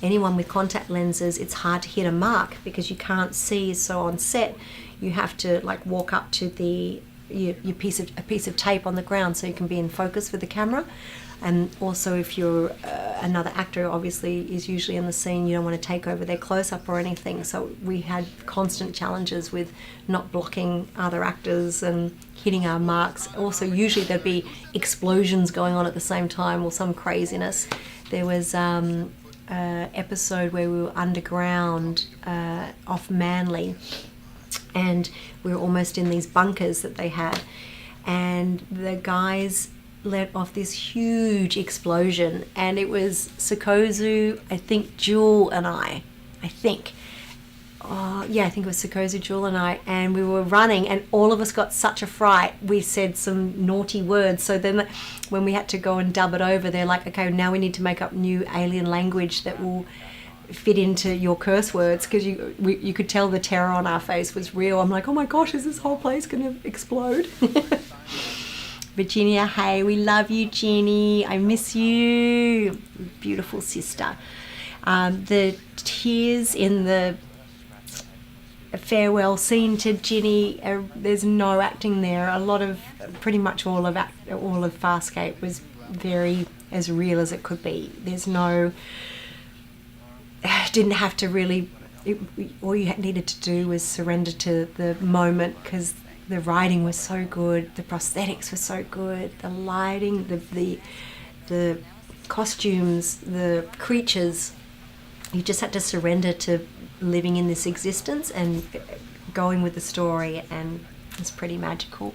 anyone with contact lenses, it's hard to hit a mark because you can't see. So on set, you have to like walk up to a piece of tape on the ground so you can be in focus with the camera. And also, if you're another actor, obviously is usually in the scene, you don't want to take over their close-up or anything. So we had constant challenges with not blocking other actors and hitting our marks. Also, usually there'd be explosions going on at the same time or some craziness. There was an episode where we were underground off Manly, and we were almost in these bunkers that they had, and the guys let off this huge explosion, and it was Sikozu, I think Jewel and I think it was Sikozu, Jewel and I, and we were running, and all of us got such a fright, we said some naughty words. So then when we had to go and dub it over, they're like, okay, now we need to make up new alien language that will fit into your curse words, because you could tell the terror on our face was real. I'm like, oh my gosh, is this whole place gonna explode? Virginia, hey, we love you, Jenny. I miss you. Beautiful sister. The tears in the farewell scene to Ginny, there's no acting there. Pretty much all of Farscape was very as real as it could be. Didn't have to really, all you needed to do was surrender to the moment, because the writing was so good, the prosthetics were so good, the lighting, the costumes, the creatures. You just had to surrender to living in this existence and going with the story, and it's pretty magical.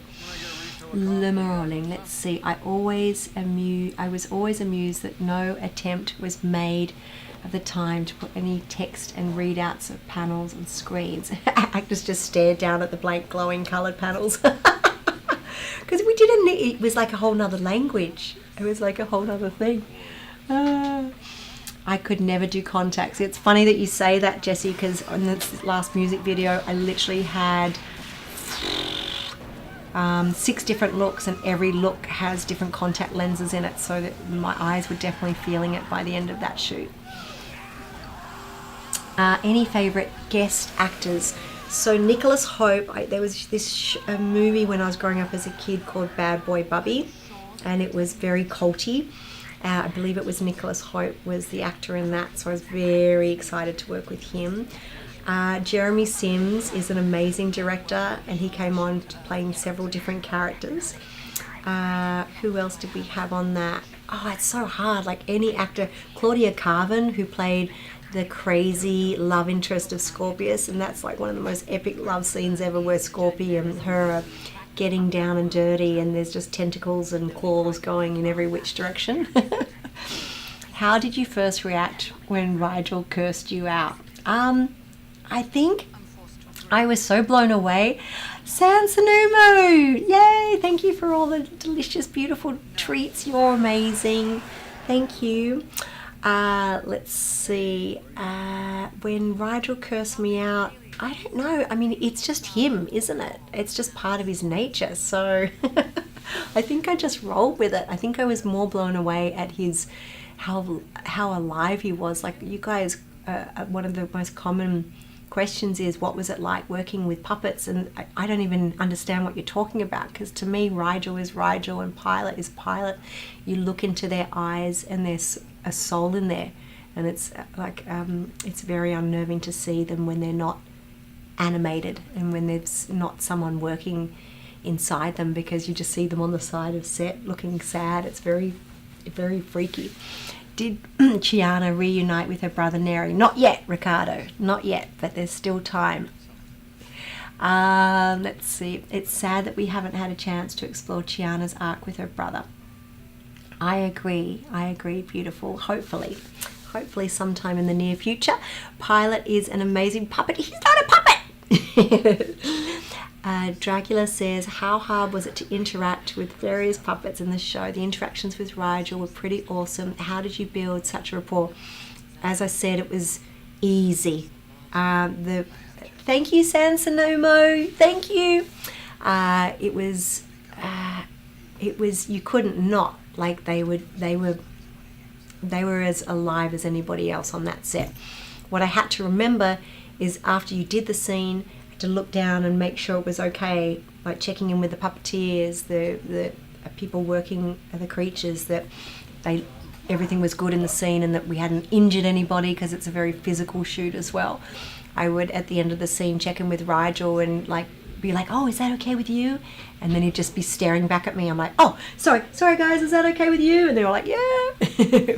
Limerolling, let's see. I was always amused that no attempt was made at the time to put any text and readouts of panels and screens. Actors just stared down at the blank glowing coloured panels. Because it was like a whole nother language. It was like a whole nother thing. I could never do contacts. It's funny that you say that, Jessie, because on the last music video I literally had 6 different looks, and every look has different contact lenses in it, so that my eyes were definitely feeling it by the end of that shoot. Any favourite guest actors? So Nicholas Hope, there was this movie when I was growing up as a kid called Bad Boy Bubby, and it was very culty. I believe it was Nicholas Hope was the actor in that, so I was very excited to work with him. Jeremy Sims is an amazing director, and he came on playing several different characters. Who else did we have on that? Oh, it's so hard. Like any actor. Claudia Carvin, who played the crazy love interest of Scorpius, and that's like one of the most epic love scenes ever, where Scorpio and her are getting down and dirty, and there's just tentacles and claws going in every which direction. How did you first react when Rigel cursed you out? I think I was so blown away. Sansanumo! Yay! Thank you for all the delicious, beautiful treats. You're amazing. Thank you. Let's see. When Rigel cursed me out, I don't know. I mean, it's just him, isn't it? It's just part of his nature. So I think I just rolled with it. I think I was more blown away at how alive he was. Like you guys, one of the most common questions is, what was it like working with puppets? And I don't even understand what you're talking about, because to me Rigel is Rigel and Pilot is Pilot. You look into their eyes and there's a soul in there, and it's like it's very unnerving to see them when they're not animated and when there's not someone working inside them, because you just see them on the side of set looking sad. It's very, very freaky. Did Chiana reunite with her brother Neri? Not yet, Ricardo. Not yet, but there's still time. Let's see. It's sad that we haven't had a chance to explore Chiana's arc with her brother. I agree. Beautiful. Hopefully sometime in the near future. Pilot is an amazing puppet. He's not a puppet! Dracula says, how hard was it to interact with various puppets in the show? The interactions with Rigel were pretty awesome. How did you build such a rapport? As I said, it was easy. Thank you, Sansanomo. Thank you. It was you couldn't not. Like they were as alive as anybody else on that set. What I had to remember is, after you did the scene, to look down and make sure it was okay, like checking in with the puppeteers, the people working, the creatures, that everything was good in the scene and that we hadn't injured anybody, because it's a very physical shoot as well. I would, at the end of the scene, check in with Rigel and be like, oh, is that okay with you? And then he'd just be staring back at me. I'm like, oh, sorry guys, is that okay with you? And they were like, yeah.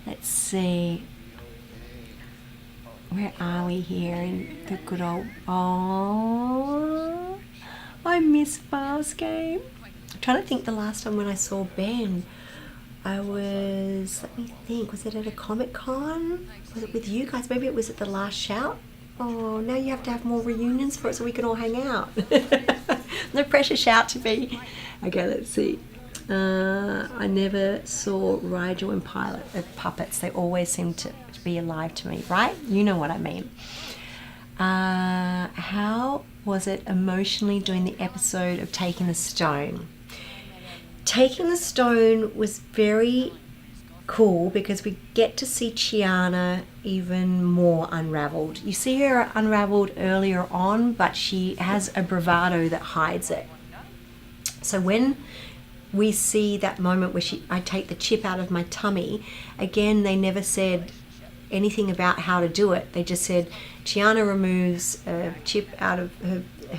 Let's see. Where are we here in the good old... Oh, I miss Farscape. I'm trying to think the last time when I saw Ben. Let me think, was it at a Comic-Con? Was it with you guys? Maybe it was at the Last Shout? Oh, now you have to have more reunions for it so we can all hang out. No pressure, shout to me. Okay, let's see. I never saw Rigel and Pilot as puppets. They always seemed to be alive to me, right? You know what I mean. How was it emotionally doing the episode of Taking the Stone? Taking the Stone was very cool because we get to see Chiana even more unraveled. You see her unraveled earlier on, but she has a bravado that hides it. So when we see that moment where I take the chip out of my tummy, again, they never said anything about how to do it. They just said Chiana removes a chip out of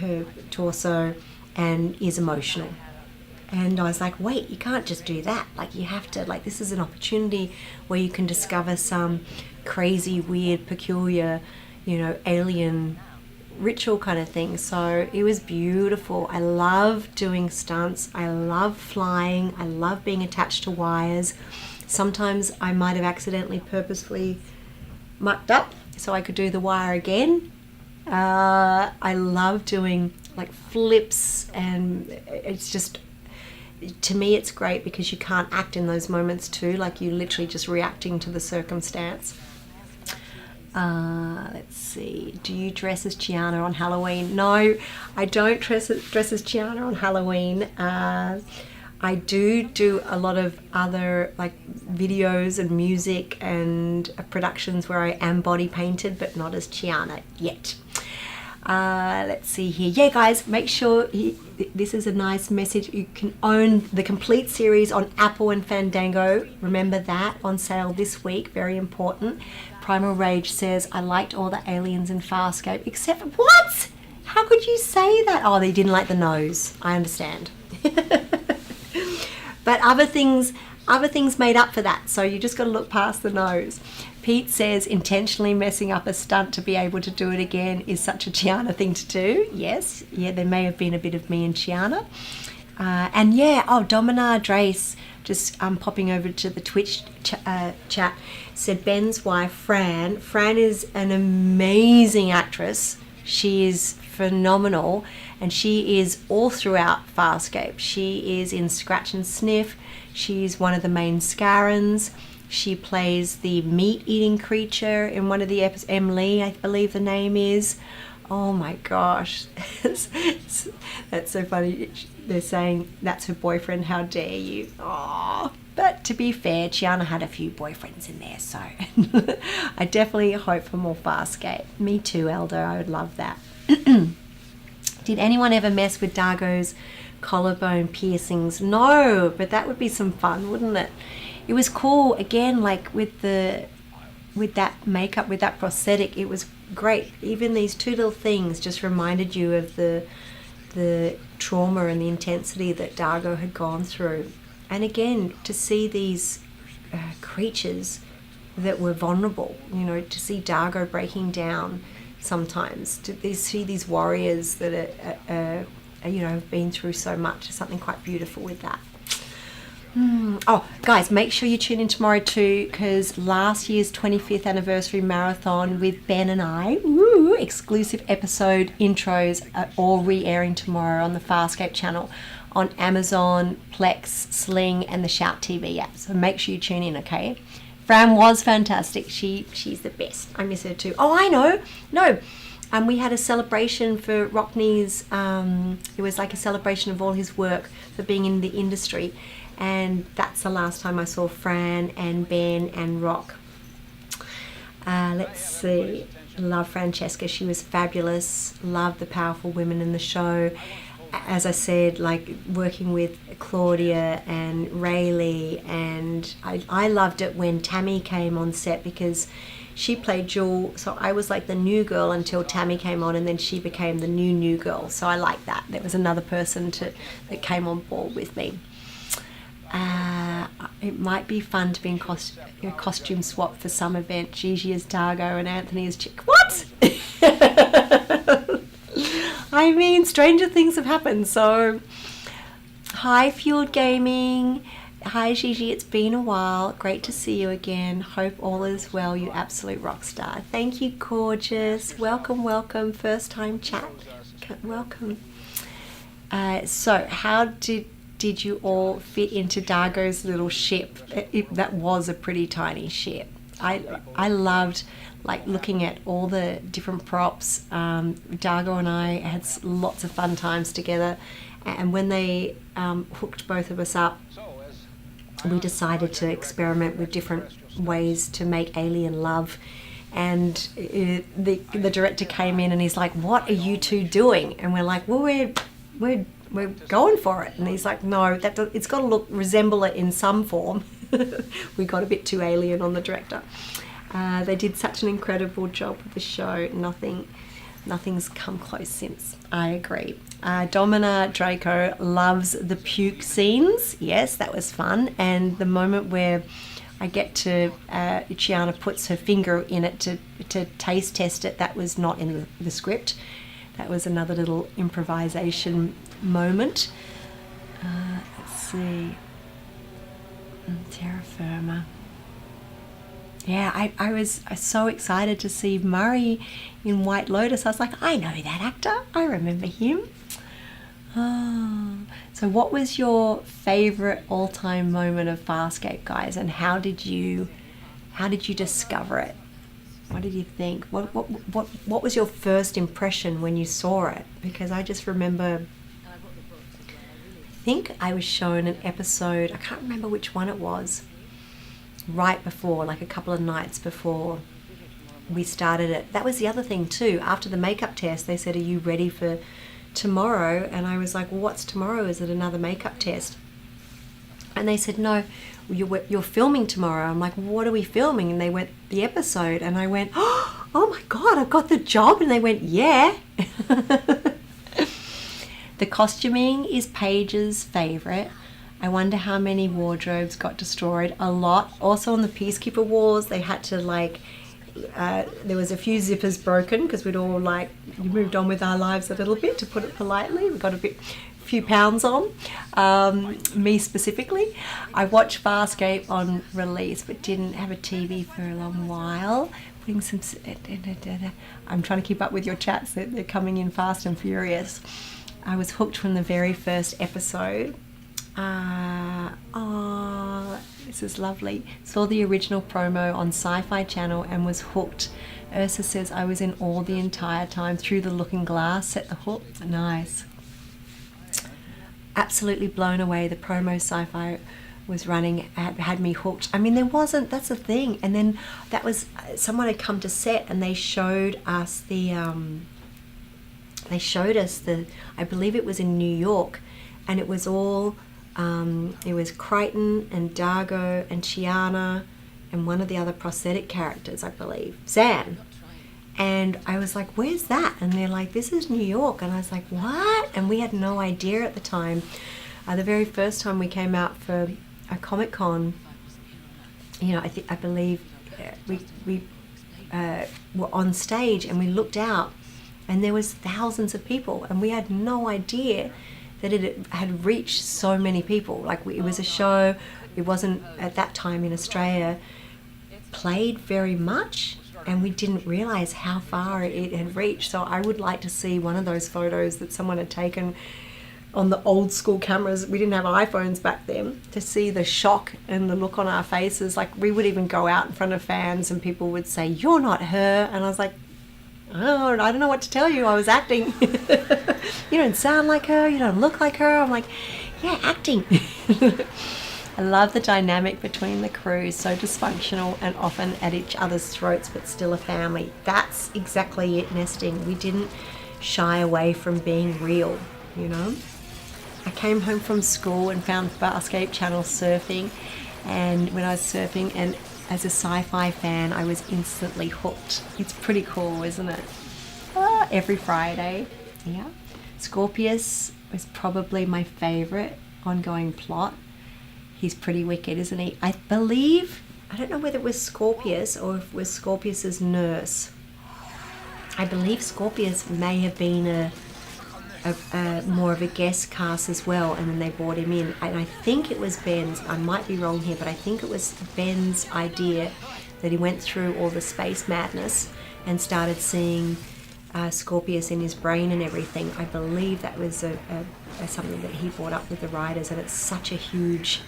her torso and is emotional. And I was like, wait, you can't just do that. Like, you have to, this is an opportunity where you can discover some crazy, weird, peculiar, alien ritual kind of thing. So it was beautiful. I love doing stunts. I love flying. I love being attached to wires. Sometimes I might have accidentally, purposefully mucked up so I could do the wire again. I love doing flips, and it's just, to me, it's great because you can't act in those moments too. You're literally just reacting to the circumstance. Let's see. Do you dress as Chiana on Halloween? No, I don't dress as Chiana on Halloween. I do a lot of other videos and music and productions where I am body painted, but not as Chiana yet. Let's see here. Yeah, guys, make sure this is a nice message. You can own the complete series on Apple and Fandango. Remember that, on sale this week. Very important. Primal Rage says, I liked all the aliens in Farscape, except for... What? How could you say that? Oh, they didn't like the nose. I understand. But other things made up for that, so you just got to look past the nose. Pete says, intentionally messing up a stunt to be able to do it again is such a Chiana thing to do. Yes, yeah, there may have been a bit of me and Chiana. And yeah, Domina Drace, just popping over to the Twitch chat, said Ben's wife, Fran. Fran is an amazing actress. She is phenomenal, and she is all throughout Farscape. She is in Scratch and Sniff. She's one of the main Scarans. She plays the meat-eating creature in one of the episodes. Emily, I believe the name is. Oh my gosh. That's so funny. They're saying that's her boyfriend. How dare you? Oh, but to be fair, Chiana had a few boyfriends in there, so I definitely hope for more Farscape. Me too, Elder. I would love that. Did anyone ever mess with Dargo's collarbone piercings? No, but that would be some fun, wouldn't it? It was cool, again, like with that makeup, with that prosthetic, it was great. Even these two little things just reminded you of the trauma and the intensity that Dargo had gone through. And again, to see these creatures that were vulnerable, to see Dargo breaking down sometimes, to see these warriors that are have been through so much, something quite beautiful with that. Oh, guys, make sure you tune in tomorrow too, because last year's 25th anniversary marathon with Ben and I, exclusive episode intros are all re-airing tomorrow on the Farscape channel on Amazon, Plex, Sling, and the Shout TV app. So make sure you tune in, okay? Fran was fantastic. She's the best. I miss her too. Oh, I know. No. We had a celebration for Rockne's, it was like a celebration of all his work for being in the industry. And that's the last time I saw Fran and Ben and Rock. Let's see. Love Francesca. She was fabulous. Love the powerful women in the show. As I said, like working with Claudia and Rayleigh, and I loved it when Tammy came on set, because she played Jewel, so I was like the new girl until Tammy came on, and then she became the new girl. So I like that. There was another person that came on board with me. It might be fun to be in costume swap for some event. Gigi as Dargo and Anthony as Chick. What? I mean, stranger things have happened. So, hi, Fueled Gaming. Hi, Gigi. It's been a while. Great to see you again. Hope all is well, you absolute rock star. Thank you, gorgeous. Welcome. First time chat. Welcome. So, how did you all fit into Dargo's little ship? That was a pretty tiny ship. I loved like looking at all the different props. Dargo and I had lots of fun times together, and when they hooked both of us up, we decided to experiment with different ways to make alien love. And the director came in and he's like, "What are you two doing?" And we're like, "Well, we're going for it." And he's like, "No, it's got to resemble it in some form." We got a bit too alien on the director. They did such an incredible job with the show. Nothing's come close since. I agree. Domina Draco loves the puke scenes. Yes, that was fun. And the moment where I get to Chiana puts her finger in it to taste test it, that was not in the script. That was another little improvisation moment. Let's see. Terra Firma. Yeah, I was so excited to see Murray in White Lotus. I was like, I know that actor. I remember him. Oh. So what was your favourite all-time moment of Farscape, guys? And how did you discover it? What did you think? What was your first impression when you saw it? Because I just remember, I think I was shown an episode, I can't remember which one it was, right before, like a couple of nights before we started it. That was the other thing too. After the makeup test, they said, "Are you ready for tomorrow?" And I was like, "Well, what's tomorrow? Is it another makeup test?" And they said, "No, you're filming tomorrow." I'm like, "What are we filming?" And they went, "The episode." And I went, "Oh my God, I've got the job." And they went, "Yeah." The costuming is Paige's favorite. I wonder how many wardrobes got destroyed. A lot. Also on the Peacekeeper Wars, they had to there was a few zippers broken because we'd all moved on with our lives a little bit, to put it politely. We got a few pounds on, me specifically. I watched Farscape on release but didn't have a TV for a long while. Putting some, I'm trying to keep up with your chats, they're coming in fast and furious. I was hooked from the very first episode. This is lovely. Saw the original promo on Sci-Fi Channel and was hooked. Ursa says, "I was in awe the entire time. Through the looking glass, set the hook." Nice. Absolutely blown away. The promo Sci-Fi was running had me hooked. I mean, that's the thing. And then that was, someone had come to set and they showed us I believe it was in New York, and it was all, it was Crichton and Dargo and Chiana and one of the other prosthetic characters, I believe, Zan. And I was like, "Where's that?" And they're like, "This is New York." And I was like, "What?" And we had no idea at the time. The very first time we came out for a Comic-Con, I believe we were on stage and we looked out and there was thousands of people, and we had no idea that it had reached so many people. It was a show, it wasn't at that time in Australia played very much, and we didn't realize how far it had reached. So I would like to see one of those photos that someone had taken on the old school cameras. We didn't have iPhones back then, to see the shock and the look on our faces. We would even go out in front of fans and people would say, "You're not her." And I was like, "Oh, I don't know what to tell you. I was acting." "You don't sound like her. You don't look like her." I'm like, "Yeah, acting." I love the dynamic between the crew, so dysfunctional and often at each other's throats, but still a family. That's exactly it, Nesting. We didn't shy away from being real, I came home from school and found Farscape Channel surfing, and when I was surfing, and as a sci-fi fan, I was instantly hooked. It's pretty cool, isn't it? Every Friday, yeah. Scorpius is probably my favorite ongoing plot. He's pretty wicked, isn't he? I don't know whether it was Scorpius or if it was Scorpius's nurse. I believe Scorpius may have been a more of a guest cast as well, and then they brought him in. And I think it was Ben's, I might be wrong here, but I think it was Ben's idea that he went through all the space madness and started seeing Scorpius in his brain and everything. I believe that was something that he brought up with the writers, and it's such a huge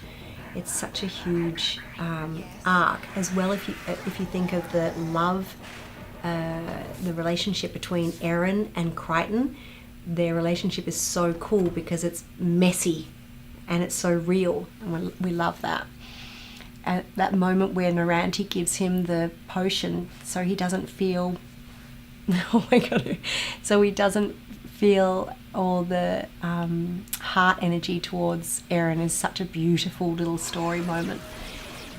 arc as well. If you think of the love, the relationship between Erin and Crichton, their relationship is so cool because it's messy and it's so real, and we love that. At that moment where Naranti gives him the potion so he doesn't feel oh my God, so he doesn't feel all the heart energy towards Erin, is such a beautiful little story moment.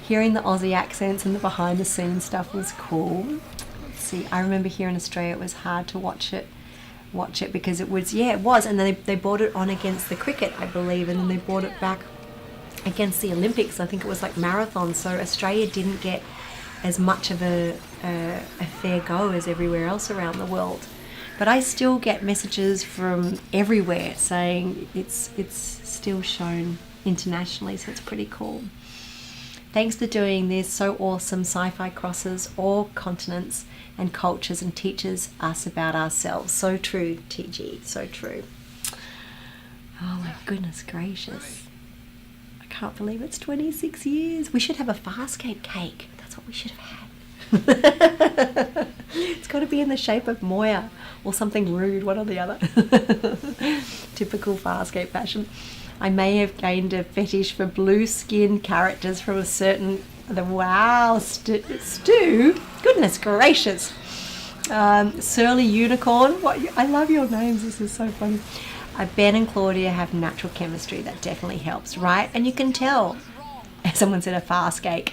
Hearing the Aussie accents and the behind the scenes stuff was cool. Let's see, I remember here in Australia it was hard to watch it because it was, and then they brought it on against the cricket, I believe, and then they brought it back against the Olympics. I think it was marathon, so Australia didn't get as much of a fair go as everywhere else around the world. But I still get messages from everywhere saying it's still shown internationally, so it's pretty cool. Thanks for doing this. So awesome. Sci-fi crosses all continents and cultures and teaches us about ourselves. So true, TG. So true. Oh my goodness gracious. I can't believe it's 26 years. We should have a Farscape cake. That's what we should have had. It's got to be in the shape of Moya or something rude, one or the other. Typical Farscape fashion. I may have gained a fetish for blue skinned characters from a certain Wow, Stu. Goodness gracious. Surly Unicorn. I love your names. This is so funny. Ben and Claudia have natural chemistry. That definitely helps, right? And you can tell. Someone said a Farscape.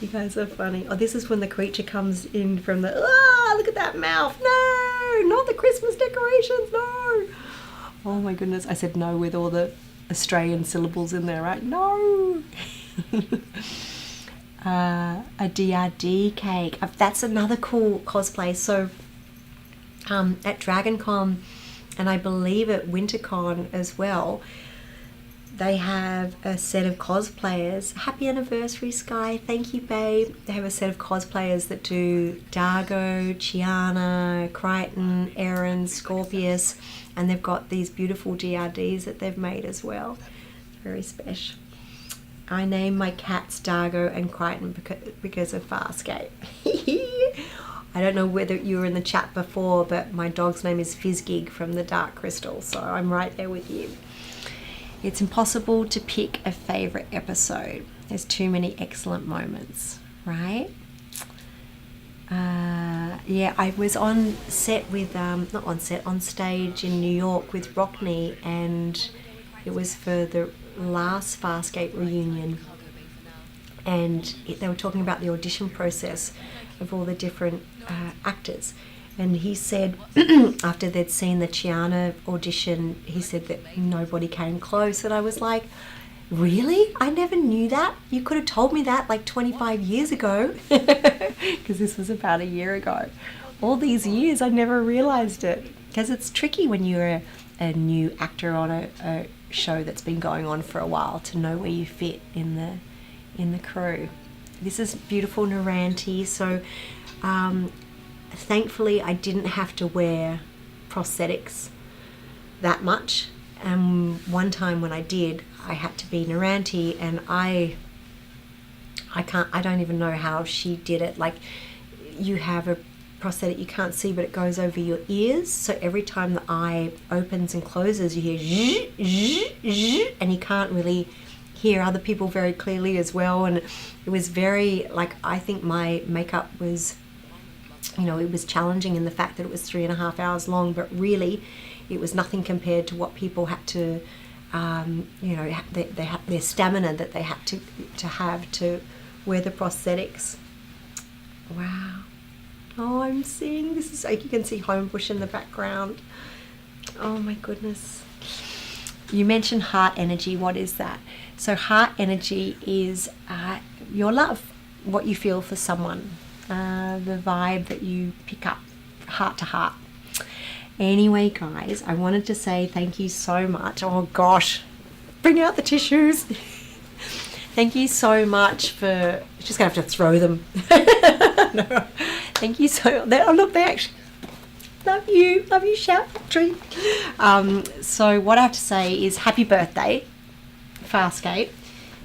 You guys are funny. Oh, this is when the creature comes in from the... Ah, look at that mouth. No, not the Christmas decorations. No. Oh my goodness. I said no with all the Australian syllables in there, right? No. A DRD cake. That's another cool cosplay. So at DragonCon, and I believe at WinterCon as well, they have a set of cosplayers. Happy anniversary, Sky. Thank you, babe. They have a set of cosplayers that do Dargo, Chiana, Crichton, Aaron, Scorpius, and they've got these beautiful DRDs that they've made as well. Very special. I named my cats Dargo and Crichton because of Farscape. I don't know whether you were in the chat before, but my dog's name is Fizzgig from the Dark Crystal, so I'm right there with you. It's impossible to pick a favorite episode. There's too many excellent moments, right? Yeah, I was on set with, not on set, on stage in New York with Rockne, and it was for the last Farscape reunion. And they were talking about the audition process of all the different actors. And he said, after they'd seen the Chiana audition, he said that nobody came close. And I was like, really? I never knew that. You could have told me that like 25 years ago. Because this was about a year ago. All these years, I never realized it. Because it's tricky when you're a new actor on a show that's been going on for a while to know where you fit in the crew. This is beautiful Naranti. So, thankfully, I didn't have to wear prosthetics that much. One time when I did, I had to be Naranti, and I don't even know how she did it. Like, you have a prosthetic you can't see, but it goes over your ears. So every time the eye opens and closes, you hear zzz, zzz, zzz, and you can't really hear other people very clearly as well. And it was very, like, I think my makeup was, you know, it was challenging in the fact that it was 3.5 hours long, but really it was nothing compared to what people had to, you know, they had their stamina that they had to have to wear the prosthetics. Wow. Oh, I'm seeing, this is like, you can see Homebush in the background. Oh my goodness. You mentioned heart energy. What is that? So heart energy is your love, what you feel for someone, the vibe that you pick up, heart to heart. Anyway, guys, I wanted to say thank you so much. Oh gosh, bring out the tissues. Thank you so much for, just gonna have to throw them. No. Thank you so, oh look, they actually, love you, Shout Factory. So what I have to say is happy birthday, Farscape.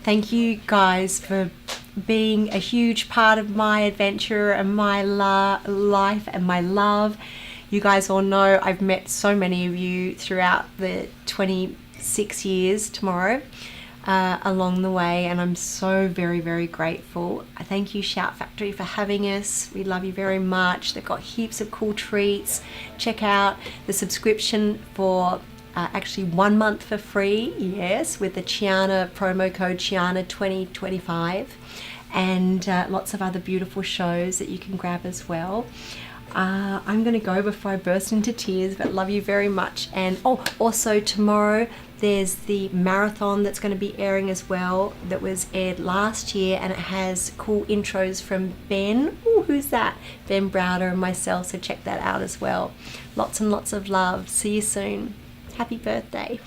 Thank you guys for being a huge part of my adventure and my life and my love. You guys all know I've met so many of you throughout the 26 years tomorrow along the way, and I'm so very, very grateful. I thank you, Shout Factory, for having us. We love you very much. They've got heaps of cool treats. Check out the subscription for actually 1 month for free, yes, with the Chiana promo code Chiana2025, and lots of other beautiful shows that you can grab as well. I'm going to go before I burst into tears, but love you very much. And oh, also tomorrow there's the marathon that's going to be airing as well, that was aired last year, and it has cool intros from Ben. Ooh, who's that? Ben Browder and myself, so check that out as well. Lots and lots of love. See you soon. Happy birthday.